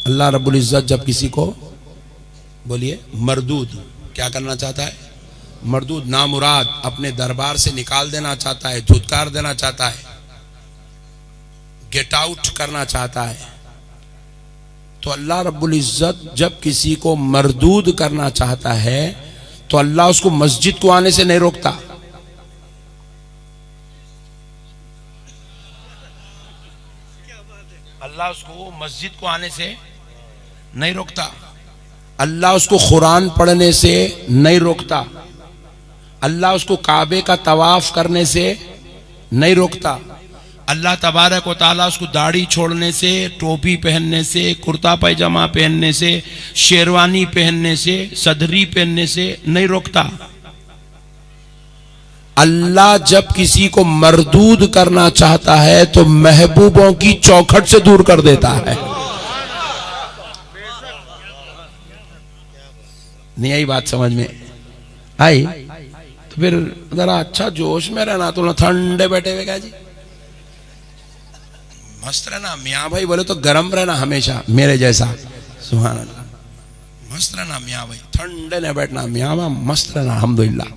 अल्लाह रब्बुल इज्जत जब किसी को, बोलिए, मरदूद क्या करना चाहता है? मरदूद नामुराद अपने दरबार से निकाल देना चाहता है, धुतकार देना चाहता है, गेट आउट करना चाहता है। तो अल्लाह रब्बुल इज्जत जब किसी को मरदूद करना चाहता है तो अल्लाह उसको मस्जिद को आने से नहीं रोकता। अल्लाह उसको मस्जिद को आने से नहीं रोकता, अल्लाह उसको कुरान पढ़ने से नहीं रोकता, अल्लाह उसको काबे का तवाफ करने से नहीं रोकता, अल्लाह तबारक व तआला उसको दाढ़ी छोड़ने से, टोपी पहनने से, कुर्ता पैजामा पहनने से, शेरवानी पहनने से, सदरी पहनने से नहीं रोकता। अल्लाह जब किसी को मरदूद करना चाहता है तो महबूबों की चौखट से दूर कर देता है। नहीं आई बात समझ में? आई तो फिर जरा अच्छा जोश में रहना, तो ठंडे बैठे हुए क्या जी, मस्त रहना। मियाँ भाई बोले तो गर्म रहना हमेशा, मेरे जैसा। सुभान अल्लाह, मस्त रहना मियाँ भाई, ठंडे नहीं बैठना, मियाँ भाई मस्त रहना अल्हम्दुलिल्लाह।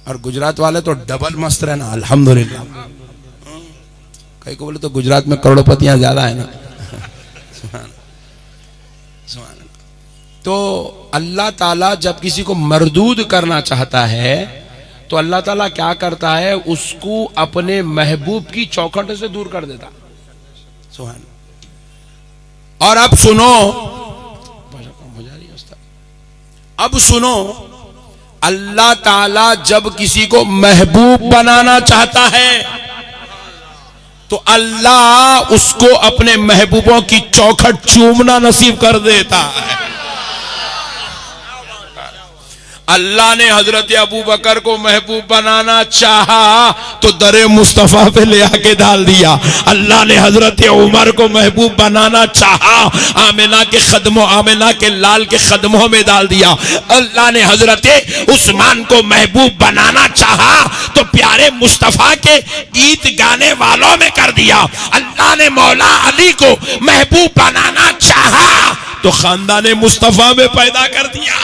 और गुजरात वाले तो डबल मस्त रहना अल्हम्दुलिल्लाह। कई को बोले तो गुजरात में करोड़पतियां ज्यादा है ना। तो अल्लाह ताला जब किसी को मरदूद करना चाहता है तो अल्लाह ताला क्या करता है, उसको अपने महबूब की चौखट से दूर कर देता। सुभान। और अब सुनो, अब सुनो, अल्लाह ताला जब किसी को महबूब बनाना चाहता है तो अल्लाह उसको अपने महबूबों की चौखट चूमना नसीब कर देता है। अल्लाह ने हजरत अबू बकर को महबूब बनाना चाहा तो दरे मुस्तफा पे ले आके डाल दिया। अल्लाह ने हजरत उमर को महबूब बनाना चाहा, आमिना के खदमों, आमिना के लाल के खदमों में डाल दिया। अल्लाह ने हजरत उस्मान को महबूब बनाना चाहा तो प्यारे मुस्तफा के गीत गाने वालों में कर दिया। अल्लाह ने मौला अली को महबूब बनाना चाहा तो खानदान मुस्तफा में पैदा कर दिया।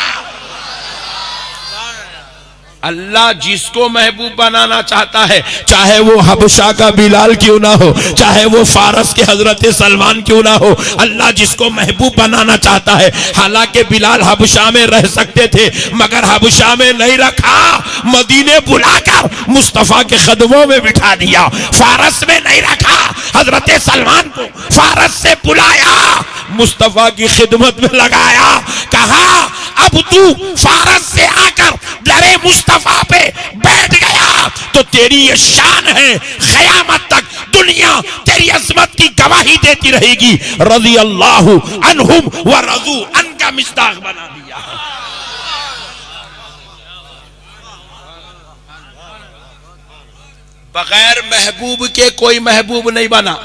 अल्लाह जिसको महबूब बनाना चाहता है, चाहे वो हबशा का बिलाल क्यों ना हो, चाहे वो फारस के हजरत सलमान क्यों ना हो, अल्लाह जिसको महबूब बनाना चाहता है। हालांकि बिलाल हबशा में रह सकते थे मगर हबशा में नहीं रखा, मदीने बुलाकर मुस्तफा के कदमों में बिठा दिया। फारस में नहीं रखा, हजरत सलमान को फारस से बुलाया, मुस्तफा की खिदमत में लगाया, कहा अब तू फारस से आकर दरे मुस्तफा पे बैठ गया तो तेरी ये शान है, क़यामत तक दुनिया तेरी अज़मत की गवाही देती रहेगी। रज़ी अल्लाहु अन्हुम व रज़ू अन का मिस्दाक बना दिया। बगैर महबूब के कोई महबूब नहीं बना,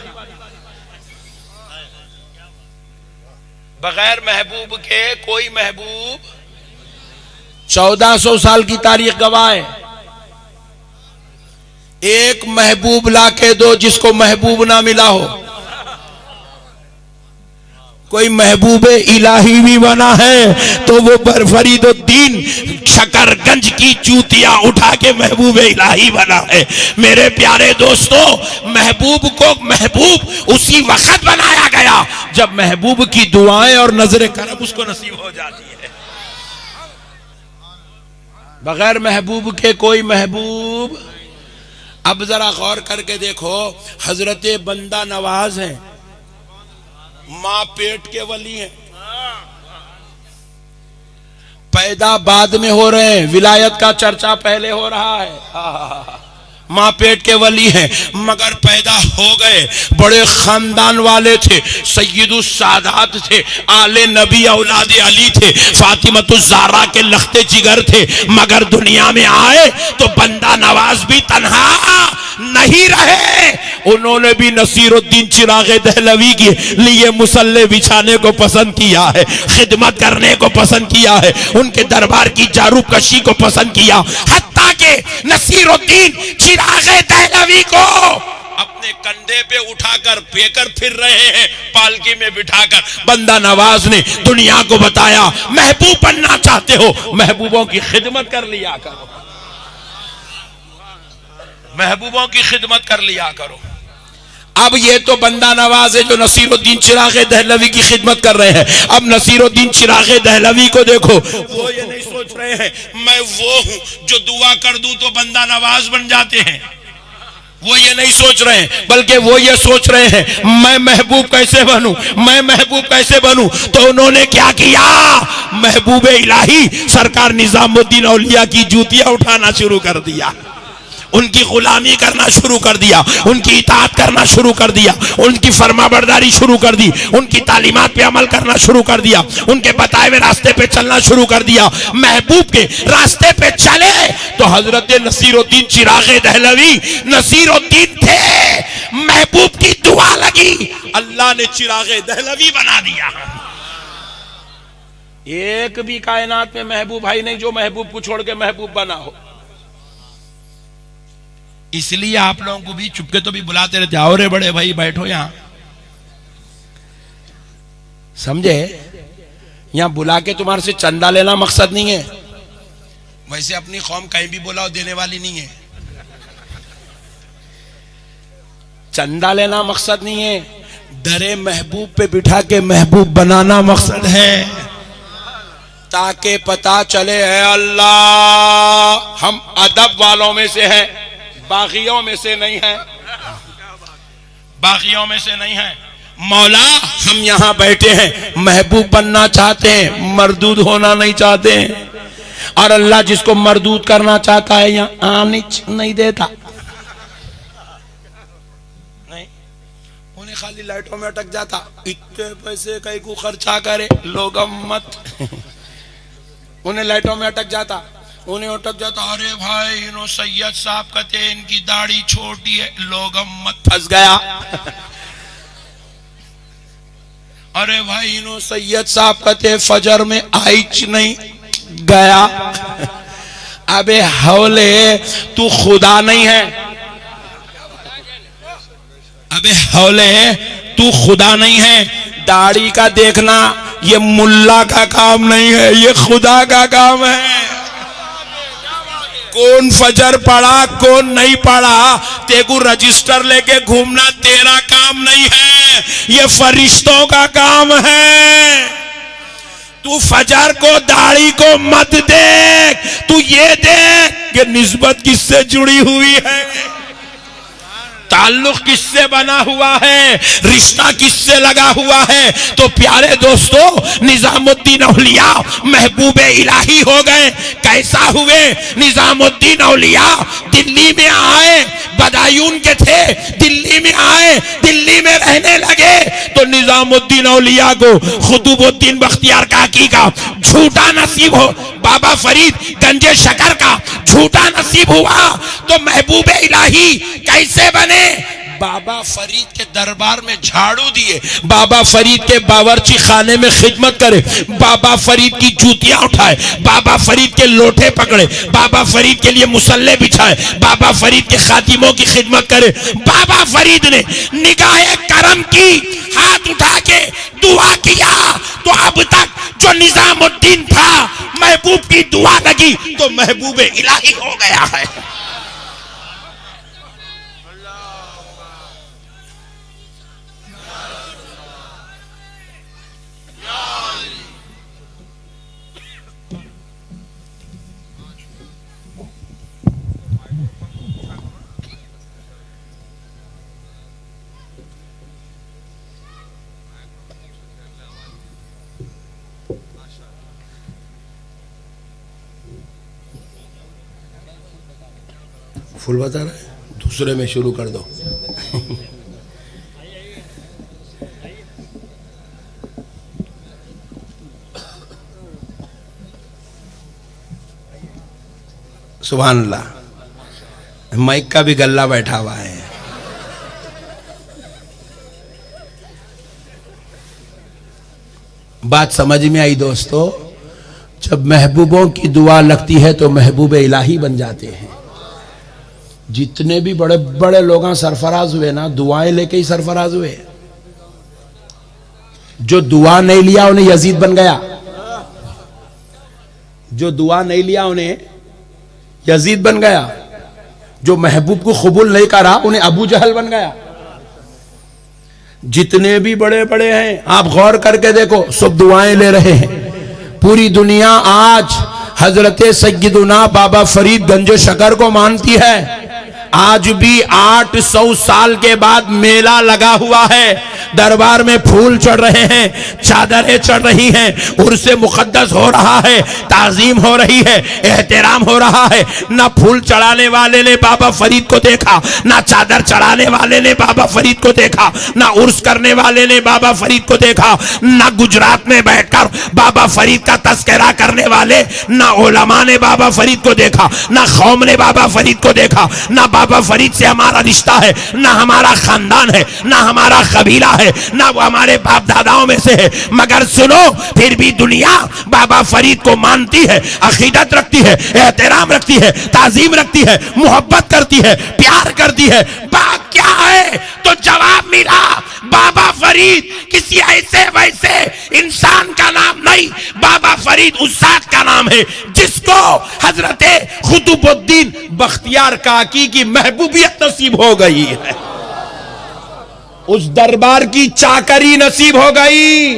बगैर महबूब के कोई महबूब। 1400 साल की तारीख गवाह है। एक महबूब लाके दो जिसको महबूब ना मिला हो। कोई महबूब इलाही भी बना है तो वो फरीदुद्दीन शकरगंज की चूतियां उठा के महबूब इलाही बना है। मेरे प्यारे दोस्तों, महबूब को महबूब उसी वक्त बनाया गया जब महबूब की दुआएं और नजर करम उसको नसीब हो जाती है। बगैर महबूब के कोई महबूब। अब जरा गौर करके देखो, हजरत बंदा नवाज है, मां पेट के वली हैं, पैदा बाद में हो रहे हैं, विलायत का चर्चा पहले हो रहा है। मां पेट के वली हैं मगर पैदा हो गए, बड़े खानदान वाले थे, सैयदुस सादात थे, आले नबी औलाद अली थे, फातिमतुज़ ज़हरा के लख्ते जिगर थे, मगर दुनिया में आए तो बंदा नवाज भी तन्हा नहीं रहे। उन्होंने भी नसीरुद्दीन चिरागे दहलवी के लिए मुसल्ले बिछाने को पसंद किया है, खिदमत करने को पसंद किया है, उनके दरबार की जारू कशी को पसंद किया। हत्ता के नसीरुद्दीन चिरागे दहलवी को अपने कंधे पे उठाकर फेंकर फिर रहे हैं, पालकी में बिठाकर। बंदा नवाज ने दुनिया को बताया, महबूब बनना चाहते हो, महबूबों की खिदमत कर लिया करो, महबूबों की खिदमत कर लिया करो। अब ये तो बंदा नवाज है जो नसीरुद्दीन चिराग दहलवी की खिदमत कर रहे हैं। अब नसीरुद्दीन चिराग दहलवी को देखो, वो ये नहीं सोच रहे हैं मैं वो हूं जो दुआ कर दूं तो बंदा नवाज बन जाते हैं, वो ये नहीं सोच रहे हैं, बल्कि वो ये सोच रहे हैं मैं महबूब कैसे बनूं, मैं महबूब कैसे बनूं। तो उन्होंने क्या किया, महबूब इलाही सरकार निजामुद्दीन औलिया की जूतियां उठाना शुरू कर दिया, उनकी गुलामी करना शुरू कर दिया, उनकी इताअत करना शुरू कर दिया, उनकी फरमाबरदारी शुरू कर दी, उनकी तालीमात पे अमल करना शुरू कर दिया, उनके बताए हुए रास्ते पे चलना शुरू कर दिया। महबूब के रास्ते पे चले तो हजरत नसीरुद्दीन चिराग दहलवी नसीरुद्दीन थे, महबूब की दुआ लगी, अल्लाह ने चिराग दहलवी बना दिया। एक भी कायनात में महबूब भाई नहीं जो महबूब को छोड़ के महबूब बना हो। इसलिए आप लोगों को भी चुपके तो भी बुलाते रहते, आओ रे बड़े भाई बैठो यहां, समझे। यहां बुला के तुम्हारे से चंदा लेना मकसद नहीं है, वैसे अपनी कौम कहीं भी बुलाओ देने वाली नहीं है, चंदा लेना मकसद नहीं है, डरे महबूब पे बिठा के महबूब बनाना मकसद है, ताकि पता चले है अल्लाह हम अदब वालों में से हैं, बागियों में से नहीं है, बागियों में से नहीं है। मौला हम यहां बैठे हैं, महबूब बनना चाहते हैं, मरदूद होना नहीं चाहते हैं। और अल्लाह जिसको मरदूद करना चाहता है यहां आने नहीं देता, नहीं, उन्हें खाली लाइटों में अटक जाता, इतने पैसे कहीं को खर्चा करे लोग मत उन्हें लाइटों में अटक जाता, उन्हें अटक जाता, अरे भाई इन्हों सैयद साहब कहते इनकी दाढ़ी छोटी है, लोग मत फंस गया। अरे भाई इन्हों सैयद साहब कहते फजर में आइच नहीं गया। अबे हौले तू खुदा नहीं है, अबे हौले तू खुदा नहीं है, दाढ़ी का देखना ये मुल्ला का काम नहीं है, ये खुदा का काम है। कौन फजर पढ़ा कौन नहीं पढ़ा, तेगु रजिस्टर लेके घूमना तेरा काम नहीं है, ये फरिश्तों का काम है। तू फजर को दाढ़ी को मत देख, तू ये देख कि निस्बत किससे जुड़ी हुई है, ताल्लुक किससे बना हुआ है, रिश्ता किससे लगा हुआ है। तो प्यारे दोस्तों, निजामुद्दीन औलिया महबूब इलाही हो गए। कैसा हुए? निजामुद्दीन औलिया दिल्ली में आए, बदायून के थे, दिल्ली में आए, दिल्ली में रहने लगे तो निजामुद्दीन औलिया को कुतुबुद्दीन बख्तियार काकी का झूठा नसीब हो, बाबा फरीद गंजे शकर का झूठा नसीब हुआ। तो महबूब इलाही कैसे बने? बाबा फरीद के दरबार में झाड़ू दिए, बाबा फरीद के बावर्ची खाने में खिदमत करे, बाबा फरीद की जूतियां उठाए, बाबा फरीद के लोटे पकड़े, बाबा फरीद के लिए मुसल्ले बिछाए, बाबा फरीद के खातिमों की खिदमत करे। बाबा फरीद ने निगाहे करम की, हाथ उठा के दुआ किया तो अब तक जो निजामुद्दीन था महबूब की दुआ लगी तो महबूब इलाही हो गया है। फुल बता रहा है, दूसरे में शुरू कर दो। सुभान अल्लाह, माइक का भी गल्ला बैठा हुआ है। बात समझ में आई दोस्तों? जब महबूबों की दुआ लगती है तो महबूब इलाही बन जाते हैं। जितने भी बड़े बड़े लोग सरफराज हुए ना, दुआएं लेके ही सरफराज हुए। जो दुआ नहीं लिया उन्हें यजीद बन गया, जो दुआ नहीं लिया उन्हें यजीद बन गया, जो महबूब को कबूल नहीं करा उन्हें अबू जहल बन गया। जितने भी बड़े बड़े हैं आप गौर करके देखो, सब दुआएं ले रहे हैं। पूरी दुनिया आज हजरत सैयदुना बाबा फरीद गंज शकर को मानती है। आज भी 800 साल के बाद मेला लगा हुआ है, दरबार में फूल चढ़ रहे हैं, चादरें चढ़ रही हैं, उर्से मुकद्दस हो रहा है, ताजीम हो रही है, एहतराम हो रहा है। ना फूल चढ़ाने वाले ने बाबा फरीद को देखा, ना चादर चढ़ाने वाले ने बाबा फरीद को देखा, ना उर्स करने वाले ने बाबा फरीद को देखा, ना गुजरात में बैठकर बाबा फरीद का तस्करा करने वाले, ना उलमा ने बाबा फरीद को देखा, ना कौम ने बाबा फरीद को देखा। ना बाबा फरीद से हमारा रिश्ता है, ना हमारा खानदान है, ना हमारा कबीला है, ना वो हमारे बाप दादाओं में से है। मगर सुनो, फिर भी दुनिया बाबा फरीद को मानती है, अकीदत रखती है, एहतराम रखती है, ताजीम रखती है, मोहब्बत करती है, प्यार करती है। बात क्या है? तो जवाब मिला, बाबा फरीद किसी ऐसे वैसे इंसान का नाम नहीं, बाबा फरीद उस जात का नाम है जिसको हजरत कुतुबुद्दीन बख्तियार काकी की महबूबियत नसीब हो गई है, उस दरबार की चाकरी नसीब हो गई,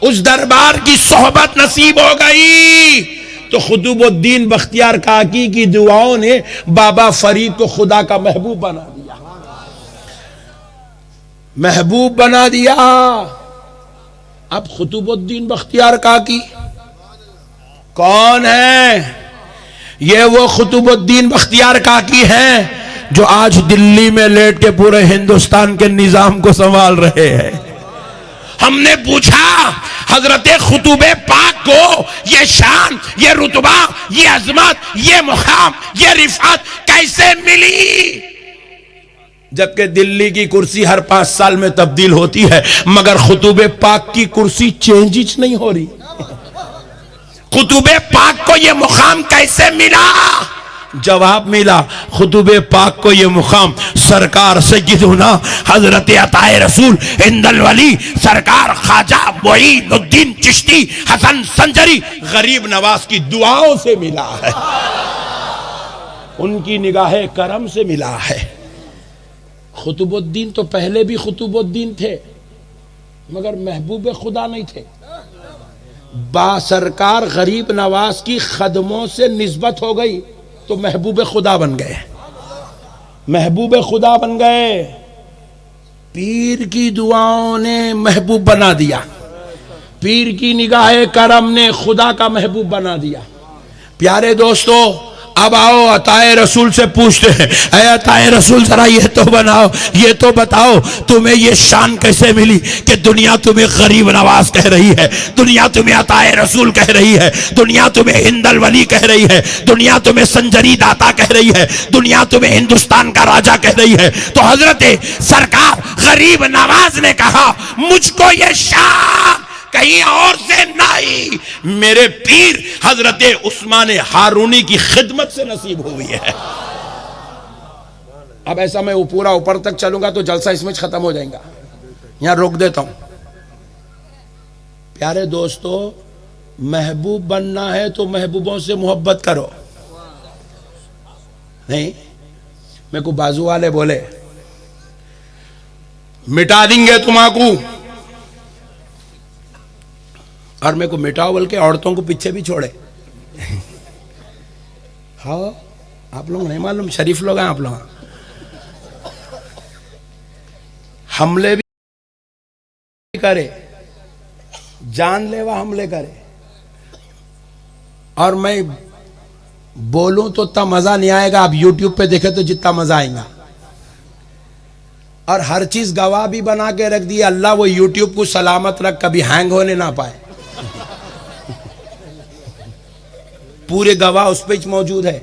उस दरबार की सोहबत नसीब हो गई। तो कुतुबुद्दीन बख्तियार काकी की दुआओं ने बाबा फरीद को खुदा का महबूब बना दिया, महबूब बना दिया। अब कुतुबुद्दीन बख्तियार काकी कौन है? ये वो कुतुबुद्दीन बख्तियार काकी हैं जो आज दिल्ली में लेट के पूरे हिंदुस्तान के निजाम को संभाल रहे हैं। हमने पूछा हजरत कुतुबे पाक को ये शान, ये रुतबा, ये अजमत, ये मुकाम, ये रिफात कैसे मिली? जबकि दिल्ली की कुर्सी हर 5 साल में तब्दील होती है, मगर कुतुबे पाक की कुर्सी चेंज नहीं हो रही। कुतुबे पाक को यह मुकाम कैसे मिला? जवाब मिला, कुतुबे पाक को यह मुकाम सरकार सय्यदुना हजरत अताए रसूल इंदल वली सरकार ख्वाजा मोइनुद्दीन चिश्ती हसन संजरी गरीब नवाज की दुआओं से मिला है, उनकी निगाहे करम से मिला है। कुतुबुद्दीन तो पहले भी कुतुबुद्दीन थे, मगर महबूब खुदा नहीं थे। बासरकार गरीब नवाज की खदमों से निस्बत हो गई तो महबूब खुदा बन गए, महबूब खुदा बन गए। पीर की दुआओं ने महबूब बना दिया, पीर की निगाहे करम ने खुदा का महबूब बना दिया। प्यारे दोस्तों, अब आओ अताए रसूल से पूछते हैं, ऐ अताए रसूल जरा ये तो बनाओ, ये तो बताओ, तुम्हें ये शान कैसे मिली कि दुनिया तुम्हें गरीब नवाज कह रही है, दुनिया तुम्हें अताए रसूल कह रही है, दुनिया तुम्हें हिंदल वली कह रही है, दुनिया तुम्हें संजरी दाता कह रही है, दुनिया तुम्हें हिंदुस्तान का राजा कह रही है। तो हजरत सरकार गरीब नवाज ने कहा, मुझको ये शान कहीं और से नहीं, मेरे पीर हजरत उस्मान हारूनी की खिदमत से नसीब हुई है। अब ऐसा मैं पूरा ऊपर तक चलूंगा तो जलसा इसमें खत्म हो जाएगा, यहां रोक देता हूं। प्यारे दोस्तों, महबूब बनना है तो महबूबों से मोहब्बत करो। नहीं, मेरे को बाजू वाले बोले मिटा देंगे तुम्हाकू, और मेरे को मिटाओ बोल के औरतों को पीछे भी छोड़े। हाँ, आप लोग नहीं मालूम, शरीफ लोग हैं आप लोग। हमले भी करे, जानलेवा हमले करे, और मैं बोलूं तो इतना मजा नहीं आएगा। आप YouTube पे देखे तो जितना मजा आएगा। और हर चीज गवाह भी बना के रख दी। अल्लाह वो YouTube को सलामत रख, कभी हैंग होने ना पाए। पूरे गवाह उस पे मौजूद है।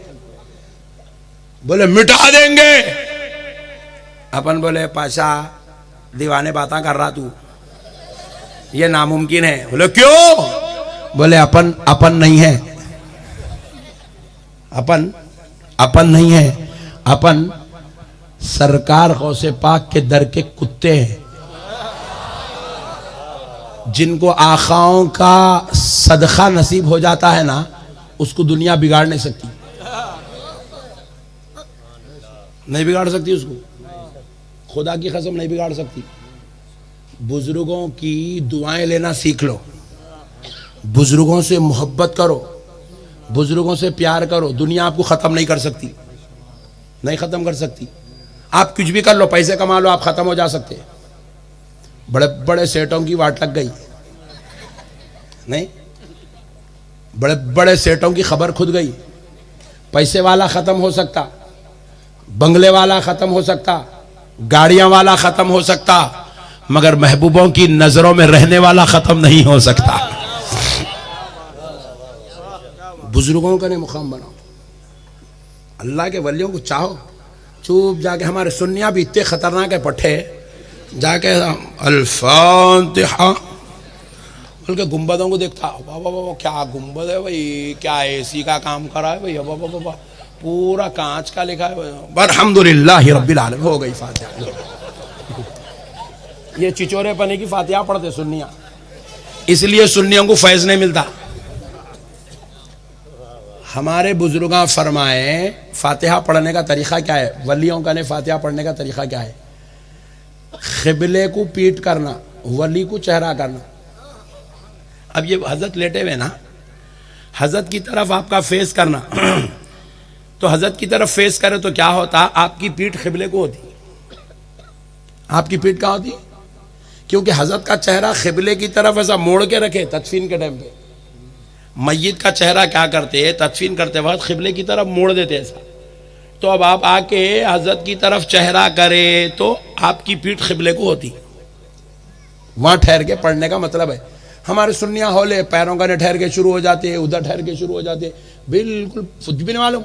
बोले मिटा देंगे, अपन बोले पाशा दीवाने बातें कर रहा तू, ये नामुमकिन है। बोले क्यों? बोले अपन नहीं है, अपन नहीं है। अपन सरकार गौसे पाक के दर के कुत्ते हैं, जिनको आखाओं का सदका नसीब हो जाता है ना, उसको दुनिया बिगाड़ नहीं सकती, नहीं बिगाड़ सकती उसको, खुदा की कसम नहीं बिगाड़ सकती। बुजुर्गों की दुआएं लेना सीख लो, बुजुर्गों से मोहब्बत करो, बुजुर्गों से प्यार करो। दुनिया आपको खत्म नहीं कर सकती, नहीं खत्म कर सकती। आप कुछ भी कर लो, पैसे कमा लो, आप खत्म हो जा सकते। बड़े बड़े सेठों की वाट लग गई, नहीं, बड़े बड़े सेठों की खबर खुद गई। पैसे वाला खत्म हो सकता, बंगले वाला खत्म हो सकता, गाड़ियां वाला खत्म हो सकता, मगर महबूबों की नजरों में रहने वाला खत्म नहीं हो सकता। बुजुर्गों का ने मुकाम बनाओ, अल्लाह के वलियों को चाहो। चुप जाके, हमारे सुन्निया भी इतने खतरनाक है पट्टे, जाके अल्फातिहा बल्कि गुंबदों को देखता, बाबा बाबा क्या गुंबद है भाई, क्या एसी का काम करा है भाई, बाबा बाबा पूरा कांच का लिखा है। अल्हम्दुलिल्लाह रब्बिल आलमीन, हो गई फातिहा। ये चिचोरे पने की फातिहा पढ़ते सुन्निया, इसलिए सुन्नियों को फैज नहीं मिलता। हमारे बुजुर्ग फरमाए फातिहा पढ़ने का तरीका क्या है, वलियों का ने फातिहा पढ़ने का तरीका क्या है? क़िबले को पीट करना, वली को चेहरा करना। अब ये हजरत लेटे हुए ना, हजरत की तरफ आपका फेस करना तो हजरत की तरफ फेस करे तो क्या होता, आपकी पीठ क़िबले को होती। आपकी पीठ कहाँ होती? क्योंकि हजरत का चेहरा क़िबले की तरफ ऐसा मोड़ के रखे तदफीन के टाइम पे। मय्यत का चेहरा क्या करते हैं, तदफीन करते वक्त क़िबले की तरफ मोड़ देते ऐसा। तो अब आप आके हजरत की तरफ चेहरा करे तो आपकी पीठ क़िबले को होती। वहां ठहर के पढ़ने का मतलब है। हमारे सुन्निया हौले पैरों का ठहर के शुरू हो जाते हैं, उधर ठहर के शुरू हो जाते हैं, बिल्कुल कुछ भी नहीं मालूम।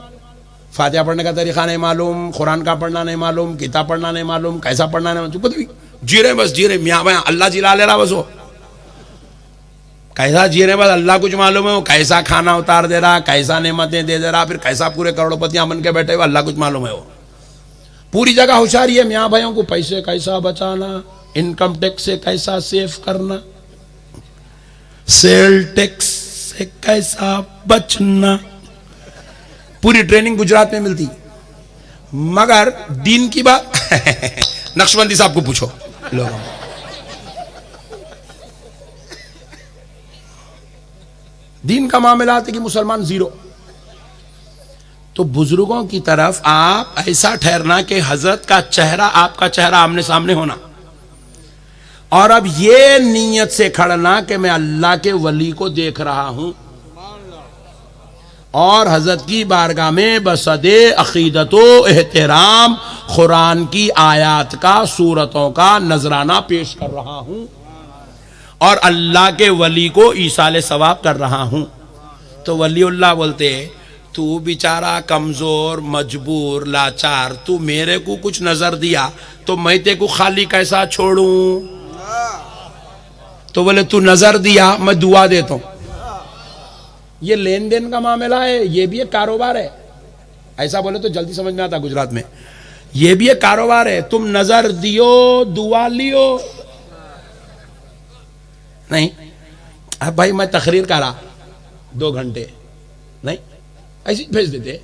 फातिहा पढ़ने का तरीका नहीं मालूम, कुरान का पढ़ना नहीं मालूम, किताब पढ़ना नहीं मालूम, कैसा पढ़ना नहीं मालूम, कुछ भी जी रहे, बस जी रहे, मियाँ भाई अल्लाह जिला ले रहा बस। वो कैसा जी रहे, बस अल्लाह कुछ मालूम है, वो कैसा खाना उतार दे रहा, कैसा नेमतें दे दे रहा, फिर कैसा पूरे करोड़पतियां बन के बैठे हुए, अल्लाह कुछ मालूम है। वो पूरी जगह होशियारी है मियाँ भाइयों को, पैसे कैसा बचाना, इनकम टैक्स से कैसा सेव करना, सेल टैक्स से कैसा बचना, पूरी ट्रेनिंग गुजरात में मिलती। मगर दीन की बात नक्शबंदी साहब को पूछो लोगों, दीन का मामला है कि मुसलमान जीरो। तो बुजुर्गों की तरफ आप ऐसा ठहरना कि हजरत का चेहरा, आपका चेहरा आमने सामने होना, और अब ये नीयत से खड़ना कि मैं अल्लाह के वली को देख रहा हूं और हजरत की बारगाह में बसदे अकीदतो एहतराम कुरान की आयत का, सूरतों का नजराना पेश कर रहा हूं और अल्लाह के वली को ईसाले सवाब कर रहा हूं। तो वलीउल्लाह बोलते, तू बेचारा कमजोर, मजबूर, लाचार, तू मेरे को कुछ नजर दिया तो मैं तेरे को खाली कैसा छोड़ूं? तो बोले तू नजर दिया, मैं दुआ देता हूं। ये लेन देन का मामला है, ये भी एक कारोबार है। ऐसा बोले तो जल्दी समझ में आता गुजरात में, ये भी एक कारोबार है। तुम नजर दियो, दुआ लियो नहीं। अब भाई मैं तकरीर करा 2 घंटे, नहीं ऐसे भेज देते।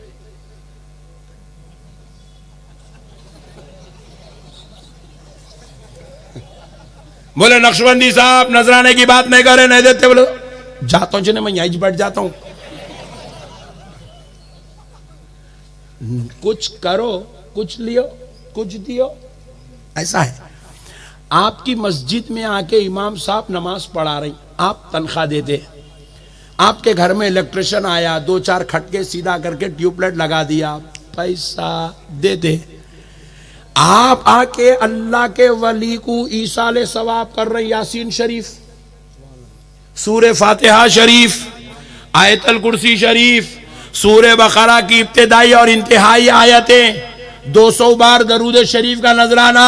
बोले नक्शबंदी साहब नजराने की बात नहीं करे, नहीं देते। बोले जाता हूं, मैं यहीं बैठ जाता हूं। कुछ करो, कुछ लियो, कुछ दियो, ऐसा है। आपकी मस्जिद में आके इमाम साहब नमाज पढ़ा रही, आप तनख्वाह देते। आपके घर में इलेक्ट्रिशियन आया, 2-4 खटके सीधा करके ट्यूबलाइट लगा दिया, पैसा देते। आप आके अल्लाह के वली को ईसाले सवाब कर रहे, यासीन शरीफ, सूरे फातिहा शरीफ, आयतल कुर्सी शरीफ, सूरे बकरा की इब्तिदाई और इंतहाई आयतें, 200 बार दरूद शरीफ का नजराना।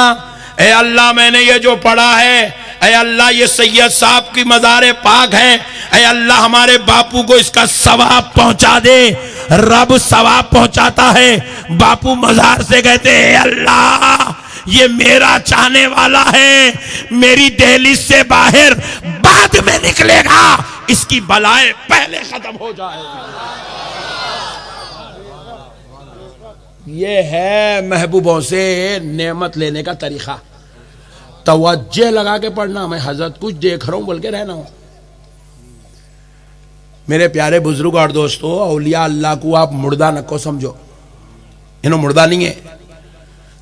ए अल्लाह मैंने ये जो पढ़ा है, ए अल्लाह ये सैयद साहब की मज़ार पाक है, ए अल्लाह हमारे बापू को इसका सवाब पहुंचा दे। रब सवाब पहुंचाता है। बापू मजार से कहते हैं अल्लाह ये मेरा चाहने वाला है, मेरी दहलीज से बाहर बाद में निकलेगा, इसकी बलाएं पहले खत्म हो जाए। ये है महबूबों से नेमत लेने का तरीका। तवज्जो लगा के पढ़ना, मैं हजरत कुछ देख रहा हूं बोल के रहना हो। मेरे प्यारे बुजुर्ग और दोस्तों, औलिया अल्लाह को आप मुर्दा न को समझो, इन्हों मुर्दा नहीं है।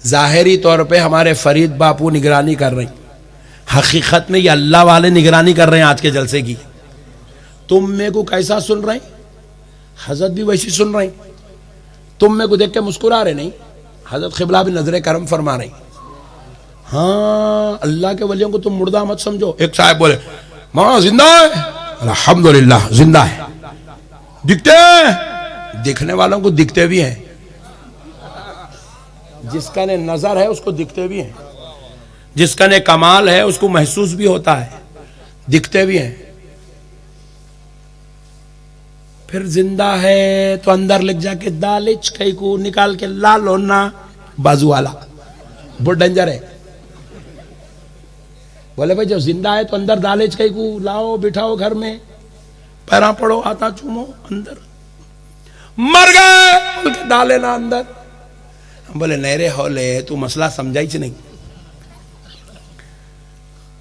जाहिरी तौर पे हमारे फरीद बापू निगरानी कर रहे हैं, हकीकत में ये अल्लाह वाले निगरानी कर रहे हैं आज के जलसे की। तुम मेरे को कैसा सुन रहे हैं, हजरत भी वैसी सुन रहे हैं। तुम मेरे को देख के मुस्कुरा रहे नहीं, हजरत क़िबला भी नजरे करम फरमा रहे। हाँ, अल्लाह के वलियों को तुम मुर्दा मत समझो। एक साहब बोले मौलाना जिंदा है, अल्हम्दुलिल्लाह जिंदा है। दिखते हैं, दिखने वालों को दिखते भी हैं, जिसका ने नजर है उसको दिखते भी हैं, जिसका ने कमाल है उसको महसूस भी होता है, दिखते भी हैं। फिर जिंदा है तो अंदर लग जाके दालिच कई को निकाल के ला लो ना, बाजू वाला बहुत डेंजर है। बोले भाई जब जिंदा है तो अंदर दालिच कई को लाओ, बिठाओ घर में, पैरा पड़ो, हाथा चूमो, अंदर मर गए बोल के डाले ना अंदर। बोले नहीं रे होले, तू मसला समझाई च नहीं,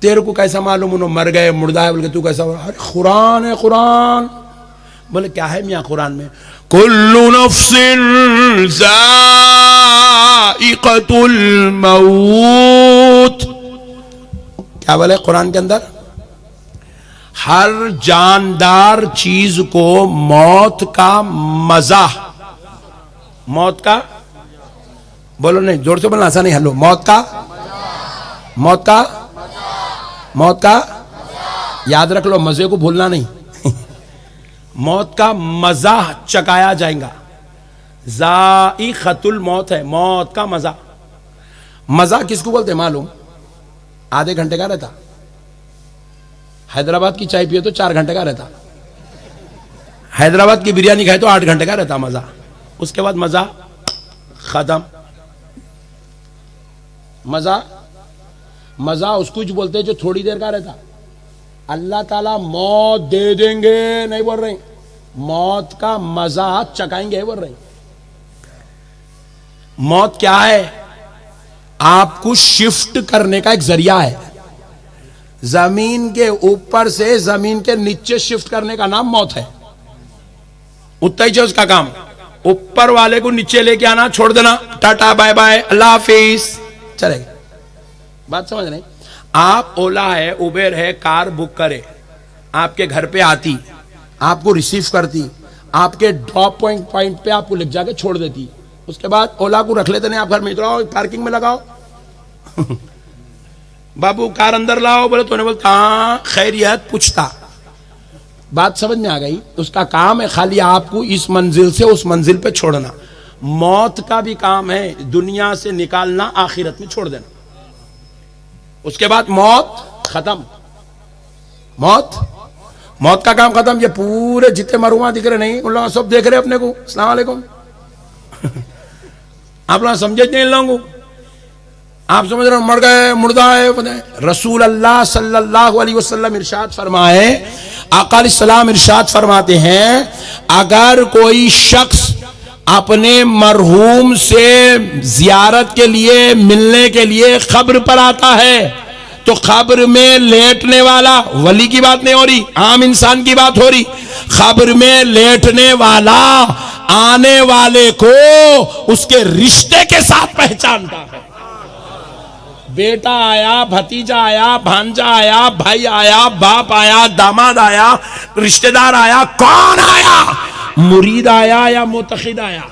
तेरे को कैसा मालूम उन्होंने मर गए मुर्दा है बोल के तू कैसा? अरे कुरान है, कुरान। बोले क्या है मियां कुरान में? कुल्लु नफ्सिन ज़ाइक़तुल मौत। क्या बोले कुरान के अंदर? हर जानदार चीज को मौत का मजा, मौत का, बोलो नहीं जोर से बोलना, ऐसा नहीं, हेलो, मौत का, मौत का, मौत का, याद रख लो, मजे को भूलना नहीं। मौत का मजा चकाया जाएगा। ज़ाइक़तुल मौत है, मौत का मजा। मजा किसको बोलते मालूम? आधे घंटे का रहता। हैदराबाद की चाय पिए तो 4 घंटे का रहता, हैदराबाद की बिरयानी खाए तो 8 घंटे का रहता मजा। उसके बाद मजा खत्म। मजा, मजा उसको जो बोलते हैं जो थोड़ी देर का रहता। अल्लाह ताला मौत दे देंगे नहीं बोल रहे, मौत का मजा चकाएंगे बोल रहे। मौत क्या है? आपको शिफ्ट करने का एक जरिया है। जमीन के ऊपर से जमीन के नीचे शिफ्ट करने का नाम मौत है। उतना ही उसका काम, ऊपर वाले को नीचे लेके आना, छोड़ देना, टाटा बाय बाय अल्लाह हाफिज, चलेगा। बात समझ रहे? आप ओला है, उबेर है, कार बुक करे, आपके घर पे आती, आपको रिसीव करती, आपके ड्रॉप पॉइंट पे आपको ले जाके छोड़ देती। उसके बाद ओला को रख लेते नहीं, आप घर में इतराओ, पार्किंग में लगाओ। बाबू कार अंदर लाओ, बोले तूने बोलता हाँ खैरियत पूछता। बात समझ में आ गई? उसका काम है खाली आपको इस मंजिल से उस मंजिल पे छोड़ना। मौत का भी काम है दुनिया से निकालना, आखिरत में छोड़ देना। उसके बाद मौत खत्म, मौत, मौत का काम खत्म। ये पूरे जितने मरुआ दिख रहे नहीं, उन लोग सब देख रहे अपने को, अस्सलाम वालेकुम। आप लोग समझे नहीं लोगों, आप समझ रहे हो मर गए, मुर्दा है। रसूल अल्लाह सल्लल्लाहु अलैहि वसल्लम इरशाद फरमाए, आका अलैहिस्सलाम इरशाद फरमाते हैं, अगर कोई शख्स अपने मरहूम से जियारत के लिए, मिलने के लिए कब्र पर आता है, तो कब्र में लेटने वाला, वली की बात नहीं हो रही, आम इंसान की बात हो रही, कब्र में लेटने वाला आने वाले को उसके रिश्ते के साथ पहचानता है। बेटा आया, भतीजा आया, भांजा आया, भाई आया, बाप आया, दामाद आया, रिश्तेदार आया, कौन आया? मुरीद आया या मुतखिद आया?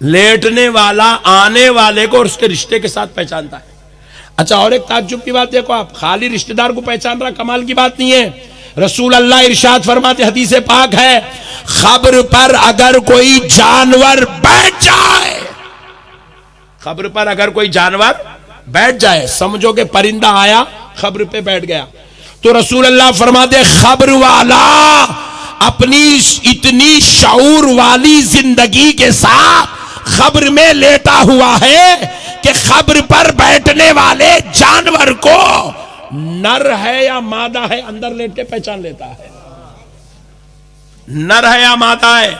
लेटने वाला आने वाले को और उसके रिश्ते के साथ पहचानता है। अच्छा, और एक ताज्जुब की बात देखो, आप खाली रिश्तेदार को पहचान रहा, कमाल की बात नहीं है। रसूल अल्लाह इरशाद फरमाते, हदीस पाक है, खब्र पर अगर कोई जानवर बैठ जाए, खब्र पर अगर कोई जानवर बैठ जाए, समझो कि परिंदा आया खब्र पे बैठ गया, तो रसूल अल्लाह फरमाते खब्र वाला अपनी इतनी शऊर वाली जिंदगी के साथ खब्र में लेटा हुआ है कि खब्र पर बैठने वाले जानवर को नर है या मादा है अंदर लेट के पहचान लेता है। नर है या मादा है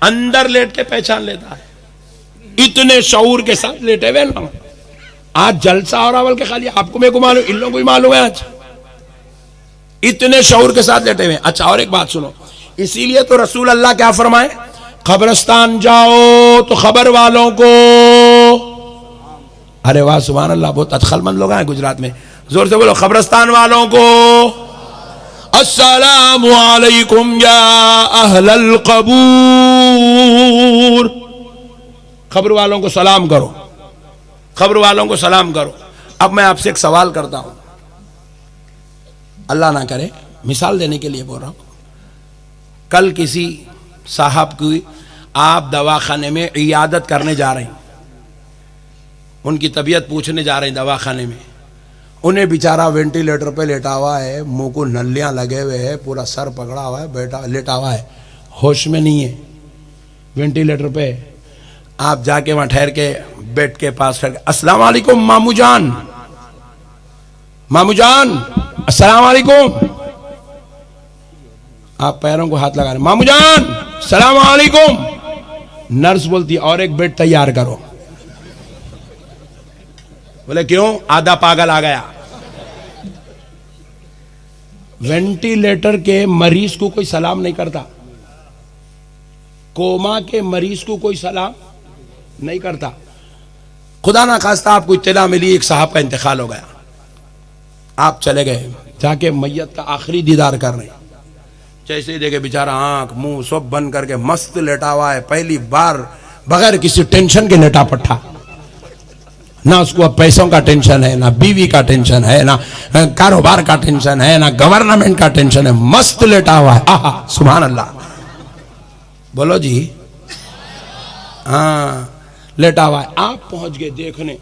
अंदर लेट के पहचान लेता है। इतने शऊर के साथ लेटे हुए लोग। आज जलसा हो रहा बल्कि खाली आपको मेरे को मालूम, इन लोगों को भी मालूम है आज इतने शऊर के साथ लेटे हुए। अच्छा और एक बात सुनो, इसीलिए तो रसूल अल्लाह क्या फरमाए, कब्रिस्तान जाओ तो खबर वालों को, अरे वाह सुभान अल्लाह, बहुत अक्लमंद लोग हैं गुजरात में, जोर से बोलो, कब्रिस्तान वालों को अस्सलामु अलैकुम या अहलल कबूर। खबर वालों को सलाम करो, खबर वालों को सलाम करो। अब मैं आपसे एक सवाल करता हूं, अल्लाह ना करे, मिसाल देने के लिए बोल रहा हूं। कल किसी साहब की आप दवाखाने में इयादत करने जा रहे हैं, उनकी तबीयत पूछने जा रहे हैं दवाखाने में, उन्हें बेचारा वेंटिलेटर पे लेटा हुआ है, मुंह को नलियां लगे हुए है, पूरा सर पकड़ा हुआ है, बैठा लेटा हुआ है, होश में नहीं है वेंटिलेटर पे। आप जाके वहां ठहर के बेड के पास ठहर के, अस्सलाम वालेकुम मामू जान, मामू जान अस्सलाम वालेकुम, आप पैरों को हाथ लगा रहे, मामू जान सलाम वालेकुम। नर्स बोलती और एक बेड तैयार करो। बोले क्यों, आधा पागल आ गया। वेंटिलेटर के मरीज को कोई सलाम नहीं करता, कोमा के मरीज को कोई सलाम नहीं करता। खुदा ना खास्ता आपको इत्तला मिली, एक साहब का इंतकाल हो गया, आप चले गए जाके मैयत का आखिरी दीदार कर रहे, जैसे ही देखे बेचारा आंख मुंह सब बंद करके मस्त लेटा हुआ है, पहली बार बगैर किसी टेंशन के लेटा पट्टा, ना उसको अब पैसों का टेंशन है, ना बीवी का टेंशन है, ना कारोबार का टेंशन है, ना गवर्नमेंट का टेंशन है, मस्त लेटा हुआ है। आहा सुभान अल्लाह, बोलो जी, हाँ लेटा हुआ है। आप पहुंच गए देखने,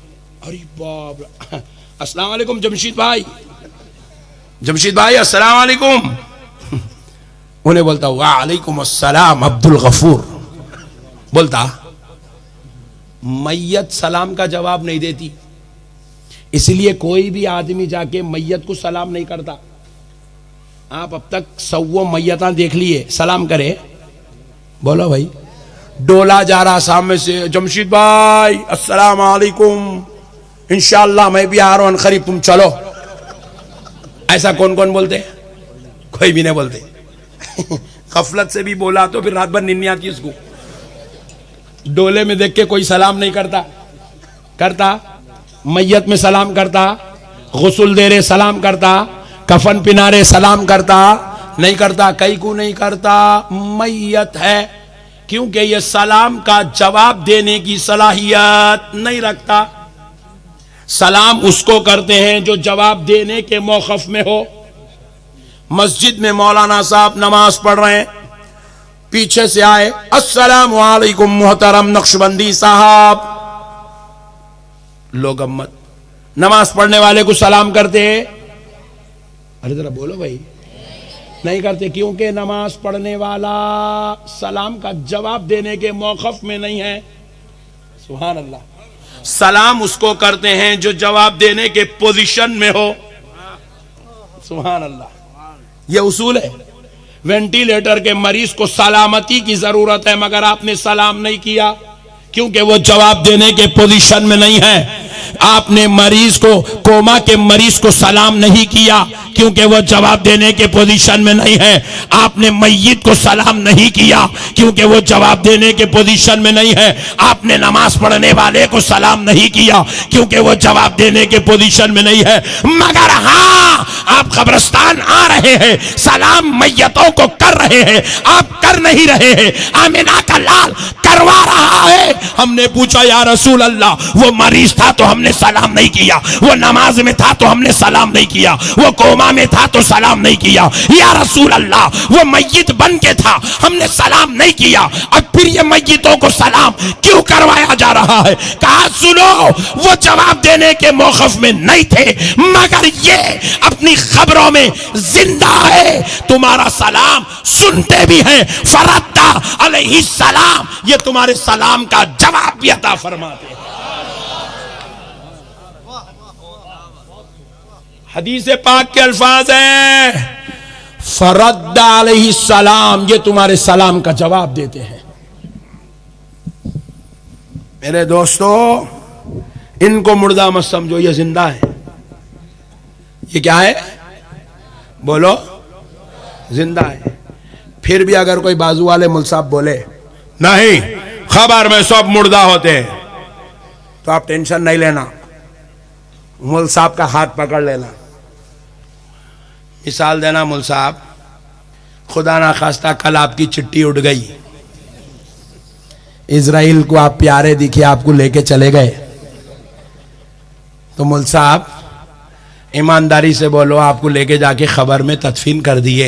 अरे बाप रे, अस्सलाम वालेकुम जमशीद भाई, जमशीद भाई अस्सलाम वालेकुम। उन्हें बोलता वालेकुम अस्सलाम अब्दुल गफूर, बोलता मैयत सलाम का जवाब नहीं देती, इसलिए कोई भी आदमी जाके मैयत को सलाम नहीं करता। आप अब तक 100 मैयता देख लिए, सलाम करे, बोलो भाई। डोला जा रहा सामने से, जमशीद भाई अस्सलाम वालेकुम, इंशाअल्लाह मैं भी आ रहा हूं करीब, तुम चलो। ऐसा कौन कौन बोलते, कोई भी नहीं बोलते। गफलत से भी बोला तो फिर रात भर नींद नहीं आती उसको। डोले में देख के कोई सलाम नहीं करता, करता मैयत में सलाम करता, गुस्ल दे रहे सलाम करता, कफन पिना रहे सलाम करता, नहीं करता। कई को नहीं करता, मैयत है, क्योंकि ये सलाम का जवाब देने की सलाहियत नहीं रखता। सलाम उसको करते हैं जो जवाब देने के मौकफ में हो। मस्जिद में मौलाना साहब नमाज पढ़ रहे हैं, पीछे से आए, अस्सलाम वालेकुम मोहतरम नक्शबंदी साहब, लोग अम्मत नमाज पढ़ने वाले को सलाम करते हैं, अरे जरा बोलो भाई, नहीं करते, क्योंकि नमाज पढ़ने वाला सलाम का जवाब देने के मौकफ में नहीं है। सुभान अल्लाह, सलाम उसको करते हैं जो जवाब देने के पोजीशन में हो। सुभान अल्लाह, ये उसूल है। वेंटिलेटर के मरीज को सलामती की जरूरत है, मगर आपने सलाम नहीं किया क्योंकि वो जवाब देने के पोजीशन में नहीं है। आपने मरीज को, कोमा के मरीज को सलाम नहीं किया क्योंकि वो जवाब देने के पोजीशन में नहीं है। आपने मैयत को सलाम नहीं किया क्योंकि वो जवाब देने के पोजीशन में नहीं है। आपने नमाज पढ़ने वाले को सलाम नहीं किया क्योंकि वो जवाब देने के पोजीशन में नहीं है। मगर हाँ, आप कब्रिस्तान आ रहे हैं, सलाम मैयतों को कर रहे हैं, आप कर नहीं रहे हैं, आमिना का लाल करवा रहा है। हमने पूछा या रसूल अल्लाह, वो मरीज था तो हमने सलाम नहीं किया, वो नमाज में था तो हमने सलाम नहीं किया, वो कोमा में था तो सलाम नहीं किया। या रसूल अल्लाह, वो मैयत बन के था, हमने सलाम नहीं किया, अब फिर ये मैयतों को सलाम क्यों करवाया जा रहा है? कहा सुनो, वो जवाब देने के मौकफ में नहीं थे, मगर ये अपनी अपनी खबरों में जिंदा है, तुम्हारा सलाम सुनते भी हैं। फरद्दा अलैहि सलाम, ये तुम्हारे सलाम का जवाब भी अता फरमाते हैं। हदीस पाक के अल्फाज हैं, फरद्दा अलैहि सलाम, ये तुम्हारे सलाम का जवाब देते हैं। मेरे दोस्तों, इनको मुर्दा मत समझो, ये जिंदा है। ये क्या है? बोलो, जिंदा है। फिर भी अगर कोई बाजू वाले मुल्क साहब बोले नहीं खबर में सब मुर्दा होते हैं, तो आप टेंशन नहीं लेना, मुल्क साहब का हाथ पकड़ लेना। मिसाल देना, मुल्क साहब, खुदा ना खास्ता कल आपकी चिट्ठी उड़ गई, इजराइल को आप प्यारे दिखे, आपको लेके चले गए, तो मुल्क साहब ईमानदारी से बोलो, आपको लेके जाके खबर में तदफीन कर दिए,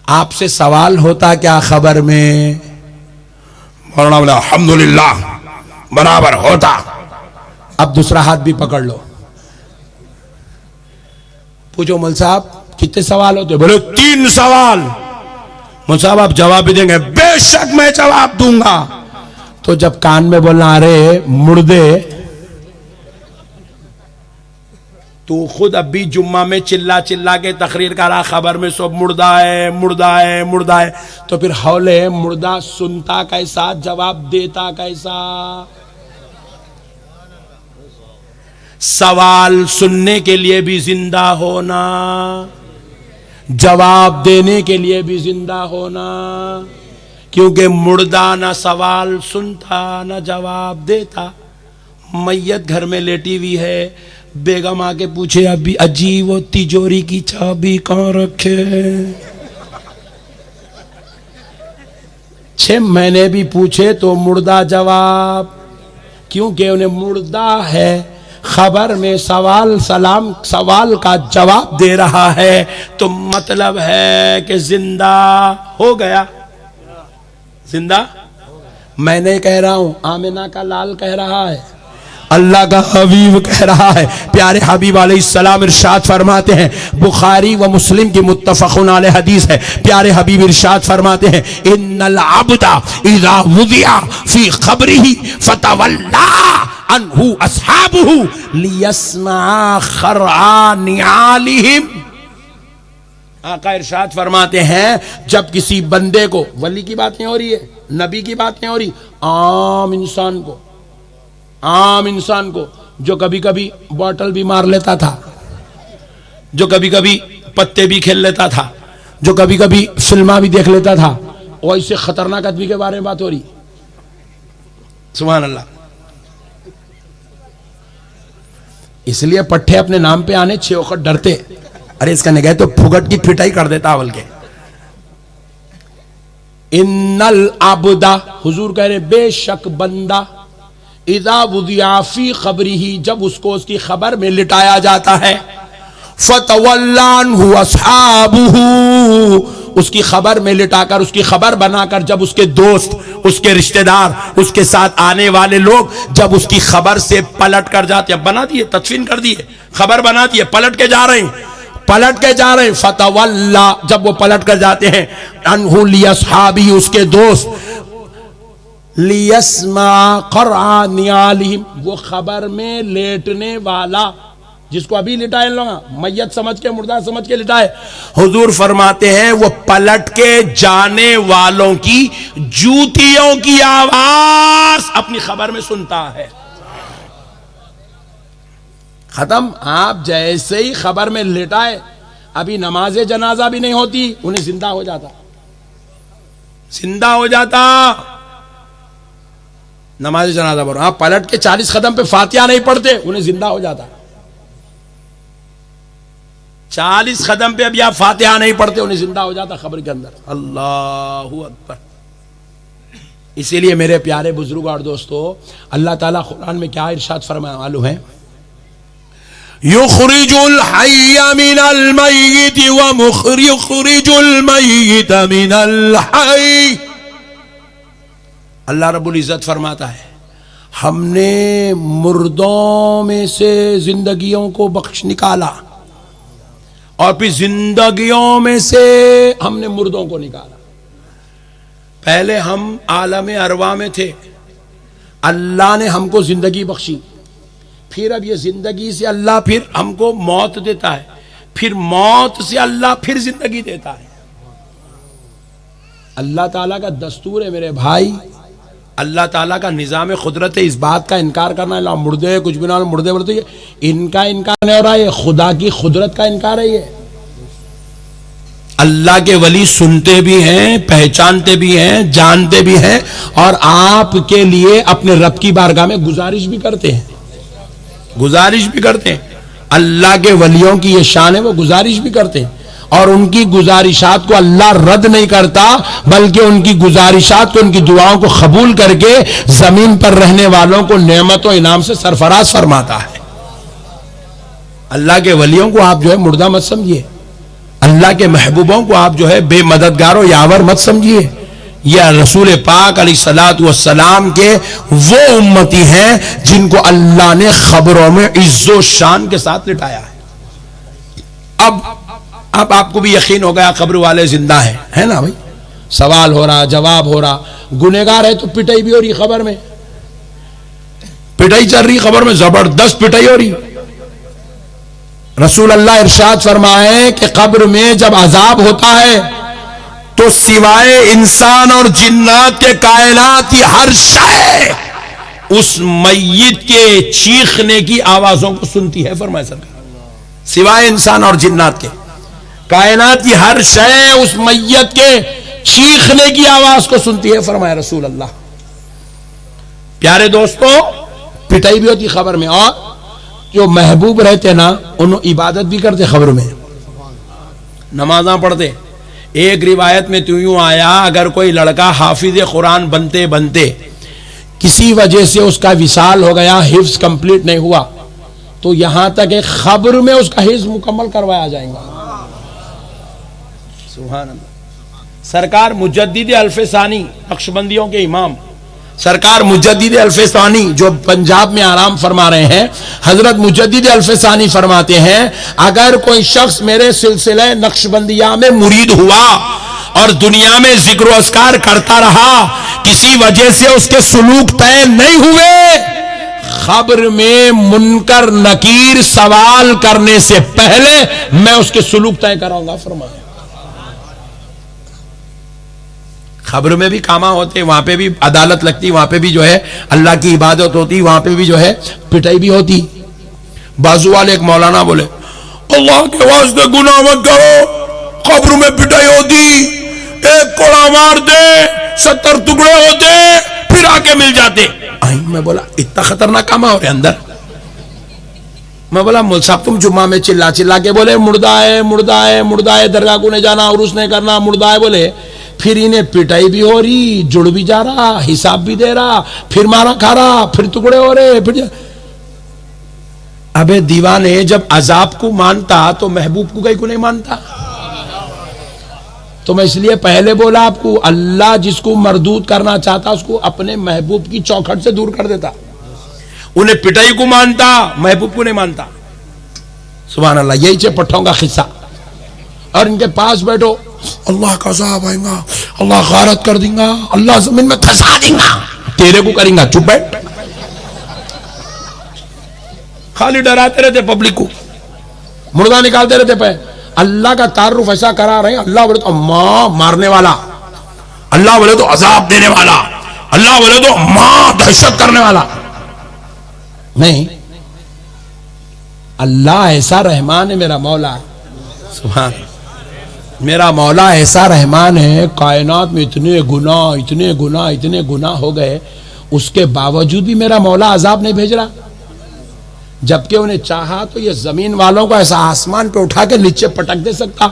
आपसे सवाल होता क्या खबर में? मौलाना बोला अल्हम्दुलिल्लाह बराबर होता। अब दूसरा हाथ भी पकड़ लो, पूछो मुल्क साहब कितने सवाल होते? बोले 3 सवाल। मुल्क साहब आप जवाब भी देंगे? बेशक मैं जवाब दूंगा। तो जब कान में बोलना अरे मुर्दे, तू खुद अभी जुम्मा में चिल्ला चिल्ला के तकरीर करा, खबर में सब मुर्दा है मुर्दा है मुर्दा है, तो फिर हौले मुर्दा सुनता कैसा, जवाब देता कैसा? सवाल सुनने के लिए भी जिंदा होना, जवाब देने के लिए भी जिंदा होना, क्योंकि मुर्दा ना सवाल सुनता ना जवाब देता। मैयत घर में लेटी हुई है, बेगम आके पूछे अभी अजी वो तिजोरी की चाबी कहाँ रखे? 6 महीने भी पूछे तो मुर्दा जवाब, क्योंकि उन्हें मुर्दा है, खबर में सवाल सलाम सवाल का जवाब दे रहा है, तो मतलब है कि जिंदा हो गया। जिंदा मैं नहीं कह रहा हूं, आमिना का लाल कह रहा है, अल्लाह का हबीब कह रहा है। प्यारे हबीब अलैहिस्सलाम इरशाद फरमाते हैं, बुखारी व मुस्लिम की मुत्तफकुन अलैह हदीस है, प्यारे हबीब इरशाद फरमाते हैं, इन्नल अब्दा इज़ा वुदिया फी क़ब्रिही फतवल्ला अन्हु अस्हाबुहु लियस्मा खरआ निआलिहिम। आका इरशाद फरमाते हैं, जब किसी बंदे को, वली की बात नहीं हो रही है, नबी की बात नहीं हो रही, आम इंसान को जो कभी कभी बॉटल भी मार लेता था, जो कभी कभी पत्ते भी खेल लेता था, जो कभी कभी फिल्मा भी देख लेता था, और इससे खतरनाक आदमी के बारे में बात हो रही। सुभान अल्लाह। इसलिए पट्टे अपने नाम पे आने 6 वक्त डरते, अरे इसका निगाह तो फुगट की पिटाई कर देता अवल के। इन्नल आबदा, हुजूर कह रहे बेशक बंदा, इज़ा वुदिया फी क़ब्रिही, जब उसको उसकी खबर में लिटाया जाता है, फतवल्ला अन्हु अस्हाबुहु, उसकी खबर में लिटाकर, उसकी खबर बनाकर, जब उसके दोस्त, उसके रिश्तेदार, उसके साथ आने वाले लोग जब उसकी खबर से पलट कर जाते हैं, बना दिए, तदफीन कर दिए, खबर बना दिए, पलट के जा रहे हैं, फतवल्ला, जब वो पलट कर जाते हैं, अन्हु लिअस्हाबी, उसके दोस्त, लियस्मा क़रआ निआलिहिम, वो खबर में लेटने वाला, जिसको अभी लिटाए लोग मैयत समझ के, मुर्दा समझ के लिटाए, हुजूर फरमाते हैं वो पलट के जाने वालों की जूतियों की आवाज अपनी खबर में सुनता है। खत्म। आप जैसे ही खबर में लिटाए, अभी नमाज जनाजा भी नहीं होती, उन्हें जिंदा हो जाता, नमाज जनाजा बोलो, आप पलट के 40 कदम पे फातिहा नहीं पढ़ते, उन्हें जिंदा हो जाता। 40 कदम पे अभी आप फातिहा नहीं पढ़ते, उन्हें जिंदा हो जाता खबर के अंदर। अल्लाहु अकबर। इसीलिए मेरे प्यारे बुजुर्ग और दोस्तों, अल्लाह ताला कुरान में क्या इरशाद फरमाया मालूम है? युखरिजुल हय्य मिनल मय्यित व मुखरिजुल मय्यित मिनल हय्य। अल्लाह रब्बुल इज्जत फरमाता है, हमने मुर्दों में से जिंदगियों को बख्श निकाला, और फिर जिंदगियों में से हमने मुर्दों को निकाला। पहले हम आलम अरवा में थे, अल्लाह ने हमको जिंदगी बख्शी, फिर अब ये जिंदगी से अल्लाह फिर हमको मौत देता है, फिर मौत से अल्लाह फिर जिंदगी देता है। अल्लाह ताला का दस्तूर है मेरे भाई, अल्लाह ताला का निज़ाम खुदरत है। इस बात का इनकार करना है मुर्दे कुछ भी ना मुर्दे बोलते, ये इनका इनकार नहीं हो रहा है, खुदा की खुदरत का इनकार है। ये अल्लाह के वली सुनते भी हैं, पहचानते भी हैं, जानते भी हैं, और आपके लिए अपने रब की बारगाह में गुजारिश भी करते हैं, गुजारिश भी करते हैं। अल्लाह के वलियों की ये शान है, वो गुजारिश भी करते हैं, और उनकी गुजारिशात को अल्लाह रद्द नहीं करता, बल्कि उनकी गुजारिशात को, उनकी दुआओं को कबूल करके जमीन पर रहने वालों को नेमत और इनाम से सरफराज फरमाता है। अल्लाह के वलियों को आप जो है मुर्दा मत समझिए, अल्लाह के महबूबों को आप जो है बेमददगार यावर मत समझिए। यह रसूल पाक अलैहिस्सलातु वस्सलाम के वो उम्मती हैं जिनको अल्लाह ने खबरों में इज्जो शान के साथ लिटाया है। अब आपको भी यकीन हो गया खबर वाले जिंदा है ना भाई। सवाल हो रहा, जवाब हो रहा, गुनेगार है तो पिटाई भी हो रही, खबर में पिटाई चल रही, खबर में जबरदस्त पिटाई हो रही। रसूल अल्लाह इरशाद फरमाए कि कब्र में जब अजाब होता है तो सिवाय इंसान और जिन्नात के कायनात की हर शय उस मय्यत के चीखने की आवाजों को सुनती है, फरमाए सरकार। सिवाय इंसान और जिन्नात के कायनात की हर शय उस मय्यत के चीखने की आवाज को सुनती है, फरमाए रसूल अल्लाह। प्यारे दोस्तों, पिटाई भी होती खबर में, और जो महबूब रहते ना उन्होंने इबादत भी करते, खबर में नमाजा पढ़ते। एक रिवायत में तो यूं आया, अगर कोई लड़का हाफिज कुरान बनते बनते किसी वजह से उसका विसाल हो गया, हिफ्ज कंप्लीट नहीं हुआ, तो यहां तक एक खबर में उसका हिफ्ज मुकम्मल करवाया जाएगा। सुभान अल्लाह। सरकार मुजद्दिद अल्फसानी, नक्शबंदियों के इमाम सरकार मुजद्दिद अल्फसानी जो पंजाब में आराम फरमा रहे हैं, हजरत मुजद्दिद अल्फसानी फरमाते हैं, अगर कोई शख्स मेरे सिलसिले नक्शबंदिया में मुरीद हुआ और दुनिया में जिक्र अस्कार करता रहा, किसी वजह से उसके सुलूक तय नहीं हुए, खबर में मुनकर नकीर सवाल करने से पहले मैं उसके सुलूक तय कराऊंगा, फरमाया। खबर में भी कामा होते, वहां पे भी अदालत लगती, वहां पे भी जो है अल्लाह की इबादत होती, वहां पे भी जो है पिटाई भी होती। बाजू वाले एक मौलाना बोले, अल्लाह के वास्ते गुनाह मत करो, खबर में पिटाई होती, एक कोड़ा मार दे 70 टुकड़े होते, फिर आके मिल जाते। मैं बोला इतना खतरनाक कामा हो रहे अंदर। मैं बोला मुल साहब तुम जुम्मा में चिल्ला चिल्ला के बोले मुर्दा है मुर्दा है मुर्दा है, दरगाह को नहीं जाना, उर्स नहीं करना, मुर्दा है बोले, फिर इन्हें पिटाई भी हो रही, जुड़ भी जा रहा, हिसाब भी दे रहा, फिर मारा खा रहा, फिर टुकड़े हो रहे, फिर। अबे दीवाने, जब अजाब को मानता तो महबूब को कहीं को नहीं मानता। तो मैं इसलिए पहले बोला आपको, अल्लाह जिसको मरदूद करना चाहता उसको अपने महबूब की चौखट से दूर कर देता। उन्हें पिटाई को मानता, महबूब को नहीं मानता। सुभान अल्लाह। यही चे पट्टों का किस्सा। और इनके पास बैठो, अल्लाह का अज़ाब आएगा, अल्लाह गारत कर देगा, अल्लाह जमीन में धंसा देगा, तेरे को करेगा, चुप बैठ। खाली डराते रहते पब्लिक को, मुर्दा निकालते रहते पे। अल्लाह का तारुफ ऐसा करा रहे हैं, अल्लाह बोले तो मां मारने वाला, अल्लाह बोले तो अजाब देने वाला, अल्लाह बोले तो मां दहशत करने वाला। नहीं, अल्लाह ऐसा रहमान है मेरा मौला। सुभान, मेरा मौला ऐसा रहमान है, कायनात में इतने गुनाह इतने गुनाह इतने गुनाह हो गए, उसके बावजूद भी मेरा मौला अजाब नहीं भेज रहा। जबकि उन्हें चाहा तो ये जमीन वालों को ऐसा आसमान पे उठा के नीचे पटक दे सकता।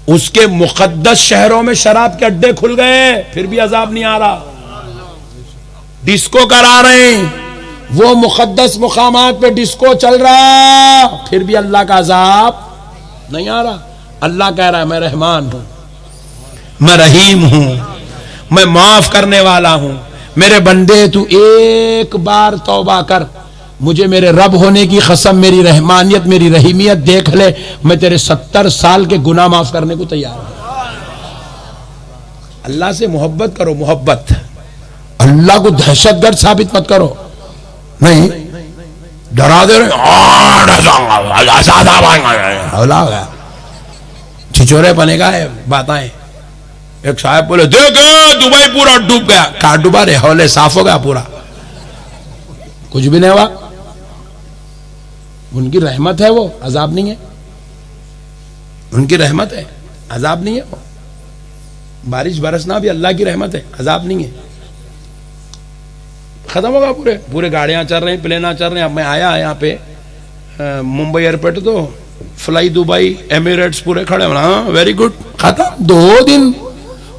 उसके मुकद्दस शहरों में शराब के अड्डे खुल गए, फिर भी अजाब नहीं आ रहा। डिस्को करा रहे हैं, वो मुकद्दस मुकामात पे डिस्को चल रहा, फिर भी अल्लाह का अजाब नहीं आ रहा। अल्लाह कह रहा है मैं रहमान हूं, मैं रहीम हूं, मैं माफ करने वाला हूं। मेरे बंदे तू एक बार तौबा कर, मुझे मेरे रब होने की कसम, मेरी रहमानियत, मेरी रहीमियत देख ले, मैं तेरे 70 साल के गुनाह माफ करने को तैयार हूं। अल्लाह से मोहब्बत करो, मोहब्बत। अल्लाह को दहशतगर्द साबित मत करो, नहीं डरा दे रहे, छिचोरे बनेगा है बातें। एक साहब बोले देख दुबई पूरा डूब गया, कहा डूबा रे, हौले साफ हो गया पूरा, कुछ भी नहीं हुआ। उनकी रहमत है, वो अजाब नहीं है, उनकी रहमत है, अजाब नहीं है। वो बारिश बरसना भी अल्लाह की रहमत है, अजाब नहीं है। खत्म होगा, पूरे पूरे गाड़ियां चल रही, प्लेना चल रहे हैं। अब मैं आया यहाँ पे मुंबई एयरपोर्ट, तो फ्लाई दुबई एमिरेट्स पूरे खड़े होना, वेरी गुड, खत्म। 2 दिन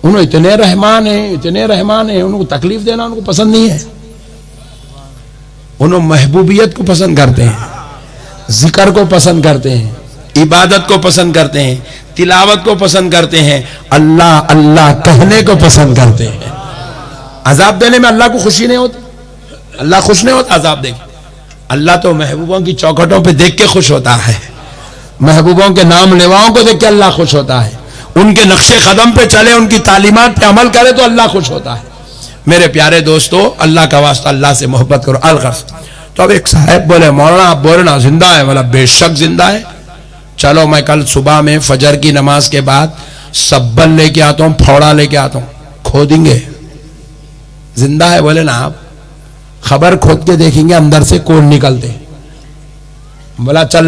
उन्होंने इतने रहमान है, इतने रहमान है, उनको तकलीफ देना उनको पसंद नहीं है। उन्होंने महबूबियत को पसंद करते हैं, जिक्र को पसंद करते हैं, इबादत को पसंद करते हैं, तिलावत को पसंद करते हैं, अल्लाह अल्लाह कहने को पसंद करते हैं। अजाब देने में अल्लाह को खुशी नहीं होती, अल्लाह खुश नहीं होता अजाब देख। अल्लाह तो महबूबों की चौखटों पे देख के खुश होता है, महबूबों के नाम लेवाओं को देख के अल्लाह खुश होता है। उनके नक्शे कदम पे चले, उनकी तालीमात पे अमल करे तो अल्लाह खुश होता है। मेरे प्यारे दोस्तों, अल्लाह का वास्ता, अल्लाह से मोहब्बत करो। अलगर्ज तो अब एक साहब बोले मौलाना आप बोले ना जिंदा है, मतलब बेशक जिंदा है। चलो मैं कल सुबह में फजर की नमाज के बाद सब्बल लेके आता हूँ, फौड़ा लेके आता हूँ, खोदेंगे, जिंदा है। बोले ना आप खबर खोद के देखेंगे अंदर से कौन निकलते। बोला चल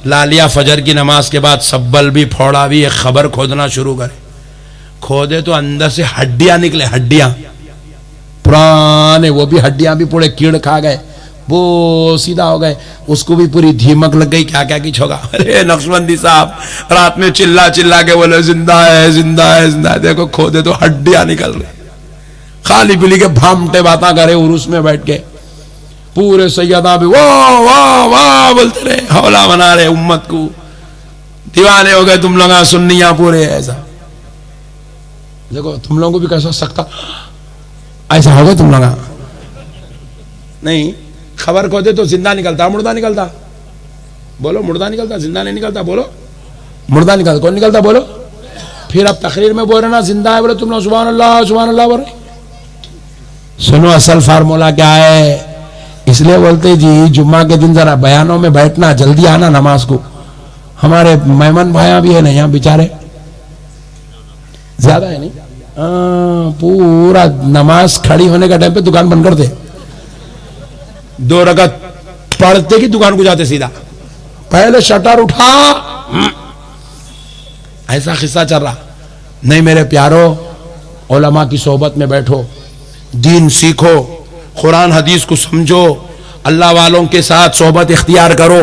ला लिया। फजर की नमाज के बाद सब्बल भी फौड़ा भी एक खबर खोदना शुरू करे। खोदे तो अंदर से हड्डियां निकले, हड्डियां पुराने, वो भी हड्डियां भी पूरे कीड़ खा गए, वो सीधा हो गए, उसको भी पूरी धीमक लग गई, क्या क्या कुछ होगा। अरे नक्शबंदी साहब रात में चिल्ला चिल्ला के बोले जिंदा है, जिंदा है, जिंदा है। देखो खोदे तो हड्डियां निकल रही, खाली पीली के भामटे बातें करे उर्स में बैठ के, पूरे सैयदा भी वाह वाह वाह बोलते रहे, हौला बना रहे, उम्मत को दीवाने हो गए तुम लोग सुन्नियां पूरे। ऐसा देखो तुम लोगों को भी कैसा सकता, ऐसा हो गया तुम लोग। नहीं खबर खोदे तो जिंदा निकलता, मुर्दा निकलता। बोलो मुर्दा निकलता, जिंदा नहीं निकलता। बोलो मुर्दा निकलता, कौन निकलता बोलो। फिर अब तकरीर में बोल रहे ना जिंदा है, बोले तुम लोग सुभान अल्लाह बोल रहे। सुनो असल फार्मूला क्या है, इसलिए बोलते जी जुम्मा के दिन जरा बयानों में बैठना, जल्दी आना नमाज को। हमारे मेहमान भाइयां भी है ना यहाँ बेचारे, ज्यादा है नहीं, पूरा नमाज खड़ी होने का टाइम पे दुकान बंद कर दे, 2 रकत पढ़ते की दुकान को जाते सीधा, पहले शटर उठा। ऐसा किस्सा चल रहा। नहीं मेरे प्यारो, उलमा की सोहबत में बैठो, दीन सीखो, कुरान हदीस को समझो, अल्लाह वालों के साथ सोहबत इख्तियार करो,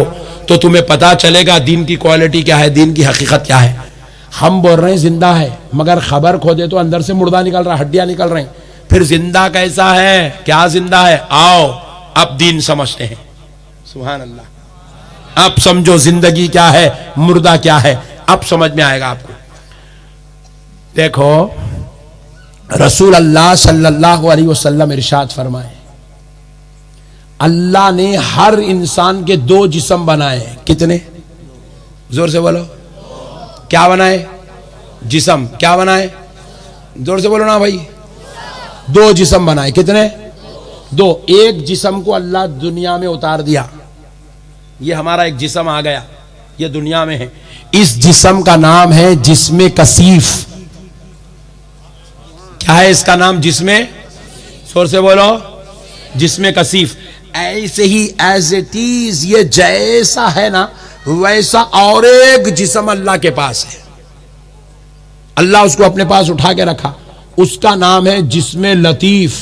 तो तुम्हें पता चलेगा दीन की क्वालिटी क्या है, दीन की हकीकत क्या है। हम बोल रहे हैं जिंदा है, मगर खबर खोदे तो अंदर से मुर्दा निकल रहा, हड्डियां निकल रही। फिर जिंदा कैसा है, क्या जिंदा है, आओ अब दीन समझते हैं। सुभान अल्लाह, अब समझो जिंदगी क्या है, मुर्दा क्या है, अब समझ में आएगा आपको। देखो रसूल अल्लाह सल्लल्लाहु अलैहि वसल्लम इरशाद फरमाए, अल्लाह ने हर इंसान के 2 जिस्म बनाए। कितने, जोर से बोलो, क्या बनाए, जिस्म क्या बनाए, जोर से बोलो ना भाई। 2 जिस्म बनाए, कितने, 2। एक जिस्म को अल्लाह दुनिया में उतार दिया, ये हमारा एक जिस्म आ गया, ये दुनिया में है। इस जिस्म का नाम है जिस्मे कसीफ। क्या है इसका नाम, जिस्मे, जोर से बोलो, जिस्मे कसीफ। ऐसे ही एज इट इज, ये जैसा है ना वैसा और एक जिस्म अल्लाह के पास है, अल्लाह उसको अपने पास उठा के रखा, उसका नाम है जिस्मे लतीफ।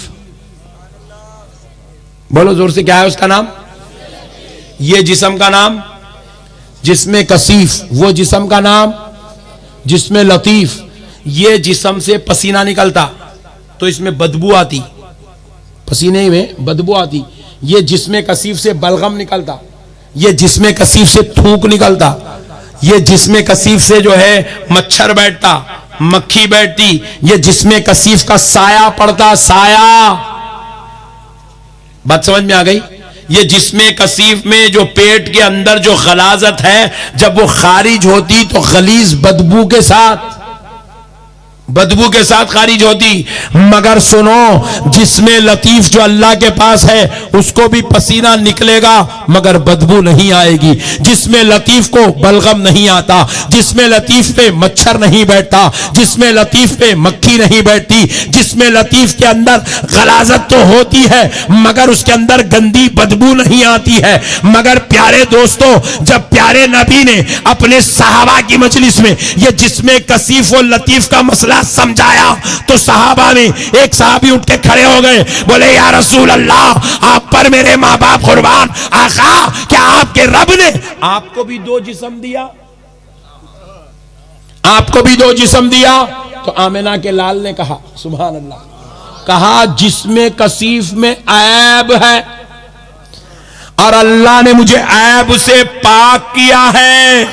बोलो जोर से, क्या है उसका नाम, ये जिस्म का नाम जिस्मे कसीफ, वो जिस्म का नाम जिस्मे लतीफ। ये जिस्म से पसीना निकलता तो इसमें बदबू आती, पसीने में बदबू आती। ये जिस्मे कसीफ से बलगम निकलता, ये जिस्मे कसीफ से थूक निकलता, ये जिस्मे कसीफ से जो है मच्छर बैठता, मक्खी बैठती, ये जिस्मे कसीफ का साया पड़ता, साया। बात समझ में आ गई? ये जिस्मे कसीफ में जो पेट के अंदर जो गलाजत है, जब वो खारिज होती तो गलीज बदबू के साथ खारिज होती। मगर सुनो, जिसमें लतीफ जो अल्लाह के पास है उसको भी पसीना निकलेगा मगर बदबू नहीं आएगी। जिसमें लतीफ को बलगम नहीं आता, जिसमें लतीफ पे मच्छर नहीं बैठता, जिसमें लतीफ पे मक्खी नहीं बैठती, जिसमें लतीफ के अंदर गलाजत तो होती है मगर उसके अंदर गंदी बदबू नहीं आती है। मगर प्यारे दोस्तों, जब प्यारे नबी ने अपने सहाबा की मजलिस में ये जिस्मे कसीफ और लतीफ का मसला समझाया तो सहाबा में एक सहाबी उठ के खड़े हो गए, बोले या रसूल अल्लाह, आप पर मेरे माँ बाप कुर्बान। आका, क्या आपके रब ने आपको भी दो जिस्म दिया? आपको भी दो जिस्म दिया? तो आमिना के लाल ने कहा सुभान अल्लाह, कहा जिस्मे कसीफ में ऐब है और अल्लाह ने मुझे ऐब से पाक किया है।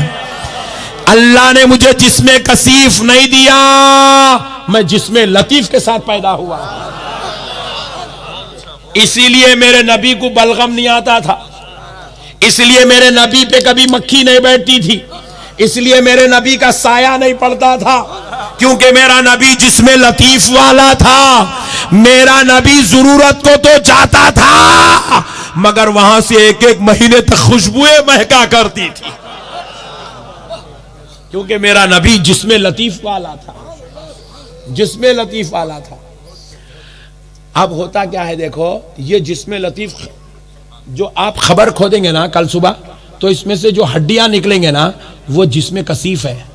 अल्लाह ने मुझे जिस्मे कसीफ नहीं दिया, मैं जिस्मे लतीफ के साथ पैदा हुआ। इसीलिए मेरे नबी को बलगम नहीं आता था, इसलिए मेरे नबी पे कभी मक्खी नहीं बैठती थी, इसलिए मेरे नबी का साया नहीं पड़ता था, क्योंकि मेरा नबी जिस्मे लतीफ वाला था। मेरा नबी जरूरत को तो जाता था मगर वहां से एक एक महीने तक खुशबुएं महका करती थी, क्योंकि मेरा नबी जिस्मे लतीफ वाला था, जिस्मे लतीफ वाला था। अब होता क्या है, देखो ये जिस्मे लतीफ जो आप खबर खोदेंगे ना कल सुबह, तो इसमें से जो हड्डियां निकलेंगे ना वो जिस्मे कसीफ है।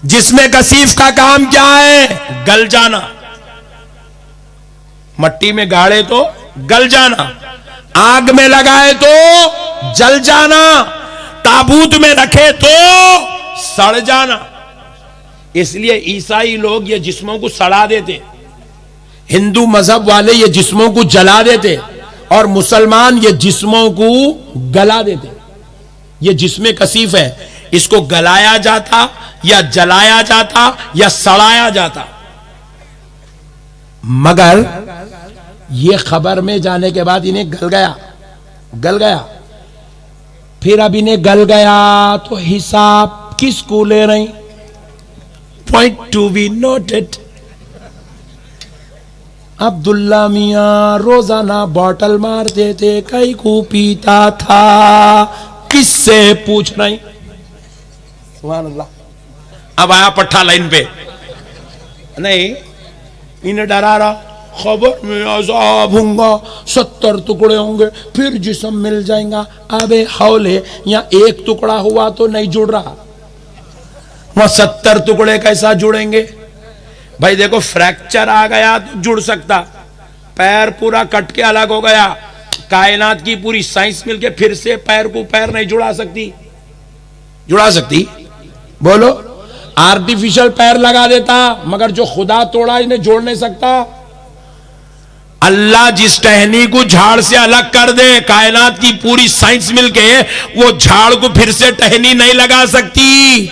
जिस्मे कसीफ का काम क्या है? गल जाना। मट्टी में गाड़े तो गल जाना, आग में लगाए तो जल जाना, ताबूत में रखे तो सड़ जाना। इसलिए ईसाई लोग ये जिस्मों को सड़ा देते, हिंदू मजहब वाले ये जिस्मों को जला देते और मुसलमान ये जिस्मों को गला देते। ये जिस्मे कसीफ है, इसको गलाया जाता या जलाया जाता या सड़ाया जाता। मगर ये खबर में जाने के बाद इन्हें गल गया। फिर अब इन्हें गल गया तो हिसाब किसको ले रही? Point to be noted. Abdullah मियां रोजाना बॉटल मारते थे, कई को पीता था, किससे पूछ रही? सुभान अल्लाह। अब आया पट्टा लाइन पे, नहीं इन्हें डरा रहा, खबर में अज़ाब होगा, 70 टुकड़े होंगे, फिर जिस्म मिल जाएगा। अबे हौले, यहाँ एक टुकड़ा हुआ तो नहीं जुड़ रहा, वहां 70 टुकड़े कैसा जुड़ेंगे? भाई देखो, फ्रैक्चर आ गया तो जुड़ सकता, पैर पूरा कट के अलग हो गया, कायनात की पूरी साइंस मिलके फिर से पैर को पैर नहीं जुड़ा सकती? बोलो, आर्टिफिशियल पैर लगा देता, मगर जो खुदा तोड़ा इन्हें जोड़ नहीं सकता। अल्लाह जिस टहनी को झाड़ से अलग कर दे, कायनात की पूरी साइंस मिलके वो झाड़ को फिर से टहनी नहीं लगा सकती।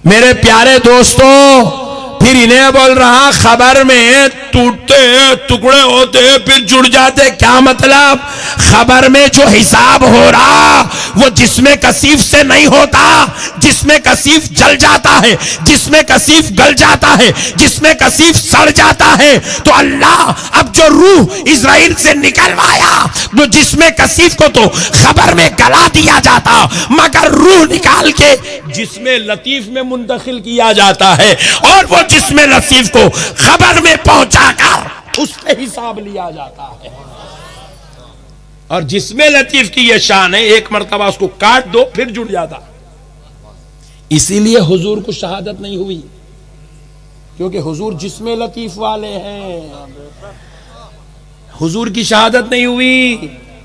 मेरे प्यारे दोस्तों, फिर इन्हें बोल रहा खबर में टूटते टुकड़े होते फिर जुड़ जाते, क्या मतलब? खबर में जो हिसाब हो रहा वो जिस्मे कसीफ से नहीं होता। जिस्मे कसीफ जल जाता है, जिस्मे कसीफ गल जाता है, जिस्मे कसीफ सड़ जाता है। तो अल्लाह अब जो रूह इजराइल से निकलवाया, वो जिस्मे कसीफ को तो खबर में गला दिया जाता, मगर रूह निकाल के जिस्मे लतीफ में मुंतकिल किया जाता है और वो जिस्मे लतीफ को खबर में पहुंचाकर उस पे हिसाब लिया जाता है। और जिस्मे लतीफ की यह शान है, एक मर्तबा उसको काट दो फिर जुड़ जाता। इसीलिए हुजूर को शहादत नहीं हुई, क्योंकि हुजूर जिस्मे लतीफ वाले हैं। हुजूर की शहादत नहीं हुई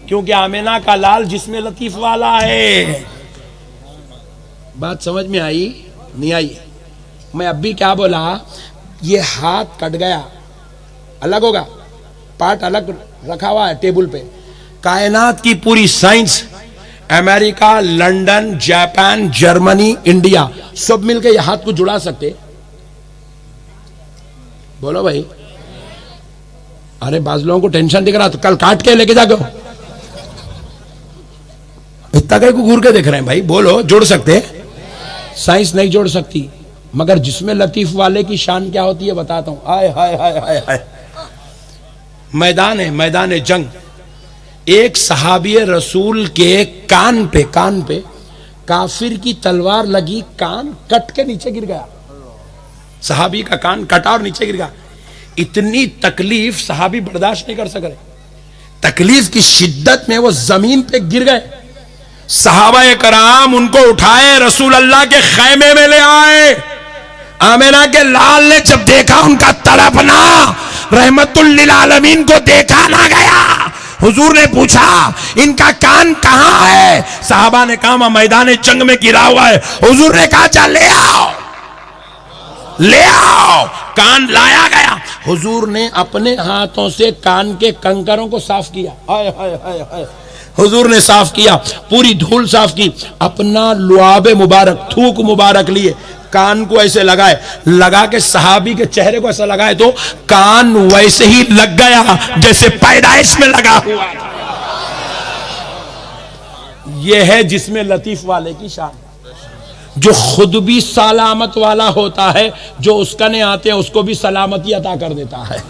क्योंकि आमिना का लाल जिस्मे लतीफ वाला है। बात समझ में आई? नहीं आई? मैं अब भी क्या बोला, ये हाथ कट गया, अलग होगा, पार्ट अलग रखा हुआ है टेबल पे। कायनात की पूरी science, America, London, Japan, Germany, India, सब मिलके ये हाथ को जुड़ा सकते? बोलो भाई, अरे बाज लोगों को टेंशन दिख रहा तो कल काट के लेके जाके इतना कहीं को घूर के देख रहे हैं भाई, बोलो जोड़ सकते? साइंस नहीं जोड़ सकती, मगर जिसमें लतीफ वाले की शान क्या होती है बताता हूं। आय हाय हाय हाय हाय। मैदान जंग, एक सहाबी रसूल के कान पे काफिर की तलवार लगी, कान कट के नीचे गिर गया। सहाबी का कान कटा और नीचे गिर गया। इतनी तकलीफ सहाबी बर्दाश्त नहीं कर सक रहे, तकलीफ की शिद्दत में वो जमीन पे गिर गए। सहाबा कराम उनको उठाए रसूल अल्लाह के खैमे में ले आए। आमिना के लाल ने जब देखा उनका तड़पना, रहमतुल लिल आलमीन को देखा ना गया। हुजूर ने पूछा इनका कान कहां है? साहबा ने कहा मैदान जंग में गिरा हुआ है। हुजूर ने कहा चल ले आओ। कान लाया गया। हुजूर ने अपने हाथों से कान के कंकरों को साफ किया। हाय हाय हाय हाय। हुजूर ने साफ किया, पूरी धूल साफ की, अपना लुआबे मुबारक, थूक मुबारक लिए, कान को ऐसे लगा के सहाबी के चेहरे को ऐसा लगाए तो कान वैसे ही लग गया जैसे पैदाइश में लगा हुआ। यह है जिसमें लतीफ वाले की शान, जो खुद भी सलामत वाला होता है, जो उसका ने आते हैं उसको भी सलामती अता कर देता है।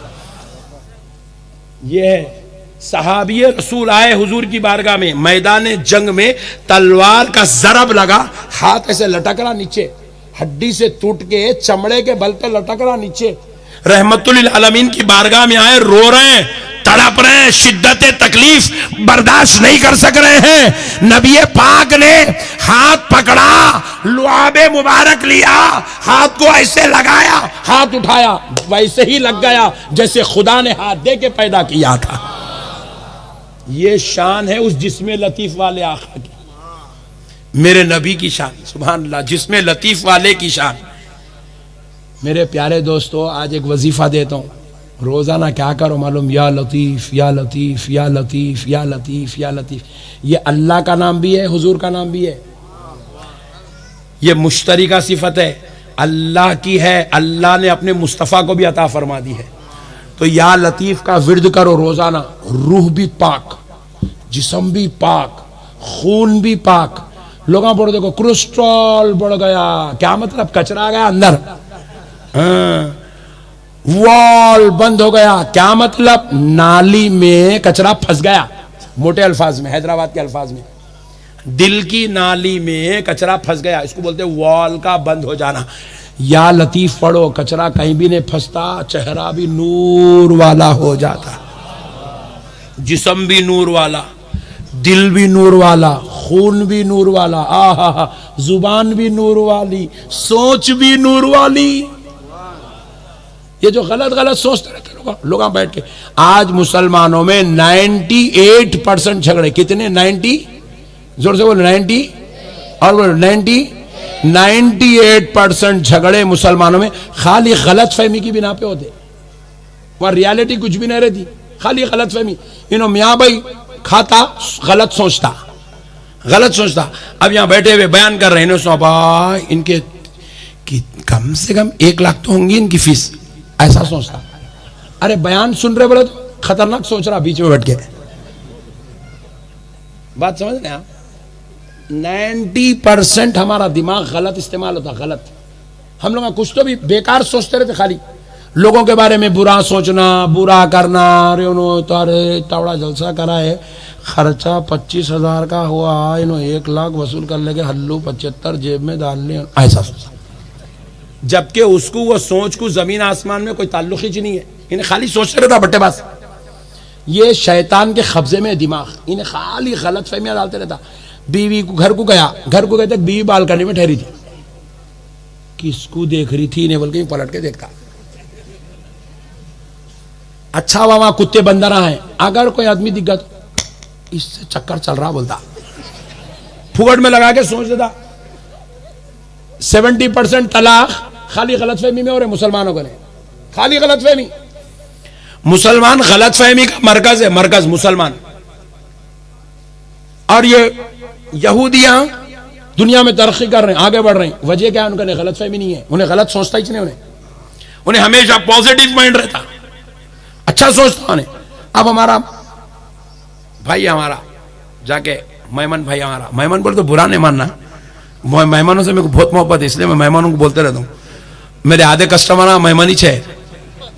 यह सहाबी रसूल आए हुजूर की बारगाह में, मैदान जंग में तलवार का जरब लगा, हाथ ऐसे लटक रहा नीचे, हड्डी से टूट के चमड़े के बल पे लटक रहा नीचे। रहमतुल लिल आलमीन की बारगाह में आए, रो रहे हैं, तड़प रहे हैं, शिद्दत तकलीफ बर्दाश्त नहीं कर सक रहे हैं। नबी पाक ने हाथ पकड़ा, लुआबे मुबारक लिया, हाथ को ऐसे लगाया, हाथ उठाया, वैसे ही लग गया जैसे खुदा ने हाथ दे के पैदा किया था। ये शान है उस जिस्मे लतीफ वाले आका की, मेरे नबी की शान। सुभान अल्लाह, जिसमें लतीफ वाले की शान। मेरे प्यारे दोस्तों, आज एक वजीफा देता हूं, रोजाना क्या करो मालूम? या लतीफ या लतीफ या लतीफ या लतीफ या लतीफ। ये अल्लाह का नाम भी है, हुजूर का नाम भी है, ये मुश्तरी का सिफत है, अल्लाह की है। अल्लाह ने अपने मुस्तफ़ा को भी अता फरमा दी है। तो या लतीफ का विर्द करो रोजाना, रूह भी पाक, जिस्म भी पाक, खून भी पाक। लोगों बोलो देखो कोलेस्ट्रॉल बढ़ गया, क्या मतलब? कचरा आ गया अंदर, वॉल बंद हो गया, क्या मतलब? नाली में कचरा फंस गया। मोटे अल्फाज में, हैदराबाद के अल्फाज में, दिल की नाली में कचरा फंस गया, इसको बोलते वॉल का बंद हो जाना। या लतीफ पढ़ो, कचरा कहीं भी नहीं फंसता, चेहरा भी नूर वाला हो जाता, जिस्म भी नूर वाला, दिल भी नूर वाला, खून भी नूर वाला, आहा, जुबान भी नूर वाली, सोच भी नूर वाली। ये जो गलत गलत सोचते रहते लोग बैठ के, आज मुसलमानों में 98% झगड़े। कितने? 90, जोर से बोलो 90, और बोलो 98% झगड़े मुसलमानों में खाली गलत फहमी की बिना पे होते। वहां रियलिटी कुछ भी नहीं रहती, खाली गलत फहमी। मियाँ भाई खाता, गलत सोचता। अब यहां बैठे हुए बयान कर रहे हैं, इनके कि कम से कम 1 लाख तो होंगी इनकी फीस, ऐसा सोचता। अरे बयान सुन रहे बोले तो खतरनाक सोच रहा बीच में बैठ के। बात समझ रहे आप? 90% हमारा दिमाग गलत इस्तेमाल होता, गलत। हम लोग कुछ तो भी बेकार सोचते रहते, खाली लोगों के बारे में बुरा सोचना, बुरा करना। अरे उन्होंने तावड़ा जलसा करा है, खर्चा 25,000 का हुआ, 1 लाख वसूल कर लेके हल्लू 75 जेब में डाल ले, ऐसा सोचता। जबकि उसको वो सोच को जमीन आसमान में कोई ताल्लुक ही नहीं है, इन्हें खाली सोचते रहता बट्टेबाज। ये शैतान के कब्जे में दिमाग, इन्हें खाली गलत फहमियां डालते रहता। बीवी को घर को गए तक बीवी बालकनी में ठहरी थी, किसको देख रही थी, इन्हें बल्कि पलट के देखता। अच्छा हुआ वहां कुत्ते बंदर हैं, अगर कोई आदमी दिख गया तो इससे चक्कर चल रहा बोलता, फुगड़ में लगा के सोच देता। 70% तलाक खाली गलतफहमी में हो रहे मुसलमानों को, खाली गलतफहमी। मुसलमान गलतफहमी का मरकज है, मरकज मुसलमान। और ये यहूदियां दुनिया में तरक्की कर रहे हैं, आगे बढ़ रहे हैं, वजह क्या है? उनका गलतफहमी नहीं है, उन्हें गलत सोचता ही नहीं, उन्हें हमेशा पॉजिटिव माइंड रहता। अच्छा सोचता हूं। अब हमारा भाई हमारा जाके मेहमान भाई हमारा, मेहमान बोले तो बुरा नहीं मानना, मेहमानों से मेरे को बहुत मोहब्बत है, इसलिए मैं मेहमानों को बोलते रहता हूँ। मेरे आधे कस्टमर मेहमान ही छे,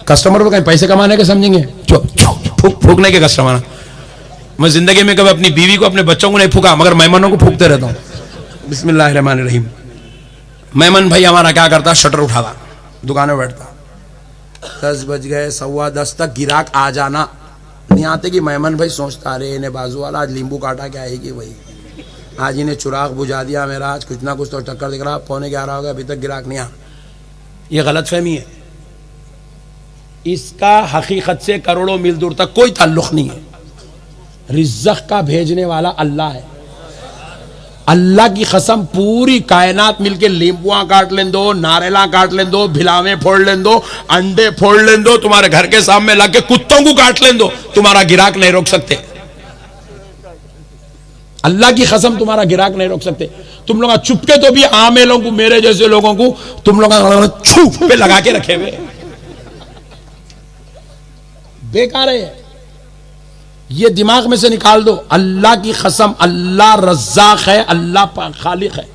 कस्टमर को कहीं पैसे कमाने के समझेंगे, फूकने के कस्टमर। मैं जिंदगी में कभी अपनी बीवी को अपने बच्चों को नहीं फूका, मगर मेहमानों को फूकते रहता हूँ। बिस्मिल्लाहिर्रहमानिर्रहीम। मेहमान भाई हमारा क्या करता, शटर उठाता, दुकान में बैठता, 10 बज गए, 10:15 तक गिराक आ जाना नहीं आते कि मेहमान भाई सोचता, अरे इन्हें बाजू वाला आज नींबू काटा क्या आएगी भाई, आज इन्हें चुराग बुझा दिया मेरा, आज कुछ ना कुछ तो टक्कर दिख रहा, 11:15 हो गया अभी तक गिराक नहीं आ। ये गलत फहमी है, इसका हकीकत से करोड़ों मील दूर तक कोई ताल्लुक नहीं है। रिज़्क़ का भेजने वाला अल्लाह है। अल्लाह की कसम, पूरी कायनात मिलके लींबुआ काट लें दो, नारेला काट लें दो, भिलावे फोड़ लें दो, अंडे फोड़ लें दो, तुम्हारे घर के सामने लाके कुत्तों को काट लें दो, तुम्हारा गिराक नहीं रोक सकते। अल्लाह की कसम, तुम्हारा गिराक नहीं रोक सकते। तुम लोग चुपके तो भी आमेलों को, मेरे जैसे लोगों को तुम लोग छू पे लगा के रखे हुए, बेकार है। ये दिमाग में से निकाल दो, अल्लाह की कसम, अल्लाह रज़्ज़ाक़ है, अल्लाह खालिक है।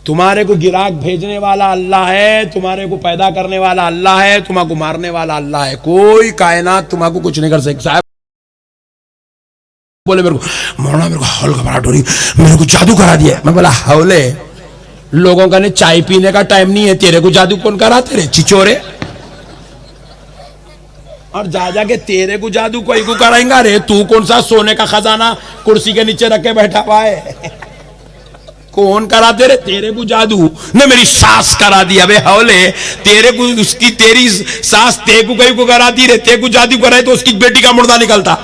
तुम्हारे को गिराक भेजने वाला अल्लाह है, तुम्हारे को पैदा करने वाला अल्लाह है, तुम्हारे मारने वाला अल्लाह है। कोई कायनात तुम्हारे को कुछ नहीं कर सकती। साहब बोले मेरे को, मौलाना मेरे को हौल घबराहट हो रही, मेरे को जादू करा दिया। मैं बोला हौले, लोगों का ने चाय पीने का टाइम नहीं है, तेरे को जादू कौन करा, तेरे चिचोरे। और जा जाके तेरे को जादू कोई को कराएंगा, रे तू कौन सा सोने का खजाना कुर्सी के नीचे रख के बैठा हुआ है, कौन कराते रे तेरे को जादू? ने मेरी सास करा दी। अबे हौले, तेरे को उसकी, तेरी सास तेरे को कहीं को कराती रे, तेरे को जादू कराए तो उसकी बेटी का मुर्दा निकलता।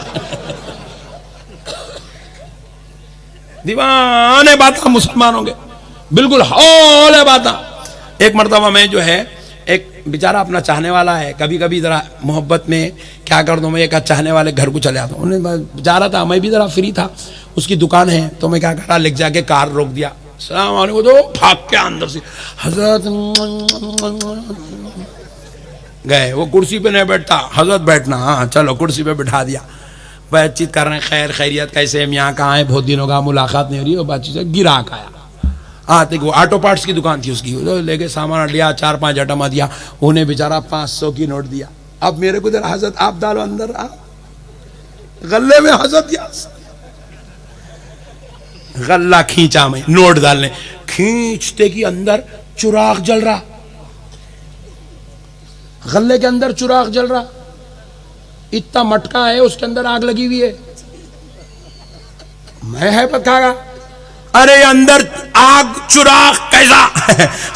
दीवाने बात मुसलमानों के, बिल्कुल हौले बात। एक मर्तबा में जो है, एक बेचारा अपना चाहने वाला है, कभी कभी जरा मोहब्बत में क्या कर दूं, मैं एक चाहने वाले घर को चले आता हूँ। उन्हें जा रहा था, मैं भी जरा फ्री था, उसकी दुकान है, तो मैं क्या करा, लेके जाके कार रोक दिया, सलाम वालेकुम, तो भाग के अंदर से हजरत गए। वो कुर्सी पे नहीं बैठता, हजरत बैठना, हाँ चलो कुर्सी पे बैठा दिया, बातचीत कर रहे हैं, खैर खैरियत कैसे, हम यहाँ कहाँ हैं, बहुत दिनों का मुलाकात नहीं हो रही, वो बातचीत से गिराक आया। आते वो ऑटो पार्ट्स की दुकान थी उसकी, तो लेके सामान लिया, 4-5 आइटम दिया, उन्हें बेचारा 500 की नोट दिया। अब मेरे को जरा हजरत आप डालो अंदर, गले में हजरत गल्ला खींचा, मैं नोट डालने, खींचते कि अंदर चुराग जल रहा, गले के अंदर चुराग जल रहा, इतना मटका है उसके अंदर आग लगी हुई है। मैं है पकागा, अरे अंदर आग चुराग कैसा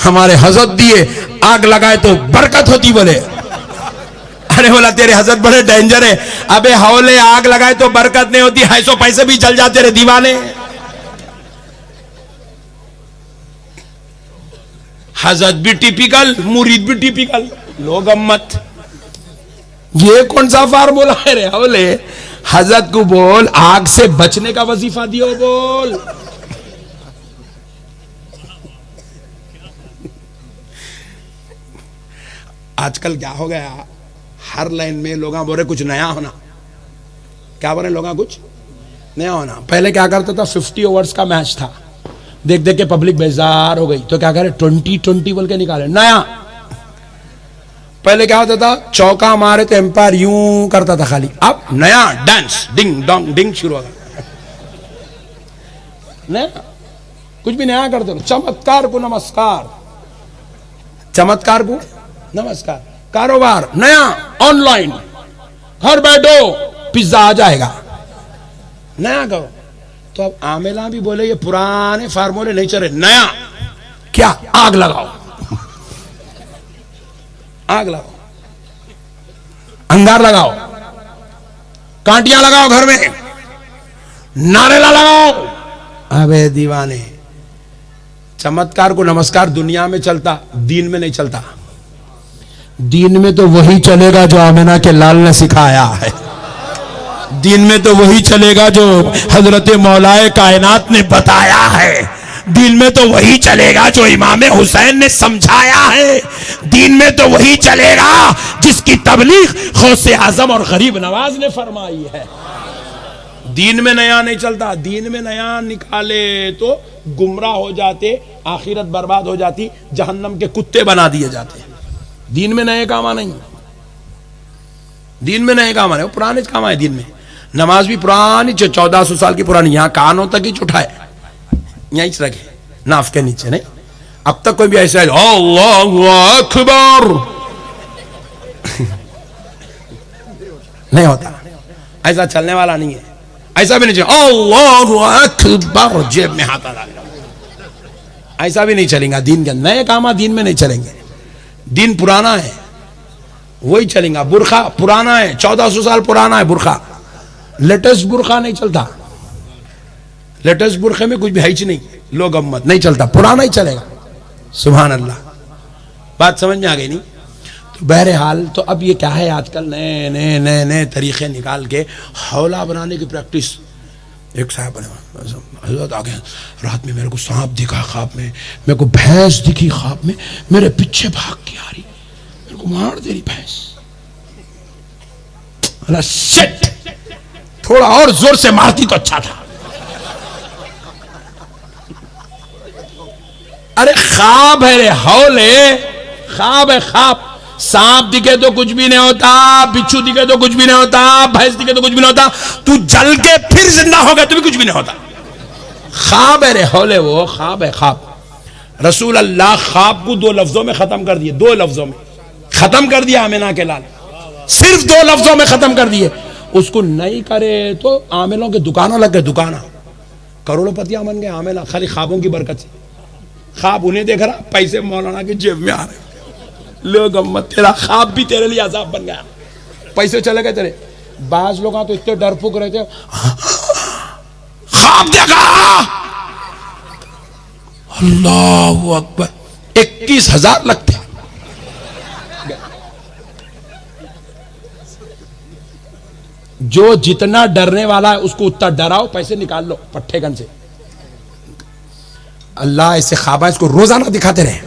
हमारे हजरत दिए, आग लगाए तो बरकत होती बोले। अरे बोला तेरे हजरत बड़े डेंजर है। अबे हौले, आग लगाए तो बरकत नहीं होती, 250 पैसे भी जल जाते रे दीवाने। हजरत भी टिपिकल, मुरीद भी टिपिकल, लोग अम्मत। ये कौन सा फार्मूला है रे हौले? हजरत को बोल, आग से बचने का वजीफा दियो बोल। आजकल क्या हो गया, हर लाइन में लोग बोल रहे कुछ नया होना, क्या बोल रहे लोग, कुछ नया होना। पहले क्या करता था, 50 ओवर्स का मैच था, देख देख के पब्लिक बेजार हो गई, तो क्या करे 20-20 बोल के निकाले नया। पहले क्या होता था, चौका मारे तो एम्पायर यूं करता था खाली, अब नया डांस, डिंग डोंग डिंग शुरू होगा, नया कुछ भी नया करते रहो। चमत्कार को नमस्कार, चमत्कार को नमस्कार। कारोबार नया, ऑनलाइन, घर बैठो पिज्जा आ जाएगा, नया करो। तो अब आमेला भी बोले ये पुराने फार्मूले नहीं चले, नया क्या, आग लगाओ, आग लगाओ, अंगार लगाओ, कांटियां लगाओ घर में, नारेला लगाओ। अबे दीवाने, चमत्कार को नमस्कार दुनिया में चलता, दीन में नहीं चलता। दीन में तो वही चलेगा जो आमिना के लाल ने सिखाया है, दीन में तो वही चलेगा जो हजरत मौलाए कायनात ने बताया है। दीन में तो वही चलेगा जो इमाम हुसैन ने समझाया है। दीन में तो वही चलेगा जिसकी तबलीग गौसे आजम और गरीब नवाज ने फरमाई है। दीन में नया नहीं चलता। दीन में नया निकाले तो गुमराह हो जाते, आखिरत बर्बाद हो जाती, जहन्नम के कुत्ते बना दिए जाते। दीन में नए काम नहीं, दीन में नए काम आने, पुराने काम आए। दीन में नमाज भी पुरानी 1400 साल की पुरानी, यहां कानों तक ही उठाए, यहीं रखे नाफ के नीचे। नहीं, अब तक कोई भी ऐसा है अल्लाहु अकबर नहीं होता, ऐसा चलने वाला नहीं है। ऐसा भी नहीं चाहिए अल्लाहु अकबर जेब में हाथ डाल, ऐसा भी नहीं चलेगा। दीन के नए काम दीन में नहीं चलेंगे। दीन पुराना है वही चलेगा। बुरखा पुराना है, 1400 साल पुराना है बुरखा, लेटेस्ट बुरखा नहीं चलता। लेटेस्ट बुरखे में कुछ भी है ही नहीं, लोग अम्मत नहीं चलता, पुराना ही चलेगा। सुभान अल्लाह, बात समझ में आ गई नहीं? तो बहरहाल तो अब ये क्या है, आजकल नए नए नए नए तरीके निकाल के हौला बनाने की प्रैक्टिस। एक साहब बने, हजरत आ गए, रात में मेरे को सांप दिखा ख्वाब में, मेरे को भैंस दिखी ख्वाब में, मेरे पीछे भाग के आ रही, मेरे को मार दे रही भैंस। अल्लाह शिट, थोड़ा और जोर से मारती तो अच्छा था। अरे ख्वाब है रे, हौले ख्वाब है, ख्वाब। सांप दिखे तो कुछ भी नहीं होता, बिच्छू दिखे तो कुछ भी नहीं होता, भैंस दिखे तो कुछ भी नहीं होता, तू जल के फिर जिंदा हो गया तो भी कुछ भी नहीं होता। ख्वाब है रे, हौले, वो ख्वाब है, ख्वाब। रसूल अल्लाह ख्वाब को 2 लफ्जों में खत्म कर दिए, 2 लफ्जों में खत्म कर दिया। आमिना के लाल सिर्फ 2 लफ्जों में खत्म कर दिए। उसको नहीं करे तो आमिलों के दुकानों लग गए, दुकाना करोड़पतियां बन गए आमिला, खाली ख्वाबों की बरकत से। ख्वाब उन्हें देख रहा, पैसे मौलाना की जेब में आ रहे, लोग अम्मत, तेरा ख्वाब भी तेरे लिए अजाब बन गया, पैसे चले गए तेरे। बाज लोग तो इतने डरपोक रहे थे, ख्वाब देखा, अल्लाहु अकबर, 21,000 लगते। जो जितना डरने वाला है उसको उतना डराओ, पैसे निकाल लो पट्टेगन से। अल्लाह ऐसे ख्वाब इसको रोजाना दिखाते रहे।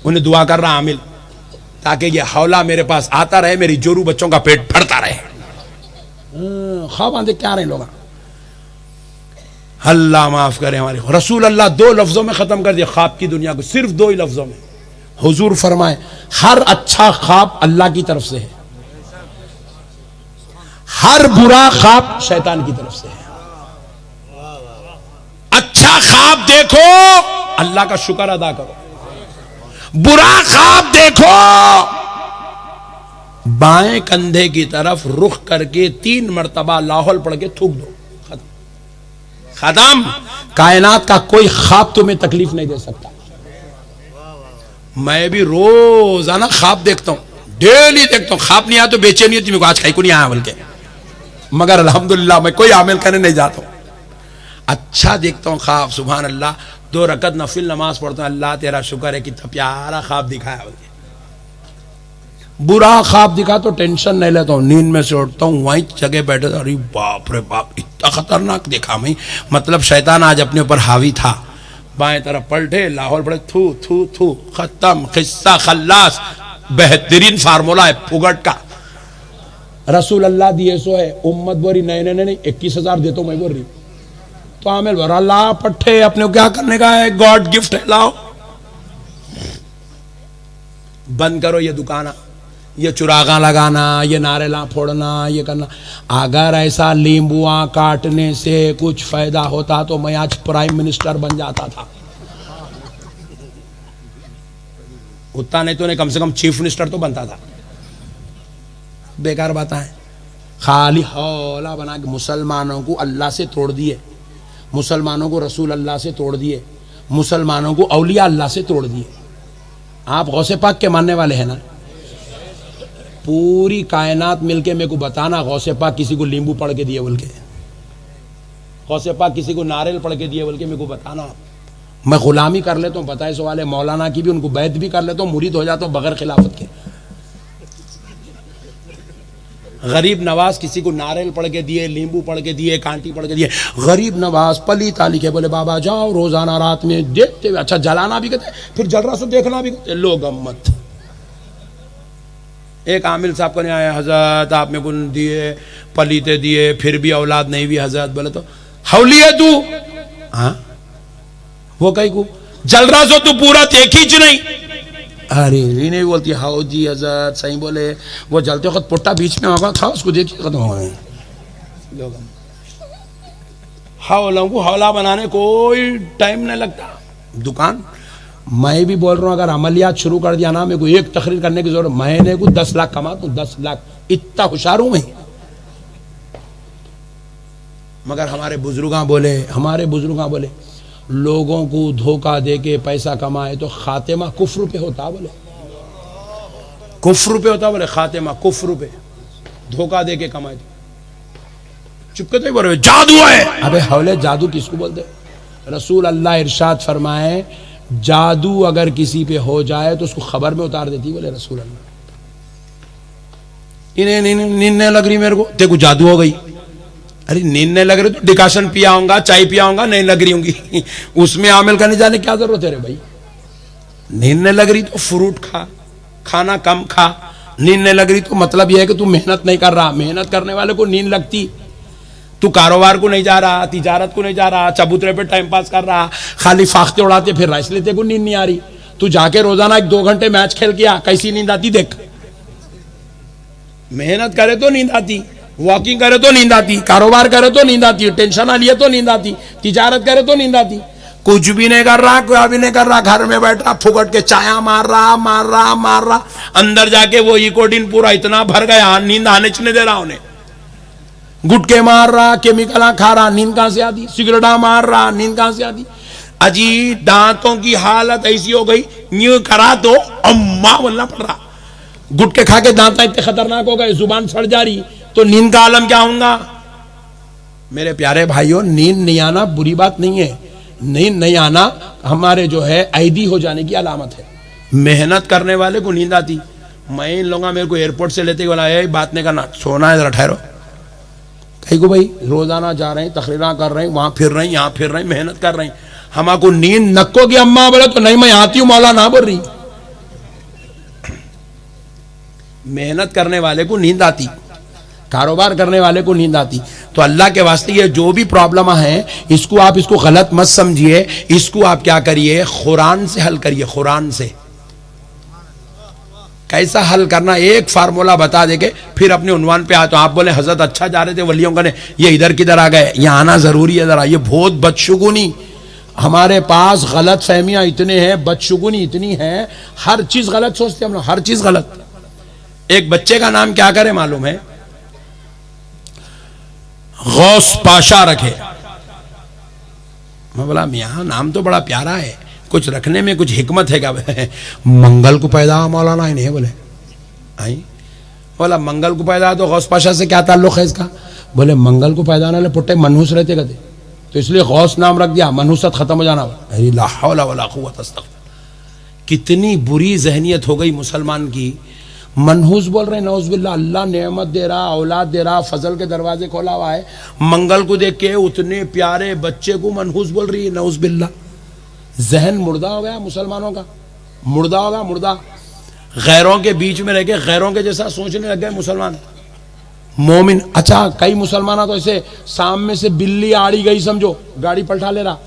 उन्हें दुआ कर रहा आमिल, ताकि ये हौला मेरे पास आता रहे, मेरी जोरू बच्चों का पेट भरता रहे। ख्वाब आंदे क्या रहे लोग, अल्लाह माफ करे हमारे। रसूल अल्लाह 2 लफ्जों में खत्म कर दिया ख्वाब की दुनिया को, सिर्फ 2 ही लफ्जों में। हुजूर फरमाए, हर अच्छा ख्वाब अल्लाह की तरफ से है, हर बुरा ख्वाब शैतान की तरफ से है। अच्छा ख्वाब देखो, अल्लाह का शुक्र अदा करो। बुरा ख्वाब देखो, बाएं कंधे की तरफ रुख करके 3 मरतबा लाहौल पढ़ के थूक दो, खत्म। खत्म। कायनात का कोई ख्वाब तुम्हें तकलीफ नहीं दे सकता। मैं भी रोजाना ख्वाब देखता हूं, डेली देखता हूं। ख्वाब नहीं आया तो बेचैनी होती, मेरे को आज खाई को नहीं आया बल्कि, मगर अल्हम्दुलिल्लाह मैं कोई आमिल करने नहीं जाता हूं। अच्छा देखता हूं ख्वाब, सुभान अल्लाह। 2 रकत नफिल नमाज पढ़ता हूं, अल्लाह तेरा शुक्र है कितना प्यारा ख्वाब दिखाया। बुरा ख्वाब दिखा तो टेंशन नहीं लेता हूं, नींद में से उठता हूं, वहीं जगह बैठे, अरे बाप रे बाप, इतना खतरनाक देखा मैं, मतलब शैतान आज अपने ऊपर हावी था। बाएं तरफ पलटे, लाहौल पड़े, थू थू थू, खत्म, किस्सा खल्लास। बेहतरीन फार्मूला है फुगट का। रसूल अल्लाह दिए सो है, उम्मत बोरी नहीं नहीं नहीं 21,000 देता हूं मैं बोल रही। तो आमिल बोला, ला पट्टे, अपने को क्या करने का है, गॉड गिफ्ट है, लाओ। बंद करो ये दुकान, ये चुरागा लगाना, ये नारेला फोड़ना, ये करना। अगर ऐसा नींबुआ काटने से कुछ फायदा होता तो मैं आज प्राइम मिनिस्टर बन जाता था। उतना नहीं तो नहीं, कम से कम चीफ मिनिस्टर तो बनता था। बेकार बात है, खाली हौला बना के मुसलमानों को अल्लाह से तोड़ दिए, मुसलमानों को रसूल अल्लाह से तोड़ दिए, मुसलमानों को औलिया अल्लाह से तोड़ दिए। आप गौसे पाक के मानने वाले हैं ना? पूरी कायनात मिलके मेरे को बताना, गौसे पाक किसी को नींबू पढ़ के दिए बोल के, गौसे पाक किसी को नारियल पढ़ के दिए बोल के मेरे को बताना। मैं गुलामी कर लेता हूँ, बताए सवाल है, मौलाना की भी, उनको बैत भी कर लेता हूँ, मुरीद हो जाता हूँ बगैर खिलाफत के। गरीब नवाज किसी को नारियल पढ़ के दिए, नींबू पढ़ के दिए, कांटी पढ़ के दिए, गरीब नवाज पली ताली के बोले बाबा जाओ रोजाना रात में देखते हुए, अच्छा जलाना भी कहते, फिर जल रहा सो देखना भी कहते, लो गम्मत। एक आमिल साहब को नहीं आया, हजरत आप मेरे को दिए पलीते दिए फिर भी औलाद नहीं हुई हजरत, बोले तो हौली है तू, हाँ वो कहीं को जल रहा सो तू पूरा देखी च नहीं, अरे ये नहीं बोलती हाउ जी हजरत सही बोले, वो जलते वक्त पुट्टा बीच में होगा था उसको देखिए खत्म हो गए। हौलों को हौला बनाने कोई टाइम नहीं लगता। दुकान मैं भी बोल रहा हूँ, अगर अमलियात शुरू कर दिया ना, मेरे को एक तकरीर करने की जरूरत, महीने को 10 लाख कमाता हूँ, 10 लाख, इतना होशियार हूं मैं। मगर हमारे बुजुर्गा बोले लोगों को धोखा दे के पैसा कमाए तो खातेमा कुफ्र पे होता, बोले कुफ्र पे होता, बोले खातेमा कुफ्र पे, धोखा दे के कमाए चुप के तो बोले जादू है। अबे हौले जादू किसको बोलते? रसूल अल्लाह इरशाद फरमाए जादू अगर किसी पे हो जाए तो उसको खबर में उतार देती, बोले रसूल अल्लाह। इन्हें नींद नहीं लग रही मेरे को, तेरे को जादू हो गई। अरे नींद नहीं लग रही तो डिकाशन पिया होगा, चाय पिया होगा, नहीं लग रही होंगी, उसमें आमिल करने जाने क्या जरूरत है रे भाई। नींद नहीं लग रही तो फ्रूट खा, खाना कम खा। नींद नहीं लग रही तो मतलब यह है कि तू मेहनत नहीं कर रहा, मेहनत करने वाले को नींद लगती। तू कारोबार को नहीं जा रहा, तिजारत को नहीं जा रहा, चबूतरे पे टाइम पास कर रहा, खाली फाख्ते उड़ाते फिर रहा, इसलिए तेरे को नींद नहीं आ रही। तू जाके रोजाना 1-2 घंटे मैच खेल के आ, कैसी नींद आती देख। मेहनत करे तो नींद आती, वॉकिंग करे तो नींद आती, कारोबार करे तो नींद आती, टेंशन आ लिया तो नींद आती, तिजारत करे तो नींद आती। कुछ भी नहीं कर रहा, कोई भी नहीं कर रहा, घर में बैठ रहा, फुकट के चाया मार रहा, अंदर जाके वो इकोडिन पूरा इतना भर गया, नींद आने नहीं दे रहा उन्हें। गुटके मार रहा, केमिकल खा रहा, नींद कहां से आती? सिगरेटा मार रहा, नींद कहां से आती? अजी दांतों की हालत ऐसी हो गई, न्यू करा तो अम्मा बोलना पड़ रहा। गुटके खा के दांत इतने खतरनाक हो गए, जुबान सड़ जा रही, तो नींद का आलम क्या होगा? मेरे प्यारे भाइयों, नींद नहीं आना बुरी बात नहीं है, नींद नहीं आना हमारे जो है ऐदी हो जाने की अलामत है। मेहनत करने वाले को नींद आती। मैं इन लोगों मेरे को एयरपोर्ट से लेते बोला बात नहीं करना, सोना है, जरा ठहरो। कहीं को भाई रोजाना जा रहे हैं, तकरीरा कर रहे हैं, वहां फिर रहे हैं, यहाँ फिर रहे हैं, मेहनत कर रहे हैं, हमको नींद नक्को की अम्मा बोले तो नहीं मैं आती हूं मौला ना बोल रही। मेहनत करने वाले को नींद आती, कारोबार करने वाले को नींद आती। तो अल्लाह के वास्ते ये जो भी प्रॉब्लम है इसको गलत मत समझिए, इसको आप क्या करिए, कुरान से हल करिए। कुरान से कैसा हल करना, एक फार्मूला बता देके फिर अपने उन्वान पे आ। तो आप बोले हजरत अच्छा जा रहे थे वलियों का ने, ये इधर किधर आ गए, यहाँ आना जरूरी है जरा। ये बहुत बदशुगुनी, हमारे पास गलत फहमियां इतने हैं, बदशुगुनी इतनी है, हर चीज गलत सोचते हम लोग, हर चीज गलत। एक बच्चे का नाम क्या करे मालूम है? गौस पाशा रखे। मैं बोला मियाँ नाम तो बड़ा प्यारा है, कुछ रखने में कुछ हिकमत है क्या? मंगल को पैदा मौलाना नहीं बोले। आई बोला मंगल को पैदा तो गौस पाशा से क्या ताल्लुक है इसका? बोले मंगल को पैदा वाले पुट्टे मनहूस रहते कहते, तो इसलिए गौस नाम रख दिया, मनहूसत खत्म हो जाना। अरे ला हौला वला कुव्वत अस्तग़फिरुल्लाह। कितनी बुरी जहनियत हो गई मुसलमान की। मनहूस बोल रहे नौज़बिल्लाह, अल्लाह नेमत दे रहा, औलाद दे रहा, फजल के दरवाजे खोला हुआ है, मंगल को देख के उतने प्यारे बच्चे को मनहूस बोल रही है, नौज़बिल्लाह। जहन मुर्दा हो गया मुसलमानों का, मुर्दा होगा मुर्दा। गैरों के बीच में रह के गैरों के जैसा सोचने लग गए मुसलमान। मोमिन अच्छा, कई मुसलमान तो ऐसे सामने से बिल्ली आड़ी गई समझो, गाड़ी पलटा ले रहा,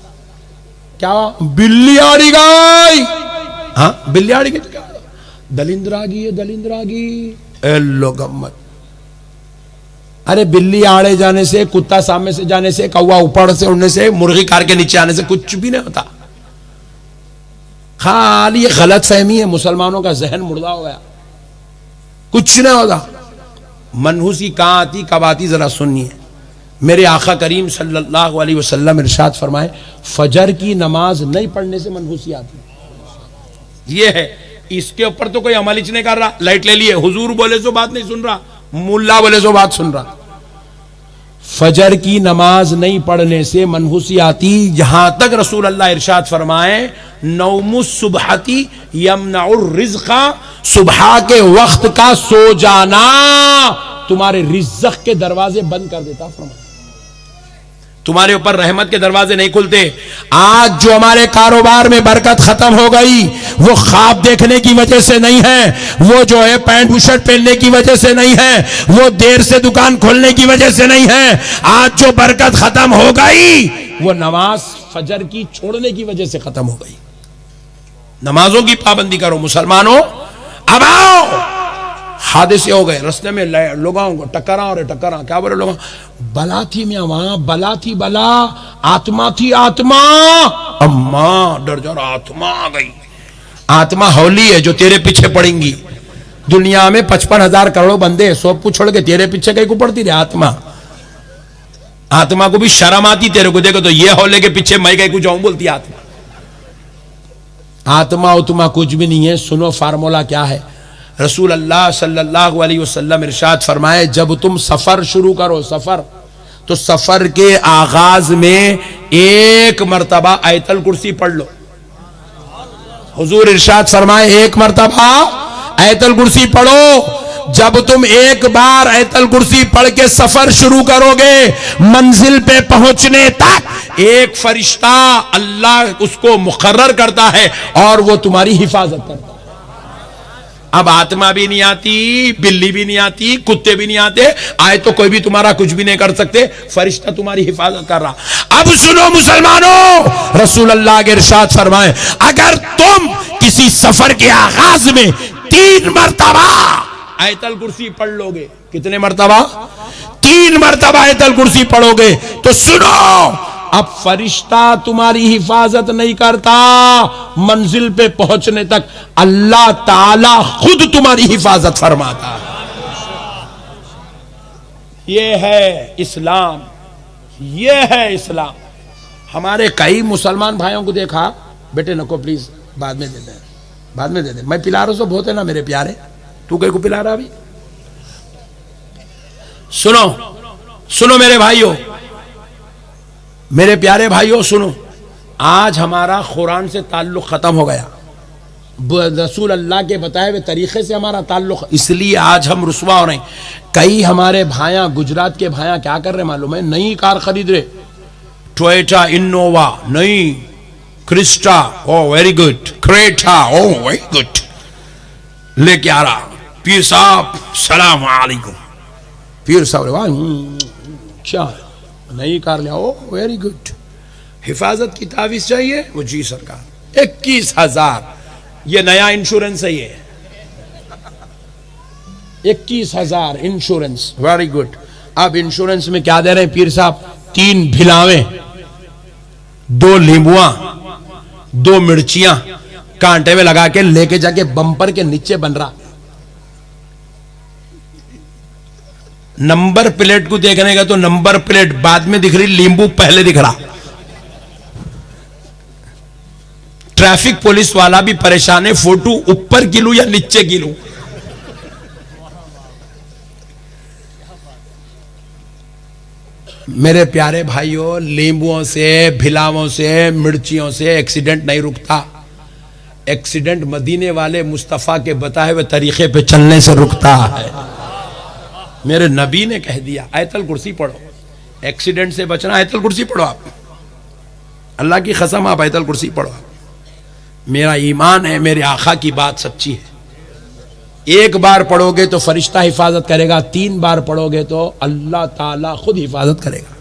क्या बिल्ली आड़ी गई, हाँ बिल्ली आड़ी गई तो क्या, दलिंद्रागी है दलिंद्रागी, लो गम्मत। अरे बिल्ली आड़े जाने से, कुत्ता सामने से जाने से, कौवा ऊपर से उड़ने से, मुर्गी कार के नीचे आने से कुछ भी नहीं होता। खाली ये गलत फहमी है, मुसलमानों का जहन मुर्दा हो गया, कुछ नहीं होता। मनहूसी कहाँ आती कब आती जरा सुनिए। मेरे आका करीम सल्लल्लाहु अलैहि वसल्लम इरशाद फरमाए, फजर की नमाज नहीं पढ़ने से मनहूसी आती। ये है, इसके ऊपर तो कोई अमल ही नहीं कर रहा। लाइट ले लिए, हुजूर बोले सो बात नहीं सुन रहा, मुल्ला बोले सो बात सुन रहा। फजर की नमाज नहीं पढ़ने से मनहूसी आती। यहां तक रसूल अल्लाह इरशाद फरमाए, नौमुस सुबहती यमनउर रिज़्क़ा, सुबह के वक्त का सो जाना तुम्हारे रिज़्क़ के दरवाजे बंद कर देता। फरमाया तुम्हारे ऊपर रहमत के दरवाजे नहीं खुलते। आज जो हमारे कारोबार में बरकत खत्म हो गई, वो ख्वाब देखने की वजह से नहीं है, वो जो है पैंट शर्ट पहनने की वजह से नहीं है, वो देर से दुकान खोलने की वजह से नहीं है। आज जो बरकत खत्म हो गई, वो नमाज फजर की छोड़ने की वजह से खत्म हो गई। नमाजों की पाबंदी करो मुसलमानों। अब आओ, हादसे हो गए, रास्ते में लोगों को टक्करा क्या बोले लोग, बला थी मैं वहां, बला थी बला, आत्मा थी आत्मा, अम्मा डर जा, आत्मा आ गई। आत्मा हौली है जो तेरे पीछे पड़ेंगी। दुनिया में 55,000 करोड़ बंदे, सब कुछ छोड़ के तेरे पीछे कहीं को पड़ती रही आत्मा। आत्मा को भी शर्म आती तेरे को देखो तो, ये हौले के पीछे मैं कहीं को जाऊं बोलती आत्मा। आत्मा उत्मा कुछ भी नहीं है। सुनो फार्मूला क्या है। रसूल अल्लाह सल्लल्लाहु अलैहि वसल्लम इरशाद फरमाए, जब तुम सफर शुरू करो, सफर, तो सफर के आगाज में एक मर्तबा आयतल कुर्सी पढ़ लो। हुजूर इरशाद फरमाए, एक मर्तबा आयतल कुर्सी पढ़ो। जब तुम एक बार आयतल कुर्सी पढ़ के सफर शुरू करोगे, मंजिल पे पहुंचने तक एक फरिश्ता अल्लाह उसको मुकर्रर करता है और वो तुम्हारी हिफाजत करता है। अब आत्मा भी नहीं आती, बिल्ली भी नहीं आती, कुत्ते भी नहीं आते, आए तो कोई भी तुम्हारा कुछ भी नहीं कर सकते, फरिश्ता तुम्हारी हिफाजत कर रहा। अब सुनो मुसलमानों, रसूल अल्लाह के इरशाद फरमाए, अगर तुम किसी सफर के आगाज में 3 मरतबा आयतल कुर्सी पढ़ लोगे, कितने मरतबा? 3 मरतबा आयतल कुर्सी पढ़ोगे, तो सुनो, अब फरिश्ता तुम्हारी हिफाजत नहीं करता, मंजिल पे पहुंचने तक अल्लाह ताला खुद तुम्हारी हिफाजत फरमाता है। ये है इस्लाम, ये है इस्लाम। हमारे कई मुसलमान भाइयों को देखा, बेटे नको प्लीज बाद में दे दे, बाद में दे दे, मैं पिला रहा हूं, सब होते ना मेरे प्यारे, तू कहीं को पिला रहा अभी? सुनो सुनो मेरे भाइयों, मेरे प्यारे भाइयों सुनो, आज हमारा कुरान से ताल्लुक खत्म हो गया, रसूल अल्लाह के बताए हुए तरीके से हमारा ताल्लुक, इसलिए आज हम रुसवा हो रहे हैं। कई हमारे भाया, गुजरात के भाया क्या कर रहे मालूम है, नई कार खरीद रहे, टोयोटा इनोवा, नई क्रिस्टा, ओ वेरी गुड, क्रेटा, ओ वेरी गुड, लेके आ रहा। पीर साहब सलाम अलैकुम, पीर साहब क्या नई कार ले आओ, वेरी गुड, हिफाजत की तावीज चाहिए, वो जी सरकार, 21,000, ये नया इंश्योरेंस है, ये 21,000 इंश्योरेंस, वेरी गुड। अब इंश्योरेंस में क्या दे रहे हैं पीर साहब? 3 भिलावे, 2 नींबुआ, 2 मिर्चियां कांटे में लगा के लेके जाके बम्पर के नीचे बन रहा। नंबर प्लेट को देखने का तो नंबर प्लेट बाद में दिख रही, नींबू पहले दिख रहा। ट्रैफिक पुलिस वाला भी परेशान है, फोटो ऊपर गिलू या नीचे गिलू। मेरे प्यारे भाइयों, नींबुओं से, भिलावों से, मिर्चियों से एक्सीडेंट नहीं रुकता। एक्सीडेंट मदीने वाले मुस्तफा के बताए हुए तरीके पे चलने से रुकता है। मेरे नबी ने कह दिया, आयतल कुर्सी पढ़ो, एक्सीडेंट से बचना, आयतल कुर्सी पढ़ो। आप अल्लाह की कसम, आप आयतल कुर्सी पढ़ो। मेरा ईमान है, मेरे आका की बात सच्ची है। एक बार पढ़ोगे तो फरिश्ता हिफाजत करेगा, 3 बार पढ़ोगे तो अल्लाह ताला खुद हिफाजत करेगा।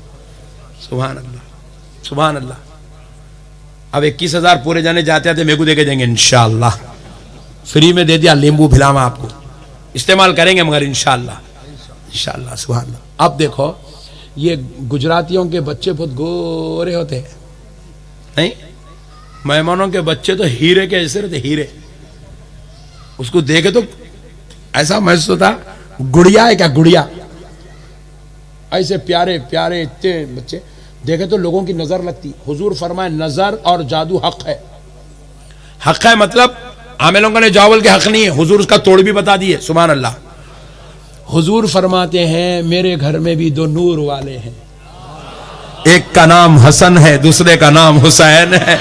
सुभान अल्लाह, सुभान अल्लाह। अब 21,000 पूरे जाने जाते आते मेरे को देके जाएंगे इंशाअल्लाह, फ्री में दे दिया नींबू भिलावा, आपको इस्तेमाल करेंगे मगर इंशाअल्लाह, इंशाअल्लाह, सुभान अल्लाह। अब देखो, ये गुजरातियों के बच्चे बहुत गोरे होते हैं, नहीं, मेहमानों के बच्चे तो हीरे के जैसे रहते, हीरे। उसको देखे तो ऐसा महसूस होता गुड़िया है क्या, गुड़िया। ऐसे प्यारे प्यारे इतने बच्चे देखे तो लोगों की नजर लगती। हुजूर फरमाए, नजर और जादू हक है। हक है मतलब आमे लोगों ने जावल के हक नहीं है, हुजूर उसका तोड़ भी बता दिए। सुभान अल्लाह। हुजूर फरमाते हैं, मेरे घर में भी 2 नूर वाले हैं, एक का नाम हसन है, दूसरे का नाम हुसैन है।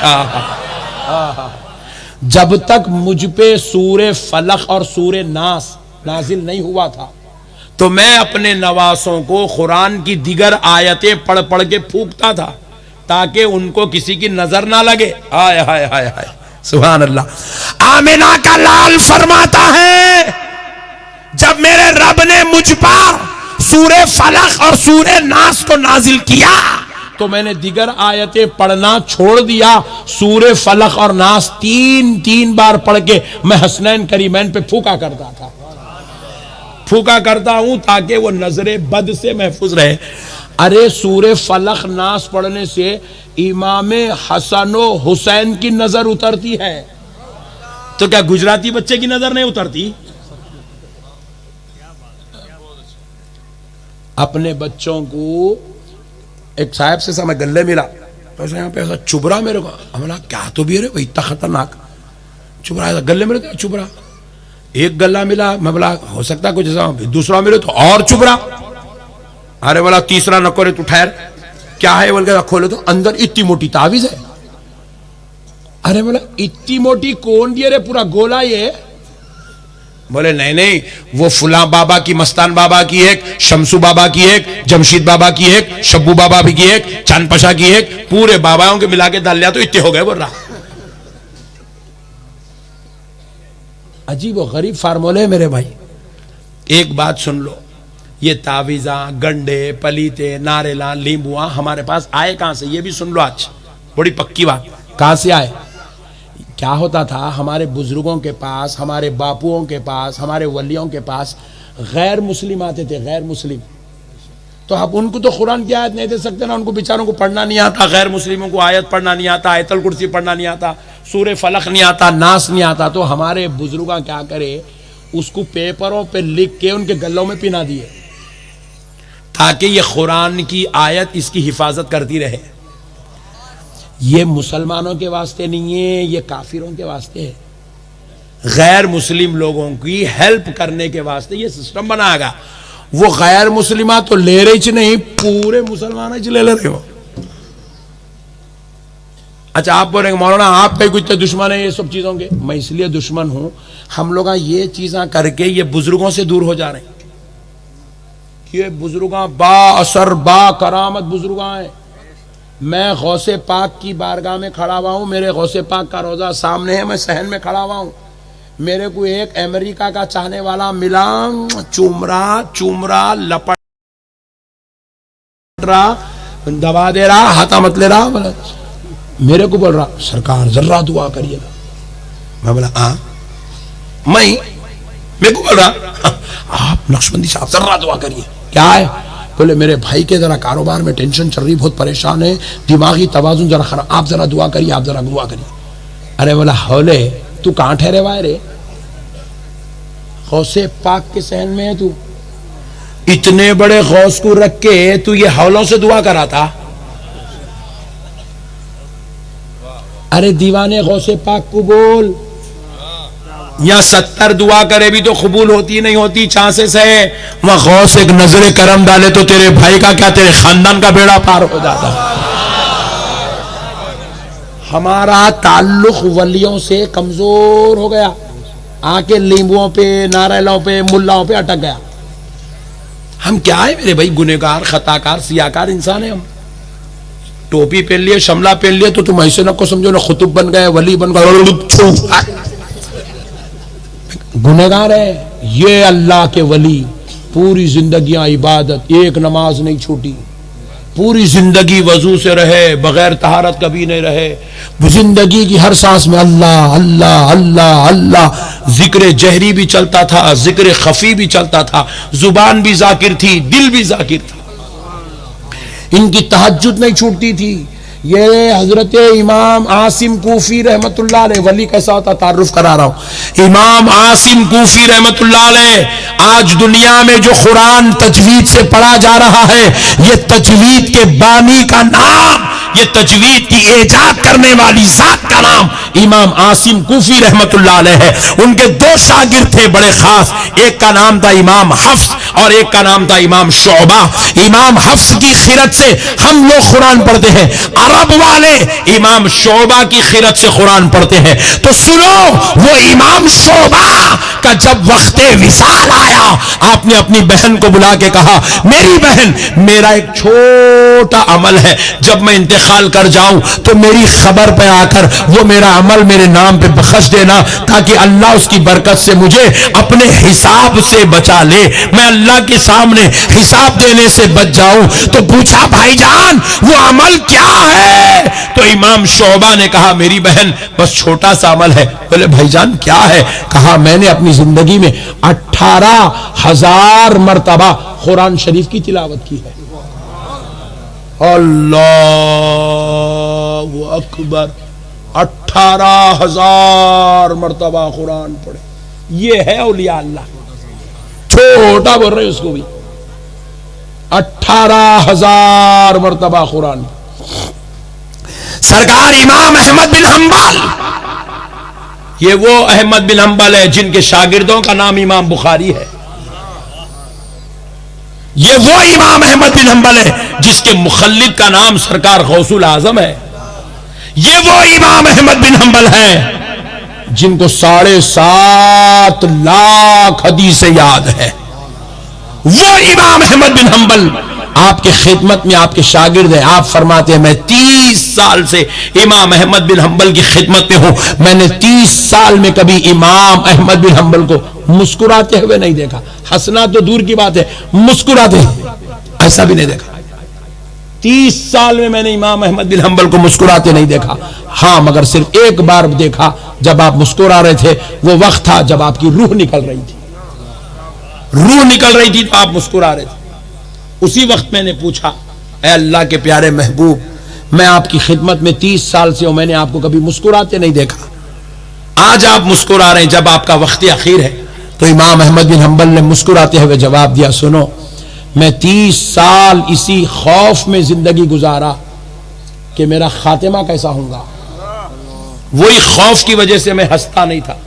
जब तक मुझ पे सूरे फलक और सूरे नास नाजिल नहीं हुआ था, तो मैं अपने नवासों को कुरान की दीगर आयतें पढ़ पढ़ के फूंकता था ताकि उनको किसी की नजर ना लगे। हाय हाय हाय हाय, सुभान अल्लाह। आमिना का लाल फरमाता है, जब मेरे रब ने मुझ पर सूरे फलक और सूरे नास को नाजिल किया तो मैंने दीगर आयतें पढ़ना छोड़ दिया। सूरे फलक और नास 3-3 बार पढ़ के मैं हसनैन करीमैन पे फूका करता हूं ताकि वो नजरे बद से महफूज रहे। अरे सूरे फलक नास पढ़ने से इमाम हसन और हुसैन की नजर उतरती है, तो क्या गुजराती बच्चे की नजर नहीं उतरती? अपने बच्चों को एक साहब से मैं गले मिला तो ऐसा यहाँ पे ऐसा चुबरा मेरे को, हमला क्या तो भी है भाई, इतना खतरनाक चुबरा, ऐसा गले मेरे तो चुबरा। एक गला मिला, मैं बोला हो सकता कुछ ऐसा, दूसरा मिले तो और चुबरा। अरे बोला तीसरा नको रे तू ठहर, क्या है बोल के खोले तो अंदर इतनी मोटी तावीज है। अरे बोला इतनी मोटी कौन दिए रे, पूरा गोला ये। बोले नहीं नहीं, वो फुला बाबा की, मस्तान बाबा की एक, शमसू बाबा की एक, जमशीद बाबा की एक, शब्बू बाबा की एक, चांदपशा की एक, पूरे बाबाओं के मिला के डाल लिया तो इतने हो गए बोल रहा। अजीब और गरीब फार्मूले है मेरे भाई। एक बात सुन लो, ये तावीजा, गंडे, पलीते, नारेला, लींबुआ हमारे पास आए कहां से, ये भी सुन लो आज, बड़ी पक्की बात। कहां से आए? क्या होता था, हमारे बुजुर्गों के पास, हमारे बापुओं के पास, हमारे वलियों के पास गैर मुस्लिम आते थे, गैर मुस्लिम। तो आप उनको तो कुरान की आयत नहीं दे सकते ना, उनको बेचारों को पढ़ना नहीं आता। गैर मुस्लिमों को आयत पढ़ना नहीं आता, आयतल कुर्सी पढ़ना नहीं आता, सूरे फलक नहीं आता, नास नहीं आता। तो हमारे बुजुर्ग क्या करे, उसको पेपरों पे लिख के उनके गलों में पिना दिए ताकि ये कुरान की आयत इसकी हिफाजत करती रहे। ये मुसलमानों के वास्ते नहीं है, ये काफिरों के वास्ते है। गैर मुस्लिम लोगों की हेल्प करने के वास्ते ये सिस्टम बनाएगा। वो गैर मुस्लिमा तो ले रही नहीं, पूरे मुसलमान ले रहे हो। अच्छा आप बोलेंगे मौलाना आप कहीं कुछ दुश्मन है ये सब चीजों के। मैं इसलिए दुश्मन हूं, हम लोग ये चीजें करके ये बुजुर्गों से दूर हो जा रहे हैं। ये बुजुर्गा बा असर बा करामत बुजुर्गा है। मैं गौसे पाक की बारगाह में खड़ा हुआ हूं, मेरे गौसे पाक का रोजा सामने है, मैं सहन में खड़ा हुआ हूं। मेरे को एक अमेरिका का चाहने वाला मिला, चुमरा लपट रहा, दबा दे रहा, हाथा मत ले रहा, बोला मेरे को बोल रहा सरकार जर्रा दुआ करिए। मैं बोला मेरे को बोल रहा आप नक्शबंदी साहब जर्रा दुआ करिए। क्या है? बोले मेरे भाई के जरा कारोबार में टेंशन चल रही, बहुत परेशान है, दिमागी तवाजुन जरा खराब, आप जरा दुआ करिए, आप जरा दुआ करिए। अरे बोला हौले तू कहां ठहरे हुआ है रे? गौसे पाक के सहन में है तू। इतने बड़े गौस को रख के तू ये हौलों से दुआ कराता। अरे दीवाने गौसे पाक को बोल, या 70 दुआ करे भी तो कबूल होती नहीं होती, चांसेस है। वह गौस एक नजरे करम डाले तो तेरे भाई का क्या, तेरे खानदान का बेड़ा पार हो जाता। हमारा ताल्लुक वलियों से कमजोर हो गया, आके लींबुओं पे, नारेलों पे, मुल्लाओं पे अटक गया। हम क्या है मेरे भाई, गुनेगार, खताकार, सियाकार इंसान है हम। टोपी पहन लिए, शमला पहन लिए तो तुम ऐसे न को समझो ना खुतुब बन गए, वली बन गए, गुनहगार है। ये अल्लाह के वली पूरी जिंदगियां इबादत, एक नमाज नहीं छूटी, पूरी जिंदगी वजू से रहे, बगैर तहारत कभी नहीं रहे, जिंदगी की हर सांस में अल्लाह अल्लाह अल्लाह अल्लाह, जिक्र जहरी भी चलता था, जिक्र खफी भी चलता था, जुबान भी जाकिर थी, दिल भी जाकिर था, इनकी तहज्जुद नहीं छूटती थी। ये हजरत इमाम आसिम कूफी रहमतुल्लाह अलैह, वली कैसा होता तारुफ करा रहा हूं। इमाम आसिम कूफी रहमतुल्लाह अलैह, आज दुनिया में जो कुरान तजवीद से पढ़ा जा रहा है, ये तजवीद के बानी का नाम, ये तजवीद की इजाद करने वाली जात का नाम इमाम आसिम कूफी रहमतुल्लाह अलैह है, उनके दो शागिर्द थे बड़े खास, एक का नाम था इमाम हफ्स और एक का नाम था इमाम शोबा। इमाम हफ्स की खिरत से हम लोग कुरान पढ़ते हैं, अरब वाले इमाम शोबा की खिरत से कुरान पढ़ते हैं। तो सुनो, वो इमाम शोबा का जब वक्त विसाल आया, आपने अपनी बहन को बुला के कहा, मेरी बहन, मेरा एक छोटा अमल है, जब मैं इंतकाल कर जाऊं तो मेरी खबर पे आकर वो मेरा अमल मेरे नाम पे बख्श देना, ताकि अल्लाह उसकी बरकत से मुझे अपने हिसाब से बचा ले, मैं अल्लाह के सामने हिसाब देने से बच जाऊं। तो पूछा, भाईजान वो अमल क्या है? तो इमाम शोबा ने कहा, मेरी बहन बस छोटा सा अमल है। बोले भाईजान क्या है? कहा, मैंने अपनी जिंदगी में 18,000 मरतबा कुरान शरीफ की तिलावत की है। अल्लाहु अकबर, 18,000 मरतबा कुरान पढ़े। ये है औलिया अल्लाह। छोटा बोल रहे उसको भी, 18,000 मरतबा कुरान। सरकार इमाम अहमद बिन हंबल, ये वो अहमद बिन हंबल है जिनके शागिर्दों का नाम इमाम बुखारी है। ये वो इमाम अहमद बिन हंबल है जिसके मुखल्लिद का नाम सरकार गौसुल आजम है। ये वो इमाम अहमद बिन हंबल है जिनको 7.5 लाख हदीसें याद है। वो इमाम अहमद बिन हंबल आपके खिदमत में, आपके शागिर्द हैं। आप फरमाते हैं, मैं 30 साल से इमाम अहमद बिन हंबल की खिदमत में हूं, मैंने 30 साल में कभी इमाम अहमद बिन हंबल को मुस्कुराते हुए नहीं देखा। हंसना तो दूर की बात है, मुस्कुराते ऐसा भी नहीं देखा। 30 साल में मैंने इमाम अहमद बिन हंबल को मुस्कुराते नहीं देखा। हां, मगर सिर्फ एक बार देखा, जब आप मुस्कुरा रहे थे। वो वक्त था जब आपकी रूह निकल रही थी, रूह निकल रही थी तो आप मुस्कुरा रहे थे। उसी वक्त मैंने पूछा, ऐ अल्लाह के प्यारे महबूब, मैं आपकी खिदमत में 30 साल से हूं, मैंने आपको कभी मुस्कुराते नहीं देखा। आज आप मुस्कुरा रहे हैं जब आपका वक्त आखिर है। तो इमाम अहमद बिन हंबल ने मुस्कुराते हुए जवाब दिया, सुनो, मैं 30 साल इसी खौफ में जिंदगी गुजारा कि मेरा खातिमा कैसा होगा। वही खौफ की वजह से मैं हंसता नहीं था,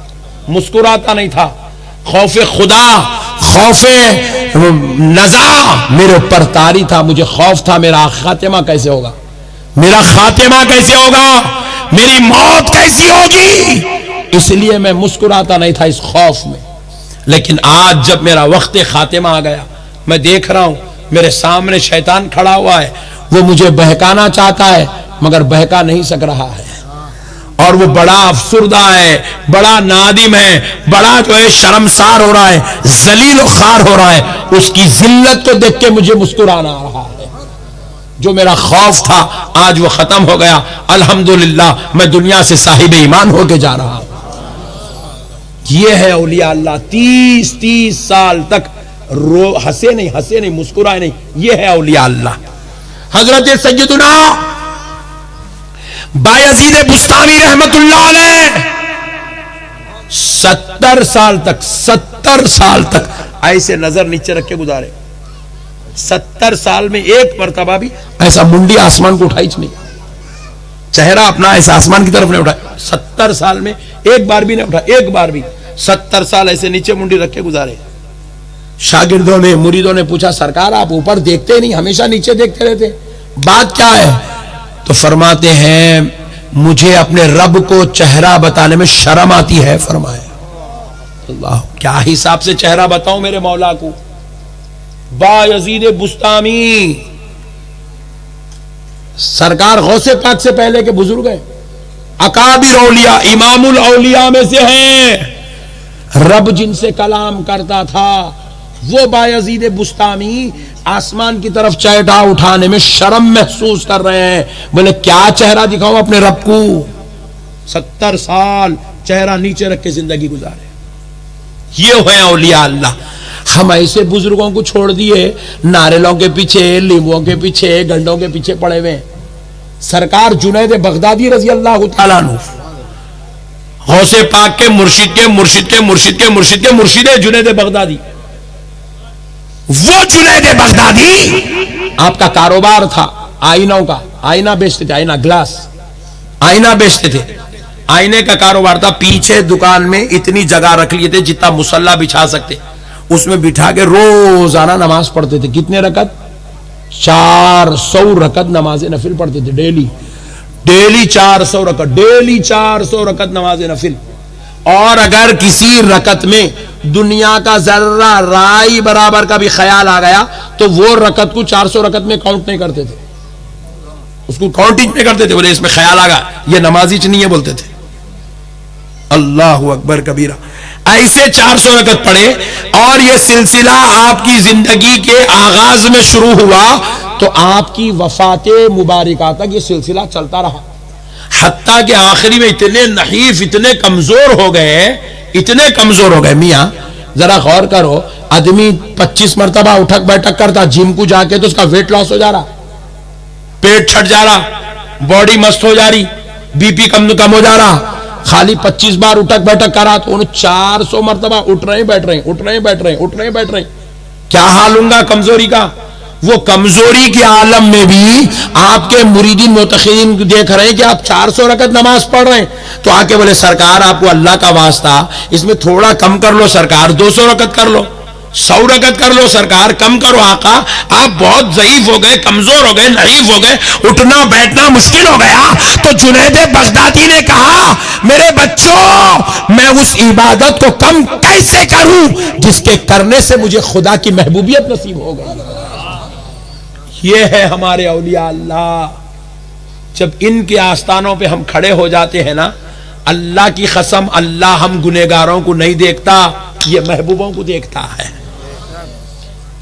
मुस्कुराता नहीं था। खौफे खुदा, खौफे नजा मेरे ऊपर तारी था। मुझे खौफ था मेरा खातिमा कैसे होगा, मेरा खातिमा कैसे होगा, मेरी मौत कैसी होगी। इसलिए मैं मुस्कुराता नहीं था इस खौफ में। लेकिन आज जब मेरा वक्त खातिमा आ गया, मैं देख रहा हूं मेरे सामने शैतान खड़ा हुआ है। वो मुझे बहकाना चाहता है मगर बहका नहीं सक रहा है, और वो बड़ा अफसुर्दा है, बड़ा नादिम है, बड़ा जो है शर्मसार हो रहा है, जलील खार हो रहा है। उसकी जिल्लत को देख के मुझे मुस्कुराना आ रहा है। जो मेरा खौफ था आज वो खत्म हो गया। अल्हम्दुलिल्लाह, मैं दुनिया से साहिब ईमान होके जा रहा हूं। ये है औलिया अल्लाह। 30 साल तक हंसे नहीं, मुस्कुराए नहीं। ये है औलिया अल्लाह। हजरत सैयदुना बायजीद बुस्तामी रहमतुल्लाह अलैह 70 साल तक ऐसे नजर नीचे रख के गुजारे। 70 साल में एक मरतबा भी ऐसा मुंडी आसमान को उठाई नहीं, चेहरा अपना ऐसा आसमान की तरफ नहीं उठाया। 70 साल में एक बार भी नहीं उठा, एक बार भी। 70 साल ऐसे नीचे मुंडी रख के गुजारे। शागिर्दों ने, मुरीदों ने पूछा, सरकार आप ऊपर देखते ही नहीं, हमेशा नीचे देखते रहते, बात क्या है? तो फरमाते हैं, मुझे अपने रब को चेहरा बताने में शर्म आती है। फरमाया, अल्लाह, क्या हिसाब से चेहरा बताऊं मेरे मौला को। बायजीद बुस्तामी सरकार गौसे पाक से पहले के बुजुर्ग हैं, अकाबिर औलिया, इमामुल औलिया में से हैं। रब जिनसे कलाम करता था वो बायजीद बुस्तामी आसमान की तरफ चेहरा उठाने में शर्म महसूस कर रहे हैं। बोले, क्या चेहरा दिखाऊं अपने रब को? 70 साल चेहरा नीचे रख के जिंदगी गुजारे। ये है औलिया अल्लाह। हम ऐसे बुजुर्गों को छोड़ दिए, नारियलों के पीछे, लींबुओं के पीछे, गंडों के पीछे पड़े हुए। सरकार जुनैद बगदादी रजी अल्लाह तआला अन्हु, गौसे पाक के मुर्शिद के मुर्शिद के मुर्शिद के मुर्शिद के मुर्शिद जुनैद बगदादी, वो जुनैद बगदादी आपका कारोबार था आईनों का। आईना बेचते थे, आईना, ग्लास, आईना बेचते थे। आईने का कारोबार था, पीछे दुकान में इतनी जगह रख लिए थे जितना मुसल्ला बिछा सकते, उसमें बिठा के रोजाना नमाज पढ़ते थे। कितने रकत? 400 रकत नमाज नफिल पढ़ते थे डेली। डेली 400 रकत, डेली 400 रकत नमाज नफिल। और अगर किसी रकत में दुनिया का जर्रा राई बराबर का भी ख्याल आ गया तो वो रकत को 400 रकत में काउंट नहीं करते थे, उसको काउंटिंग नहीं करते थे। बोले इसमें ख्याल आ गया, ये नमाजी च नहीं है बोलते थे। अल्लाह अकबर कबीरा। ऐसे 400 रकत पढ़े और ये सिलसिला आपकी जिंदगी के आगाज में शुरू हुआ तो आपकी वफाते मुबारका तक ये सिलसिला चलता रहा। हत्ता के आखिरी में इतने नहीफ, इतने कमजोर हो गए, इतने कमजोर हो गए। मियां जरा गौर करो, आदमी 25 मरतबा उठक बैठक करता जिम को जाके तो उसका वेट लॉस हो जा रहा, पेट छट जा रहा, बॉडी मस्त हो जा रही, बीपी कम हो जा रहा। खाली 25 बार उठक बैठक करा तो उन्हें 400 मरतबा उठ रहे बैठ रहे, उठ रहे बैठ रहे, उठ रहे बैठ रहे। क्या हाल होगा कमजोरी का? वो कमजोरी के आलम में भी आपके मुरीदीन मुतखीन देख रहे हैं कि आप 400 रकत नमाज पढ़ रहे हैं, तो आके बोले सरकार आपको अल्लाह का वास्ता इसमें थोड़ा कम कर लो सरकार, 200 रकत कर लो, 100 रकत कर लो सरकार, कम करो आका, आप बहुत ज़ईफ हो गए, कमजोर हो गए, नहीफ हो गए, उठना बैठना मुश्किल हो गया। तो जुनैद बगदादी ने कहा मेरे बच्चों, मैं उस इबादत को कम कैसे करूं जिसके करने से मुझे खुदा की महबूबियत नसीब हो गई। ये है हमारे औलिया अल्लाह। जब इनके आस्थानों पे हम खड़े हो जाते हैं ना, अल्लाह की कसम, अल्लाह हम गुनेगारों को नहीं देखता, ये महबूबों को देखता है,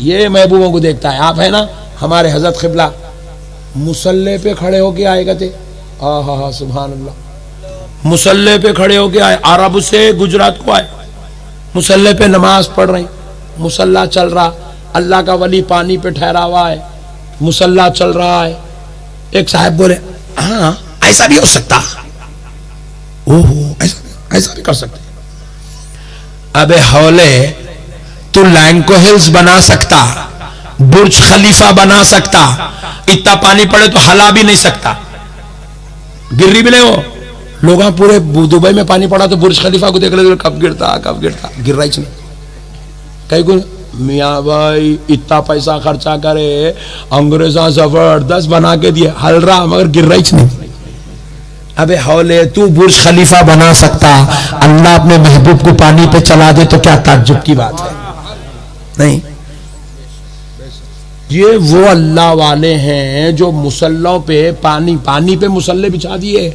ये महबूबों को देखता है। आप है ना, हमारे हजरत क़िबला मुसल्ले पे खड़े होके आए थे, आहा सुभान अल्लाह, मुसल्ले पे खड़े होके आए, अरब से गुजरात को आए, मुसल्ले पे नमाज पढ़ रहे, मुसल्ला चल रहा, अल्लाह का वली पानी पे ठहरा हुआ है, मुसल्ला चल रहा है। एक साहब बोले हाँ ऐसा भी हो सकता, ओहो ऐसा भी कर सकते। अबे हौले, तू लैंको हिल्स बना सकता, बुर्ज खलीफा बना सकता, इतना पानी पड़े तो हला भी नहीं सकता, गिर भी नहीं हो। लोग पूरे दुबई में पानी पड़ा तो बुर्ज खलीफा को देख रहे कब गिरता कब गिरता, गिर रहा ही नहीं। कहीं को मियाँ भाई इतना पैसा खर्चा करे, अंग्रेजा जबरदस्त बना के दिए, हल रहा मगर गिर रहा ही नहीं। अबे हौले, तू बुर्ज खलीफा बना सकता, अल्लाह अपने महबूब को पानी पे चला दे तो क्या ताज्जुब की बात है? नहीं, ये वो अल्लाह वाले हैं जो मुसल्लों पे पानी पे मुसल्ले बिछा दिए,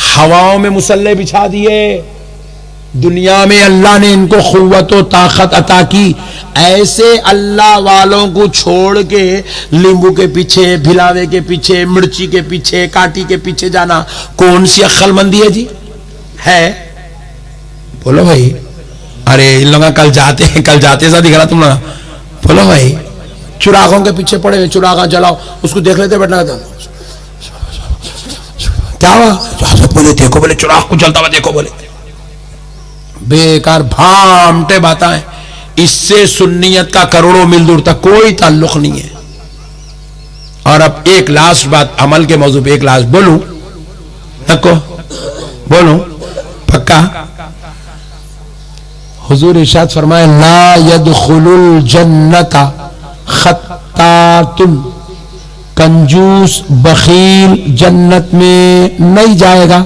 हवाओं में मुसल्ले बिछा दिए। दुनिया में अल्लाह ने इनको खुव्वत और ताकत अता की। ऐसे अल्लाह वालों को छोड़ के नींबू के पीछे, भिलावे के पीछे, मिर्ची के पीछे, काटी के पीछे जाना कौन सी अक्लमंदी है जी? है? बोलो भाई। अरे इन लोग कल जाते सा दिख रहा तुम लोग। बोलो भाई, चुरागों के पीछे पड़े, चुरागा जलाओ, उसको देख लेते बैठना था, क्या हुआ? बोले देखो, बोले चुराग को जलता हुआ देखो, बोले बेकार भामटे बताएं। इससे सुन्नियत का करोड़ों मील दूर तक कोई ताल्लुक नहीं है। और अब एक लास्ट बात अमल के मौजू पे, एक लास्ट बोलूं, तको बोलूं पक्का। हुजूर इरशाद फरमाए ला यदखुलुल जन्नता खत्तातुन, कंजूस बखील जन्नत में नहीं जाएगा।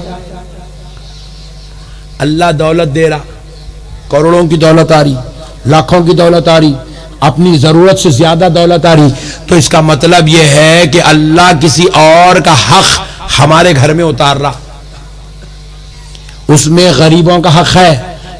अल्लाह दौलत दे रहा, करोड़ों की दौलत आ रही, लाखों की दौलत आ रही, अपनी जरूरत से ज्यादा दौलत आ रही, तो इसका मतलब यह है कि अल्लाह किसी और का हक हमारे घर में उतार रहा। उसमें गरीबों का हक है,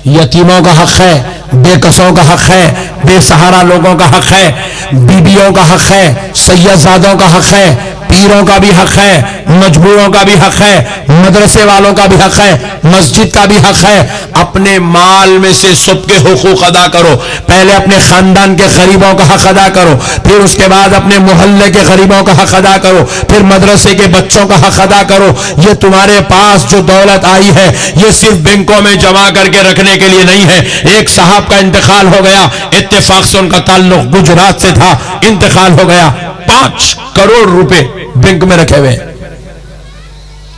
यतीमों का हक है, बेकसों का हक है, बेसहारा लोगों का हक है, बीबियों का हक है, सैयदजादों का हक है, पीरों का भी हक है, मजबूरों का भी हक है, मदरसे वालों का भी हक है, मस्जिद का भी हक है। अपने माल में से सबके हुकूक अदा करो। पहले अपने खानदान के गरीबों का हक अदा करो, फिर उसके बाद अपने मोहल्ले के गरीबों का हक अदा करो, फिर मदरसे के बच्चों का हक अदा करो। ये तुम्हारे पास जो दौलत आई है ये सिर्फ बैंकों में जमा करके रखने के लिए नहीं है। एक साहब का इंतकाल हो गया, इत्तेफाक से उनका ताल्लुक गुजरात से था, इंतकाल हो गया, 5 करोड़ रुपए बैंक में रखे हुए,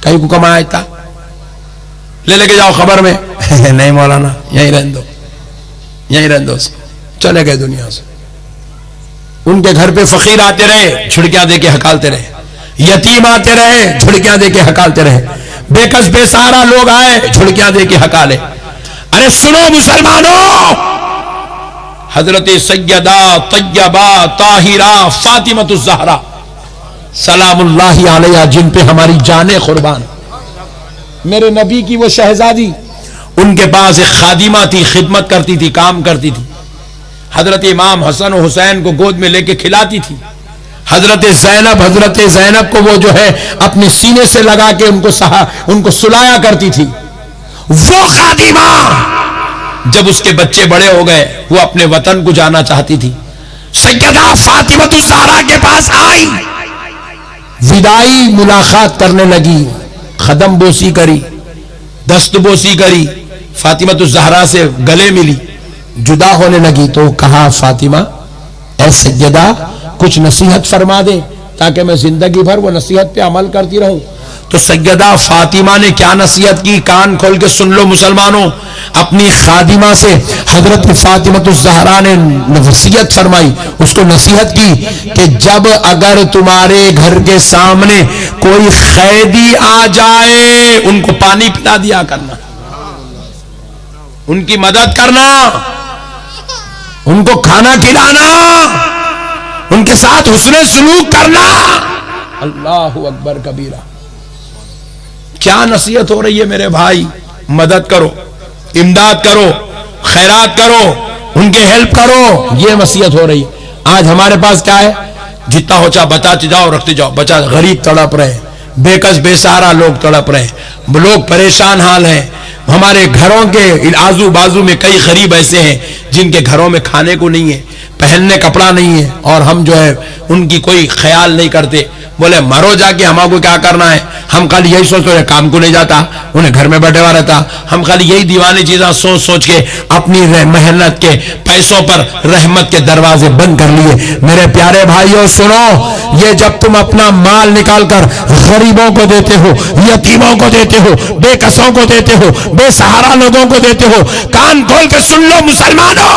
कहीं को कमाया था, ले लेके जाओ खबर में नहीं मौलाना यहीं रहने दो, यहीं रहने दो। चले गए दुनिया से। उनके घर पे फकीर आते रहे, झुड़कियां देके हकालते रहे, यतीम आते रहे, झुड़कियां देके हकालते रहे, बेकस बेसहारा लोग आए, झुड़कियां देके हकाले। अरे सुनो मुसलमानों, हजरत सैयदा तैयबा ताहिरा फातिमतुज ज़हरा सलामुल्लाहि अलैहा, जिन पे हमारी जाने कुर्बान, मेरे नबी की वो शहजादी, उनके पास एक खादिमा थी, खिदमत करती थी, काम करती थी। हजरत इमाम हसन और हुसैन को गोद में लेके खिलाती थी। हजरत ज़ैनब को वो जो है अपने सीने से लगा के उनको सुलाया करती थी। वो खादिमा जब उसके बच्चे बड़े हो गए, वो अपने वतन को जाना चाहती थी। सैयदा फातिमतुज ज़हरा के पास आई, विदाई मुलाकात करने लगी, खदम बोसी करी, दस्त बोसी करी, फातिमतुज ज़हरा से गले मिली, जुदा होने लगी। तो कहा, फातिमा ऐ सैयदा कुछ नसीहत फरमा दे ताकि मैं जिंदगी भर वो नसीहत पे अमल करती रहूं। तो सैयदा फातिमा ने क्या नसीहत की, कान खोल के सुन लो मुसलमानों। अपनी खादिमा से हजरत फातिमतुज ज़हरा ने नसीहत फरमाई, उसको नसीहत की कि जब अगर तुम्हारे घर के सामने कोई कैदी आ जाए, उनको पानी पिला दिया करना, उनकी मदद करना, उनको खाना खिलाना, उनके साथ हुस्ने सुलूक करना। अल्लाहु अकबर कबीरा। क्या नसीहत हो रही है मेरे भाई, मदद करो, इमदाद करो, खैरात करो, उनके हेल्प करो, ये नसीहत हो रही है। आज हमारे पास क्या है, जितना हो चाहे बताते जाओ, रखते जाओ। बच्चा गरीब तड़प रहे, बेकस बेसहारा लोग तड़प रहे, लोग परेशान हाल हैं। हमारे घरों के आजू बाजू में कई गरीब ऐसे हैं जिनके घरों में खाने को नहीं है, पहनने कपड़ा नहीं है, और हम जो है उनकी कोई ख्याल नहीं करते। बोले मरो जाके, हमको क्या करना है, हम खाली यही सोचते हैं, काम को नहीं जाता, उन्हें घर में बैठे हुआ रहता। हम खाली यही दीवानी चीजें सोच सोच के अपनी मेहनत के पैसों पर रहमत के दरवाजे बंद कर लिए। मेरे प्यारे भाइयों सुनो, ये जब तुम अपना माल निकाल कर गरीबों को देते हो, यतीमों को देते हो, बेकसों को देते हो, बेसहारा लोगों को देते हो, कान खोल के सुन लो मुसलमानों,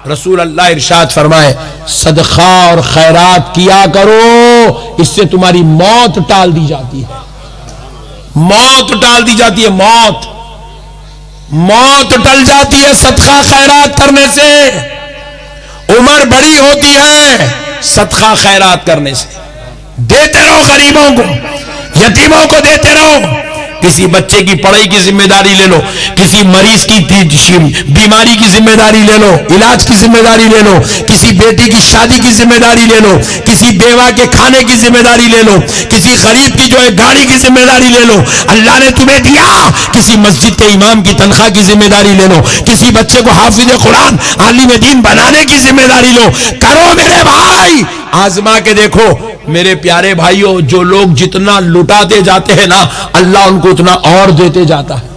रसूल अल्लाह इरशाद फरमाए, सदका और खैरात किया करो, इससे तुम्हारी मौत टाल दी जाती है। मौत टाल दी जाती है, मौत टल जाती है सदका खैरात करने से। उम्र बड़ी होती है सदका खैरात करने से। देते रहो गरीबों को, यतीमों को देते रहो। किसी बच्चे की पढ़ाई की जिम्मेदारी ले लो, किसी मरीज की बीमारी की जिम्मेदारी ले लो, इलाज की जिम्मेदारी ले लो, किसी बेटी की शादी की जिम्मेदारी ले लो, किसी बेवा के खाने की जिम्मेदारी ले लो, किसी गरीब की जो है गाड़ी की जिम्मेदारी ले लो। अल्लाह ने तुम्हें दिया, किसी मस्जिद के इमाम की तनख्वाह की जिम्मेदारी ले लो, किसी बच्चे को हाफिज कुरान आलिम दीन बनाने की जिम्मेदारी लो। करो मेरे भाई, आजमा के देखो मेरे प्यारे भाइयों। जो लोग जितना लुटाते जाते हैं ना, अल्लाह उनको उतना और देते जाता है।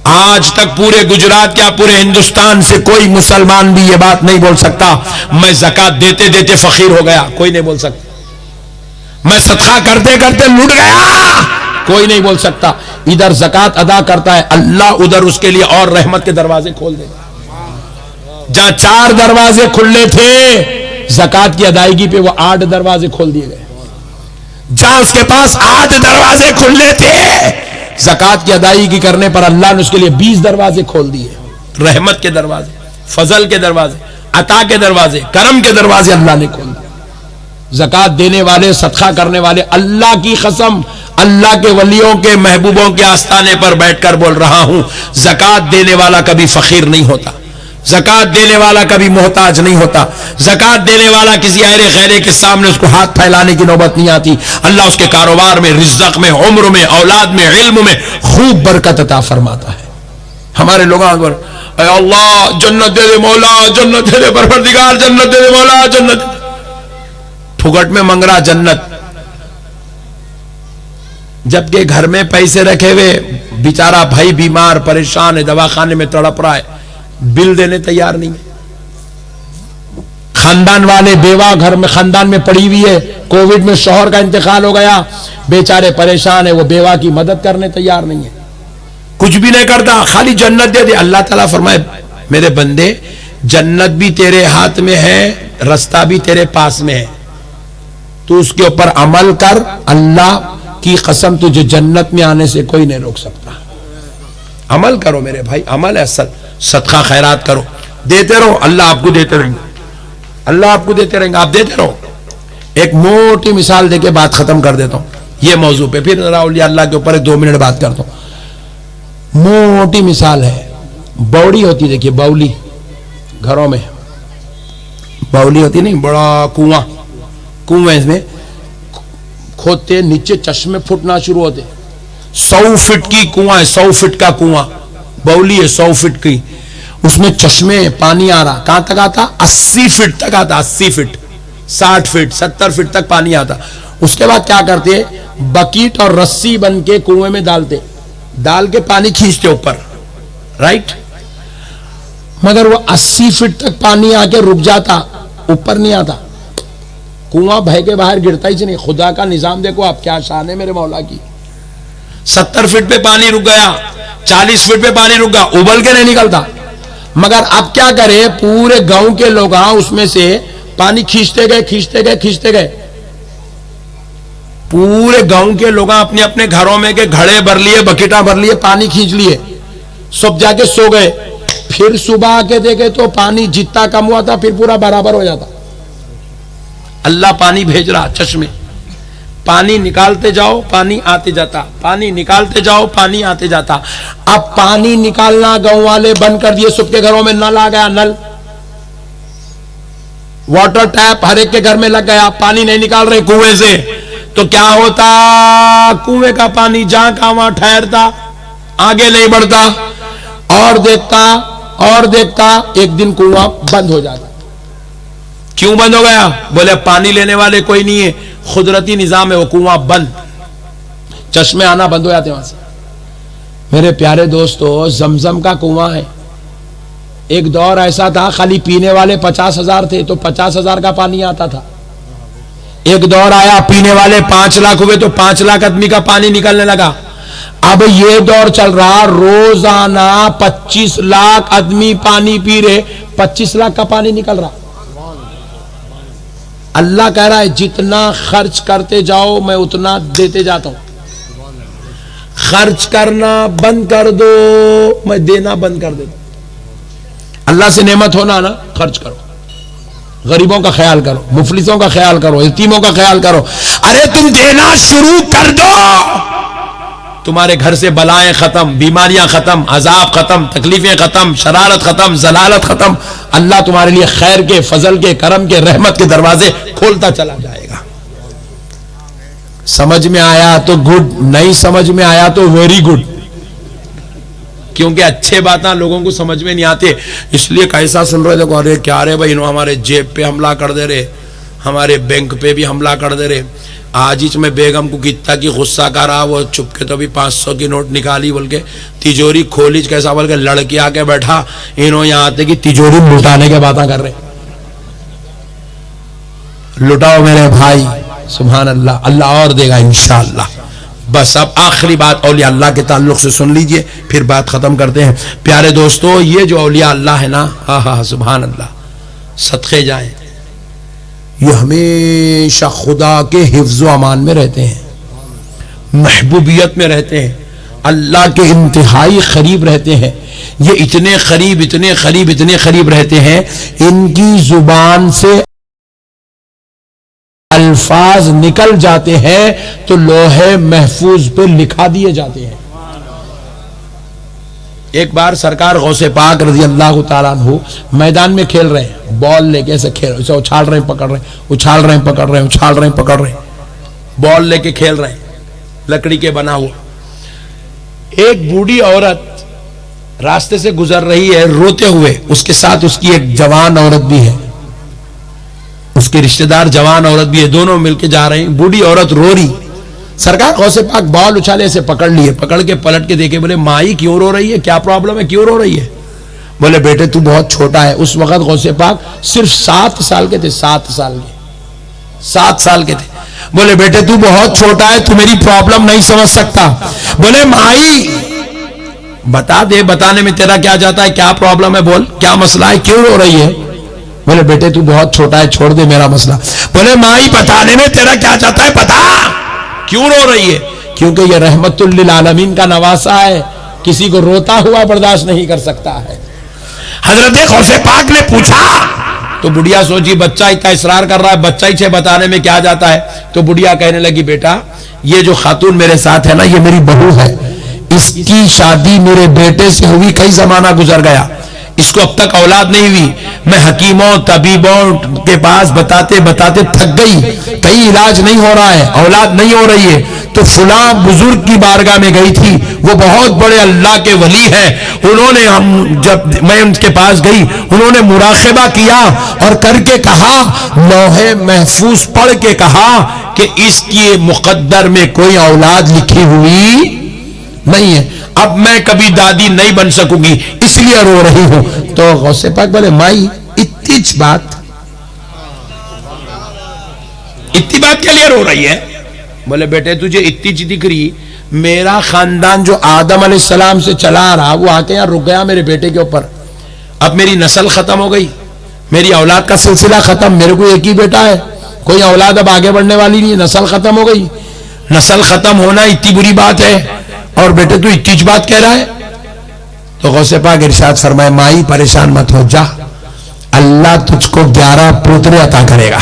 आज तक पूरे गुजरात क्या पूरे हिंदुस्तान से कोई मुसलमान भी ये बात नहीं बोल सकता मैं ज़कात देते देते फकीर हो गया, कोई नहीं बोल सकता। मैं सदका करते करते लुट गया, कोई नहीं बोल सकता। इधर ज़कात अदा करता है, अल्लाह उधर उसके लिए और रहमत के दरवाजे खोल देगा। जहां 4 दरवाजे खुले थे ज़कात की अदायगी पे, वो 8 दरवाजे खोल दिए गए। जहां उसके पास 8 दरवाजे खुले थे, ज़कात की अदायगी करने पर अल्लाह ने उसके लिए 20 दरवाजे खोल दिए। रहमत के दरवाजे, फजल के दरवाजे, अता के दरवाजे, करम के दरवाजे अल्लाह ने खोल दिए। ज़कात देने वाले, सदका करने वाले, अल्लाह की कसम, अल्लाह के वलियों के महबूबों के आस्थाने पर बैठकर बोल रहा हूं, ज़कात देने वाला कभी फकीर नहीं होता, ज़कात देने वाला कभी मोहताज नहीं होता, ज़कात देने वाला किसी अहले खैरे के सामने उसको हाथ फैलाने की नौबत नहीं आती। अल्लाह उसके कारोबार में, रिज़्क़ में, उम्र में, औलाद में, इल्म में खूब बरकत अता फरमाता है। हमारे लोग अल्लाह जन्नत दे दे मौला, जन्नत दे दे परवरदिगार, जन्नत दे दे मौला, जन्नत। फुगट में मंग रहा जन्नत, जबकि घर में पैसे रखे हुए बेचारा भाई बीमार परेशान है, दवाखाने में तड़प रहा है, बिल देने तैयार नहीं है। खानदान वाले बेवा घर में खानदान में पड़ी हुई है, कोविड में शौहर का इंतकाल हो गया, बेचारे परेशान है, वो बेवा की मदद करने तैयार नहीं है, कुछ भी नहीं करता, खाली जन्नत दे दे। अल्लाह ताला फरमाए मेरे बंदे जन्नत भी तेरे हाथ में है, रास्ता भी तेरे पास में है, तू उसके ऊपर अमल कर, अल्लाह की कसम तुझे जन्नत में आने से कोई नहीं रोक सकता। अमल करो मेरे भाई, अमल है असल, सदका खैरात करो, देते रहो, अल्लाह आपको देते रहेंगे, अल्लाह आपको देते रहेंगे, आप देते रहो। एक मोटी मिसाल देके बात खत्म कर देता हूं ये मौजू पे, फिर जरा औलिया अल्लाह के ऊपर 2 मिनट बात करता हूं। मोटी मिसाल है, बौड़ी होती, देखिए बाउली, घरों में बाउली होती नहीं, बड़ा कुआं, कुएं में खोदते, नीचे चश्मे फूटना शुरू होते, 100 फीट की कुआं है, 100 फीट का कुआं, बाउली है 100 फीट की, उसमें चश्मे पानी आ रहा, कहां तक आता, 80 फीट तक आता, 80 फीट, 60 फीट, 70 फीट तक पानी आता। उसके बाद क्या करते, बकेट और रस्सी बन के कुएं में डालते, डाल के पानी खींचते ऊपर, राइट, मगर वो 80 फीट तक पानी आके रुक जाता, ऊपर नहीं आता, कुआं बह के बाहर गिरता ही नहीं। खुदा का निजाम देखो आप, क्या शान है मेरे मौला की। 70 फीट पे पानी रुक गया, 40 फीट पे पानी रुक गया, उबल के नहीं निकलता, मगर अब क्या करे, पूरे गांव के लोग उसमें से पानी खींचते गए, खींचते गए, खींचते गए, पूरे गांव के लोग अपने अपने घरों में के घड़े भर लिए, बकेटा भर लिए, पानी खींच लिए, सब जाके सो गए। फिर सुबह आके देखे तो पानी जितना कम हुआ था फिर पूरा बराबर हो जाता। अल्लाह पानी भेज रहा, चश्मे, पानी निकालते जाओ पानी आते जाता, पानी निकालते जाओ पानी आते जाता। अब पानी निकालना गांव वाले बंद कर दिए, सबके घरों में नल आ गया, नल, वाटर टैप हर एक के घर में लग गया, पानी नहीं निकाल रहे कुएं से, तो क्या होता, कुएं का पानी जहां का वहां ठहरता, आगे नहीं बढ़ता, और देखता एक दिन कुआं बंद हो जाता। क्यों बंद हो गया, बोले पानी लेने वाले कोई नहीं है, कुदरती निजाम है, वो कुआं बंद, चश्मे आना बंद हो जाते वहां से। मेरे प्यारे दोस्तों, जमजम का कुआं है, एक दौर ऐसा था खाली पीने वाले 50,000 थे तो 50,000 का पानी आता था। एक दौर आया पीने वाले 5 लाख हुए तो 5 लाख आदमी का पानी निकलने लगा। अब ये दौर चल रहा, रोजाना 25 लाख आदमी पानी पी रहे, 25 लाख का पानी निकल रहा। अल्लाह कह रहा है जितना खर्च करते जाओ मैं उतना देते जाता हूं, खर्च करना बंद कर दो मैं देना बंद कर देता। अल्लाह से नेमत होना ना, खर्च करो, गरीबों का ख्याल करो, मुफलिसों का ख्याल करो, यतीमों का ख्याल करो। अरे तुम देना शुरू कर दो, तुम्हारे घर से बलाएं खत्म, बीमारियां खत्म, अजाब खत्म, तकलीफें खत्म, शरारत खत्म, जलालत खत्म। अल्लाह तुम्हारे लिए खैर के, फजल के, करम के, रहमत के दरवाजे खोलता चला जाएगा। समझ में आया तो गुड, नहीं समझ में आया तो वेरी गुड, क्योंकि अच्छे बातें लोगों को समझ में नहीं आते, इसलिए कैसा सुन रहे देखो, अरे क्या रे भाई, हमारे जेब पे हमला कर दे रहे, हमारे बैंक पे भी हमला कर दे रहे। आज ही में बेगम को कितना की गुस्सा करा, वो चुपके तो भी 500 की नोट निकाली, बोल के तिजोरी खोली, कैसा बोल के लड़की आके बैठा, इन्हों यहाँ आते कि तिजोरी लुटाने के बातें कर रहे। लुटाओ मेरे भाई, सुभान अल्लाह, अल्लाह और देगा इंशाअल्लाह। बस अब आखिरी बात औलिया अल्लाह के ताल्लुक से सुन लीजिए, फिर बात खत्म करते हैं। प्यारे दोस्तों, ये जो औलिया अल्लाह है ना, हा सुभान अल्लाह, सदके जाएं, ये हमेशा खुदा के हिफ्ज़ व अमान में रहते हैं, महबूबियत में रहते हैं, अल्लाह के इंतहाई करीब रहते हैं। ये इतने करीब, इतने करीब, इतने करीब रहते हैं, इनकी जुबान से अल्फाज निकल जाते हैं तो लोहे महफूज पे लिखा दिए जाते हैं। एक बार सरकार गौसे पाक रज़ी अल्लाह ताला अन्हु मैदान में खेल रहे हैं, बॉल लेके ऐसे खेल, ऐसे उछाल रहे हैं, पकड़ रहे हैं, उछाल रहे हैं, पकड़ रहे हैं, उछाल रहे हैं, पकड़ रहे हैं, बॉल लेके खेल रहे हैं, लकड़ी के बना हुआ। एक बूढ़ी औरत रास्ते से गुजर रही है रोते हुए, उसके साथ उसकी एक जवान औरत भी है, उसके रिश्तेदार जवान औरत भी है, दोनों मिलके जा रहे हैं। बूढ़ी औरत रो रही, सरकार गौसे पाक बॉल उछाले से पकड़ लिए, पकड़ के पलट के देखे, बोले माई क्यों रो रही है, क्या प्रॉब्लम है, क्यों रो रही है। बोले बेटे तू बहुत छोटा है। उस वक्त गौसे पाक सिर्फ 7 साल के थे, 7 साल के, 7 साल के थे। बोले बेटे तू बहुत छोटा है, तू मेरी प्रॉब्लम नहीं समझ सकता। बोले माई बता दे, बताने में तेरा क्या जाता है, क्या प्रॉब्लम है, बोल क्या मसला है, क्यों रो रही है। बोले बेटे तू बहुत छोटा है, छोड़ दे मेरा मसला। बोले माई बताने में तेरा क्या जाता है, बता क्यों रो रही है। क्योंकि ये रहमतुल लिल आलमीन का नवासा है, किसी को रोता हुआ बर्दाश्त नहीं कर सकता है। हजरत गौसे पाक ने पूछा तो बुढ़िया सोची बच्चा इतना इसरार कर रहा है, बच्चा ही बताने में क्या जाता है। तो बुढ़िया कहने लगी बेटा ये जो खातून मेरे साथ है ना, ये मेरी बहू है, इसकी शादी मेरे बेटे से हुई, कई जमाना गुजर गया, इसको अब तक औलाद नहीं हुई। मैं हकीमों तबीबों के पास बताते बताते थक गई, कहीं इलाज नहीं हो रहा है, औलाद नहीं हो रही है। तो फुला बुजुर्ग की बारगाह में गई थी, वो बहुत बड़े अल्लाह के वली हैं। उन्होंने जब मैं उनके पास गई, उन्होंने मुराक़बा किया और करके कहा, लौहे महफूज पढ़ के कहा कि इसकी मुक़द्दर में कोई औलाद लिखी हुई नहीं है, अब मैं कभी दादी नहीं बन सकूंगी, इसलिए रो रही हूं। तो गौसे पाक बोले माई इतनी बात के लिए रो रही है। बोले बेटे तुझे इतनी चीज दिख रही, मेरा खानदान जो आदम अलैहिस्सलाम से चला आ रहा वो आके यहां रुक गया मेरे बेटे के ऊपर। अब मेरी नस्ल खत्म हो गई, मेरी औलाद का सिलसिला खत्म, मेरे को एक ही बेटा है, कोई औलाद अब आगे बढ़ने वाली नहीं, नस्ल खत्म हो गई। नस्ल खत्म होना इतनी बुरी बात है और बेटे तू इतनी बात कह रहा है। तो गौसे पाक इरशाद फरमाए माई परेशान मत हो जा, अल्लाह तुझको 11 पोतरे अता करेगा।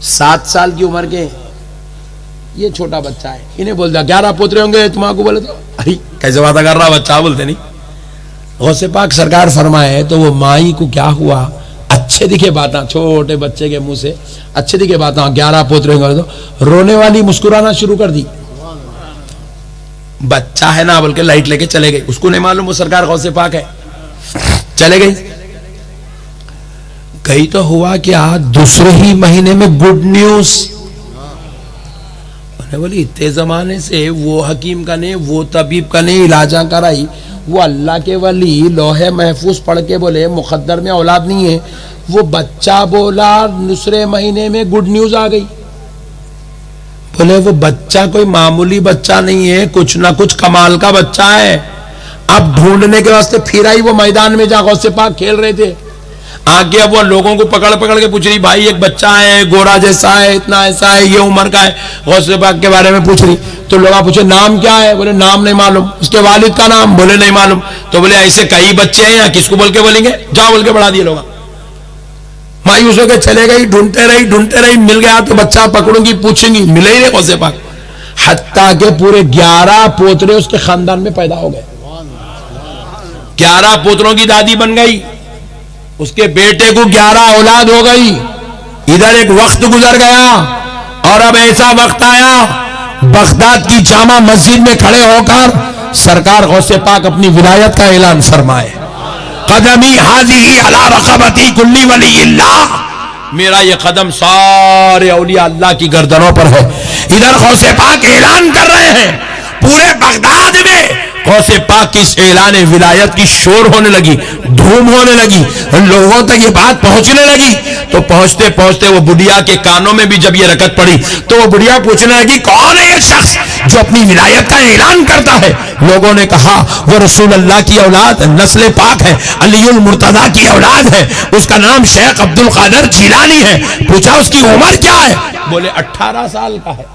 7 साल की उम्र के ये छोटा बच्चा है, इन्हें बोल दिया 11 पोतरे होंगे तुम्हारा, बोले तो अरे कैसे वादा कर रहा बच्चा, बोलते नहीं। गौसे पाक सरकार फरमाए तो वो माई को क्या हुआ, अच्छे दिखे बातें, छोटे बच्चे के मुंह से अच्छे दिखे बातें, 11 पोतरे होंगे तो रोने वाली मुस्कुराना शुरू कर दी। बच्चा है ना बोल के लाइट लेके चले गई, उसको नहीं मालूम वो सरकार गौसे पाक है, चले गई। कहीं तो हुआ क्या, दूसरे ही महीने में गुड न्यूज। बोली इतने जमाने से वो हकीम का ने, वो तबीब का ने इलाजा कराई, वो अल्लाह के वली लोहे महफूज पढ़ के बोले मुकद्दर में औलाद नहीं है, वो बच्चा बोला दूसरे महीने में गुड न्यूज आ गई। बोले वो बच्चा कोई मामूली बच्चा नहीं है, कुछ ना कुछ कमाल का बच्चा है। अब ढूंढने के वास्ते फिर आई वो मैदान में जहां गौसे पाक खेल रहे थे, आगे अब वो लोगों को पकड़ पकड़ के पूछ रही, भाई एक बच्चा है, गोरा जैसा है, इतना ऐसा है, ये उम्र का है, गौसे पाक के बारे में पूछ रही। तो लोग पूछे नाम क्या है, बोले नाम नहीं मालूम। उसके वालिद का नाम, बोले नहीं मालूम। तो बोले ऐसे कई बच्चे हैं, या किसको बोल के बोलेंगे, जाओ बोल के बढ़ा दिए लोग। मायूस होकर चले गई, ढूंढते रही, मिल गया तो बच्चा पकड़ूंगी, पूछेंगी, मिले ही नहीं गौसे पाक। हत्ता के पूरे 11 पोतरे उसके खानदान में पैदा हो गए, 11 पोतरों की दादी बन गई, उसके बेटे को 11 औलाद हो गई। इधर एक वक्त गुजर गया और अब ऐसा वक्त आया, बगदाद की जामा मस्जिद में खड़े होकर सरकार गौसे पाक अपनी विलायत का ऐलान फरमाए, कदमी हाज़िही अला रक़बती कुल्ली वलीइल्लाह, मेरा ये कदम सारे औलिया अल्लाह की गर्दनों पर है। इधर गौसे पाक ऐलान कर रहे हैं, पूरे बगदाद में गौसे पाक की इस ऐलान विलायत की शोर होने लगी, धूम होने लगी, लोगों तक ये बात पहुंचने लगी। तो पहुंचते पहुंचते वो बुढ़िया के कानों में भी जब ये रकत पड़ी तो वो बुढ़िया पूछने लगी, कौन है ये शख्स जो अपनी विलायत का ऐलान करता है। लोगों ने कहा वो रसूल अल्लाह की औलाद, नस्ल पाक है, अलीउल मुर्तजा की औलाद है, उसका नाम शेख अब्दुल कादिर जिलानी है। पूछा उसकी उम्र क्या है, बोले 18 साल का है।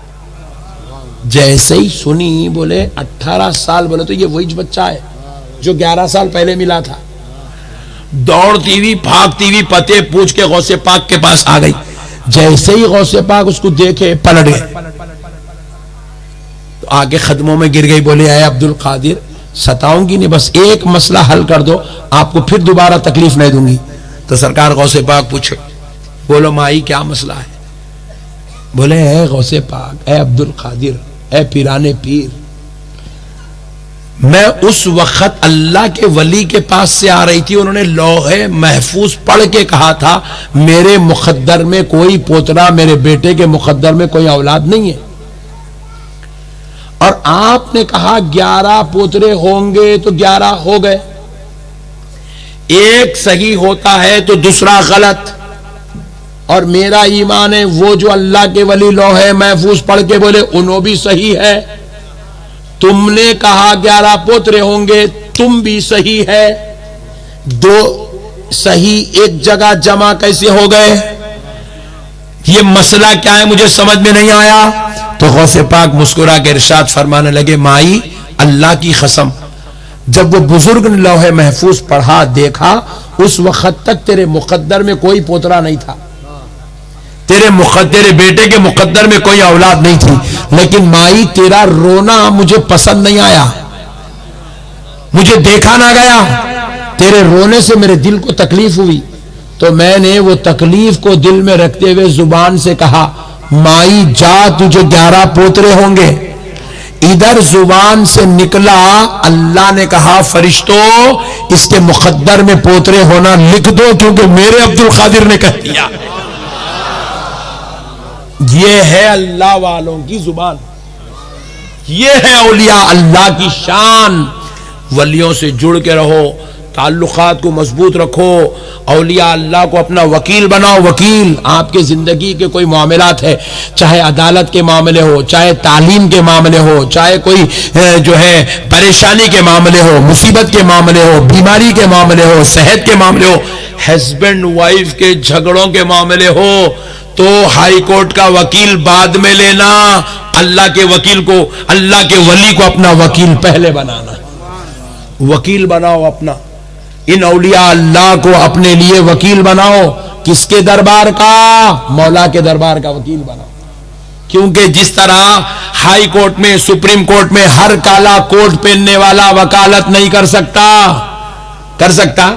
जैसे ही सुनी बोले 18 साल, बोले तो ये वही बच्चा है जो 11 साल पहले मिला था। दौड़ती हुई भागती हुई पते पूछ के गौसे पाक के पास आ गई। जैसे ही गौसे पाक उसको देखे पलट गए, तो आगे कदमों में गिर गई, बोले आए अब्दुल कादिर सताऊंगी नहीं, बस एक मसला हल कर दो, आपको फिर दोबारा तकलीफ नहीं दूंगी। तो सरकार गौसे पाक पूछे, बोलो माई क्या मसला है। बोले है गौसे पाक, ए अब्दुल कादिर, ए पीराने पीर, मैं उस वक्त अल्लाह के वली के पास से आ रही थी, उन्होंने लौहे महफूज पढ़ के कहा था मेरे मुकद्दर में कोई पोतरा, मेरे बेटे के मुकद्दर में कोई औलाद नहीं है। और और आपने कहा 11 पोतरे होंगे तो 11 हो गए। एक सही होता है तो दूसरा गलत। और मेरा ईमान है वो जो अल्लाह के वली लौहे महफूज पढ़ के बोले उन्हों भी सही है। तुमने कहा 11 पोतरे होंगे, तुम भी सही है। दो सही एक जगह जमा कैसे हो गए? ये मसला क्या है मुझे समझ में नहीं आया। तो गौसे पाक मुस्कुरा के इरशाद फरमाने लगे, माई अल्लाह की कसम, जब वो बुजुर्ग ने लौहे महफूज पढ़ा देखा, उस वक्त तक तेरे मुकद्दर में कोई पोतरा नहीं था, तेरे बेटे के मुकद्दर में कोई औलाद नहीं थी। लेकिन माई तेरा रोना मुझे पसंद नहीं आया, मुझे देखा ना गया, तेरे रोने से मेरे दिल को तकलीफ हुई। तो मैंने वो तकलीफ को दिल में रखते हुए जुबान से कहा, माई जा तुझे 11 पोतरे होंगे। इधर जुबान से निकला, अल्लाह ने कहा फरिश्तों इसके मुकद्दर में पोतरे होना लिख दो, क्योंकि मेरे अब्दुल कादिर ने कह दिया। ये है अल्लाह वालों की जुबान, ये है औलिया अल्लाह की शान। वलियों से जुड़ के रहो, ताल्लुकात को मजबूत रखो, औलिया अल्लाह को अपना वकील बनाओ। वकील आपके जिंदगी के कोई मामलात है, चाहे अदालत के मामले हो, चाहे तालीम के मामले हो, चाहे कोई जो है परेशानी के मामले हो, मुसीबत के मामले हो, बीमारी के मामले हो, सेहत के मामले हो, हस्बैंड वाइफ के झगड़ों के मामले हो, तो हाई कोर्ट का वकील बाद में लेना, अल्लाह के वकील को, अल्लाह के वली को अपना वकील पहले बनाना। वकील बनाओ अपना, इन औलिया अल्लाह को अपने लिए वकील बनाओ। किसके दरबार का? मौला के दरबार का वकील बनाओ। क्योंकि जिस तरह हाई कोर्ट में, सुप्रीम कोर्ट में हर काला कोट पहनने वाला वकालत नहीं कर सकता, कर सकता?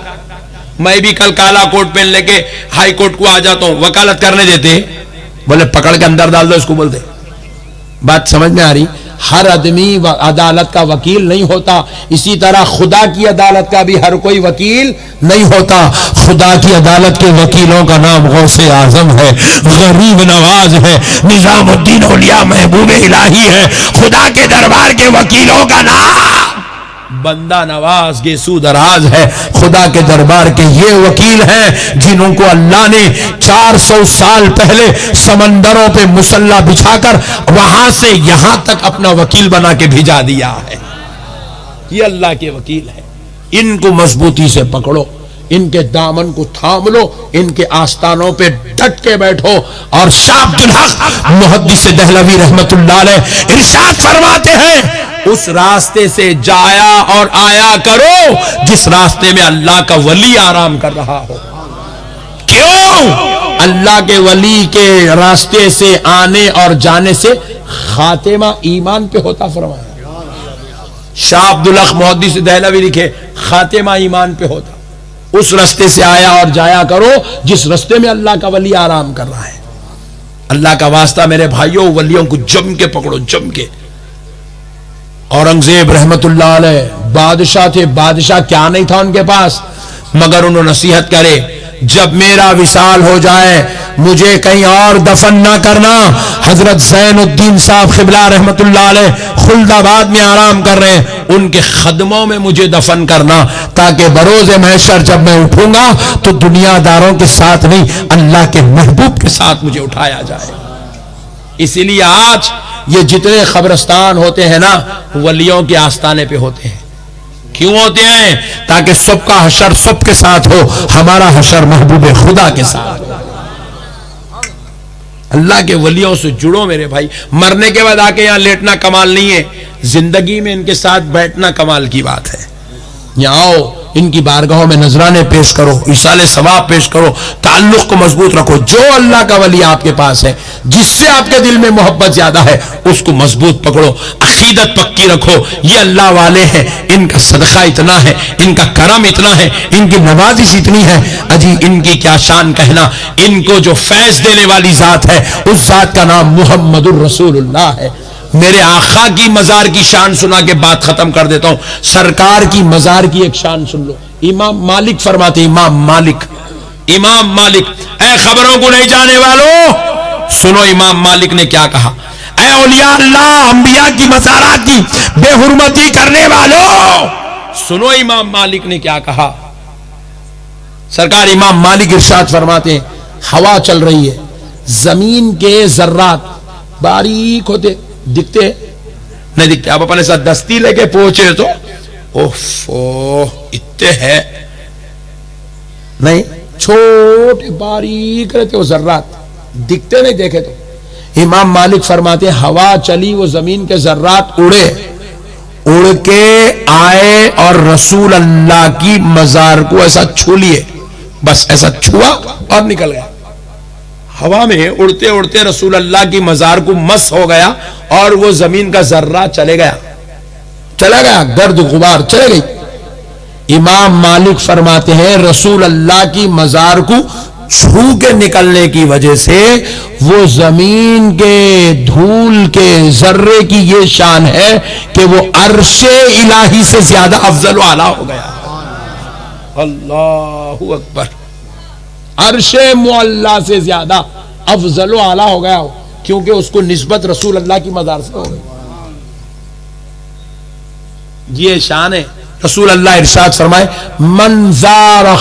मैं भी कल काला कोट पहन लेके हाई कोर्ट को आ जाता हूं, वकालत करने देते? बोले पकड़ के अंदर डाल दो इसको, बोलते। बात समझ में आ रही? हर आदमी अदालत का वकील नहीं होता। इसी तरह खुदा की अदालत का भी हर कोई वकील नहीं होता। खुदा की अदालत के वकीलों का नाम गौसे आजम है, गरीब नवाज है, निजामुद्दीन औलिया महबूब इलाही है। खुदा के दरबार के वकीलों का नाम बंदा नवाज गेसू दराज है। खुदा के दरबार के ये वकील हैं जिनको अल्लाह ने 400 साल पहले समंदरों पे मुसल्ला बिछाकर वहां से यहां तक अपना वकील बना के भेजा दिया है। ये अल्लाह के वकील है। इनको मजबूती से पकड़ो, इनके दामन को थाम लो, इनके आस्थानों पे डट के बैठो। और शाह अब्दुल हक मुहद्दिस दहलवी रहमतुल्लाह अलैह इरशाद फरमाते हैं, उस रास्ते से जाया और आया करो जिस रास्ते में अल्लाह का वली आराम कर रहा हो। क्यों? अल्लाह के वली के रास्ते से आने और जाने से खातिमा ईमान पे होता। फरमाया शाह अब्दुल हक मुहद्दिस दहलवी लिखे, खातिमा ईमान पे होता। उस रास्ते से आया और जाया करो जिस रास्ते में अल्लाह का वली आराम कर रहा है। अल्लाह का वास्ता मेरे भाइयों, वलियों को जम के पकड़ो, जम के। औरंगजेब रहमतुल्लाह अलैह बादशाह थे, बादशाह क्या नहीं था उनके पास, मगर उन्होंने नसीहत करे, जब मेरा विसाल हो जाए मुझे कहीं और दफन ना करना। हजरत ज़ैनुद्दीन साहब क़िबला रहमतुल्लाह अलैह खुल्दाबाद में आराम कर रहे हैं, उनके खदमों में मुझे दफन करना, ताकि बरोज़े महशर जब मैं उठूंगा तो दुनियादारों के साथ नहीं, अल्लाह के महबूब के साथ मुझे उठाया जाए। इसीलिए आज ये जितने कब्रिस्तान होते हैं ना, वलियों के आस्थाने पे होते हैं। क्यों होते हैं? ताकि सबका हशर सबके साथ हो, हमारा हशर महबूब खुदा के साथ। अल्लाह के वलियों से जुड़ो मेरे भाई। मरने के बाद आके यहां लेटना कमाल नहीं है, जिंदगी में इनके साथ बैठना कमाल की बात है। यहाँ आओ, इनकी बारगाहों में नजराने पेश करो, इसाले सवाब पेश करो, ताल्लुक को मजबूत रखो। जो अल्लाह का वली आपके पास है, जिससे आपके दिल में मोहब्बत ज्यादा है, उसको मजबूत पकड़ो, अकीदत पक्की रखो। ये अल्लाह वाले हैं, इनका सदका इतना है, इनका करम इतना है, इनकी नवाजिश इतनी है, अजी इनकी क्या शान कहना। इनको जो फैज देने वाली जात है, उस जात का नाम मुहम्मदुर रसूलुल्लाह है। मेरे आका की मजार की शान सुना के बात खत्म कर देता हूं। सरकार की मजार की एक शान सुन लो। इमाम मालिक फरमाते, इमाम मालिक, ऐ खबरों को नहीं जाने वालों, सुनो इमाम मालिक ने क्या कहा। ऐ औलिया अल्लाह अंबिया की मज़ारात की बेहुरमती करने वालों, सुनो इमाम मालिक ने क्या कहा। सरकार इमाम मालिक इरशाद फरमाते हैं, हवा चल रही है, जमीन के जर्रात बारीक होते दिखते नहीं दिखते। आप अपने साथ दस्ती लेके पहुंचे तो ओफो इतने हैं नहीं, छोटे बारीक रहते वो जर्रात, दिखते नहीं देखे तो। इमाम मालिक फरमाते हैं, हवा चली, वो जमीन के जर्रात उड़े, उड़ के आए और रसूल अल्लाह की मजार को ऐसा छू लिए, बस ऐसा छुआ और निकल गया। हवा में उड़ते उड़ते रसूल अल्लाह की मजार को मस हो गया और वो जमीन का जर्रा चले गया, चला गया, गर्द गुबार चले गई। इमाम मालिक फरमाते हैं, रसूल अल्लाह की मजार को छू के निकलने की वजह से वो जमीन के धूल के जर्रे की ये शान है कि वो अर्शे इलाही से ज्यादा अफजल व आला हो गया। अल्लाहु अकबर, अर्शे मुअल्ला से ज्यादा अफजल व आला हो गया, क्योंकि उसको निस्बत रसूल अल्लाह की मजार से हो गई। ये शान है। रसूल अल्लाह इरशाद फरमाए, मंज़ारा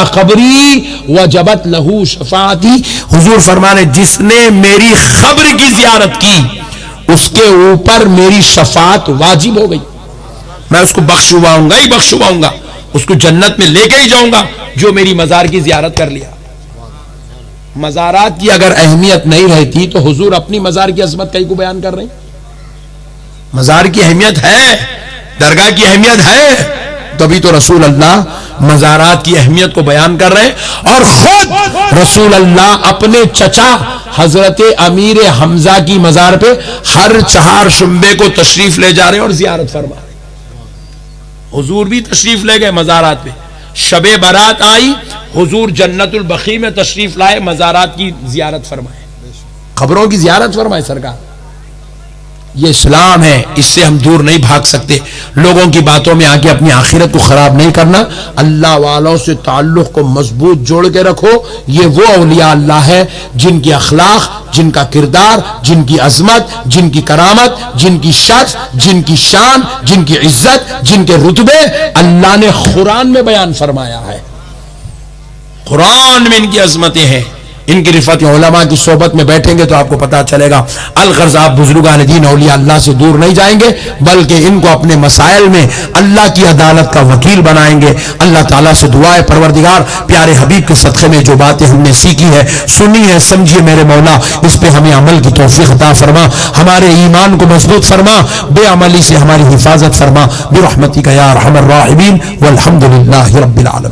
खबरी वजबत लहू शफाअती। हुजूर फरमाने, जिसने मेरी खबर की जियारत की उसके ऊपर मेरी शफाअत वाजिब हो गई। मैं उसको बख्शुवाऊंगा ही बख्शुवाऊंगा, उसको जन्नत में लेके ही जाऊंगा जो मेरी मजार की जियारत कर लिया। मजारात की अगर अहमियत नहीं रहती तो हुजूर अपनी मजार की अजमत कहीं को बयान कर रहे हैं। मजार की अहमियत है, दरगाह की अहमियत है, तभी तो रसूल अल्लाह मजारात की अहमियत को बयान कर रहे हैं। और खुद रसूल अल्लाह अपने चचा हजरत अमीर हमजा की मजार पे हर 4 शुम्बे को तशरीफ ले जा रहे हैं और जियारत फरमा रहे। हुजूर भी तशरीफ ले गए मजारात पे, शबे बारात आई, हुजूर जन्नतुल बखी में तशरीफ लाए, मजारात की जियारत फरमाए, खबरों की जियारत फरमाए सरकार। ये इस्लाम है, इससे हम दूर नहीं भाग सकते। लोगों की बातों में आके अपनी आखिरत को खराब नहीं करना। अल्लाह वालों से ताल्लुक को मजबूत जोड़ के रखो। ये वो औलिया अल्लाह है जिनकी अखलाक, जिनका किरदार, जिनकी अजमत, जिनकी करामत, जिनकी शर्फ, जिनकी शान, जिनकी इज्जत, जिनके रुतबे अल्लाह ने कुरान में बयान फरमाया है। कुरान में इनकी अजमतें हैं। इनकी रिफत उलमा की सोबत में बैठेंगे तो आपको पता चलेगा। अलगर्ज आप बुजुर्गान दीन औलिया अल्लाह से दूर नहीं जाएंगे, बल्कि इनको अपने मसाइल में अल्लाह की अदालत का वकील बनाएंगे। अल्लाह ताला से दुआ है, परवरदिगार प्यारे हबीब के सदक़े में जो बातें हमने सीखी है, सुनी है, समझिए मेरे मौला, इस पे हमें अमल की तौफीक अता फरमा, हमारे ईमान को मजबूत फरमा, बेअमली से हमारी हिफाजत फरमा, बिरहमतिका या अरहमर राहिमीन, वल्हम्दुलिल्लाहि रब्बिल आलमीन।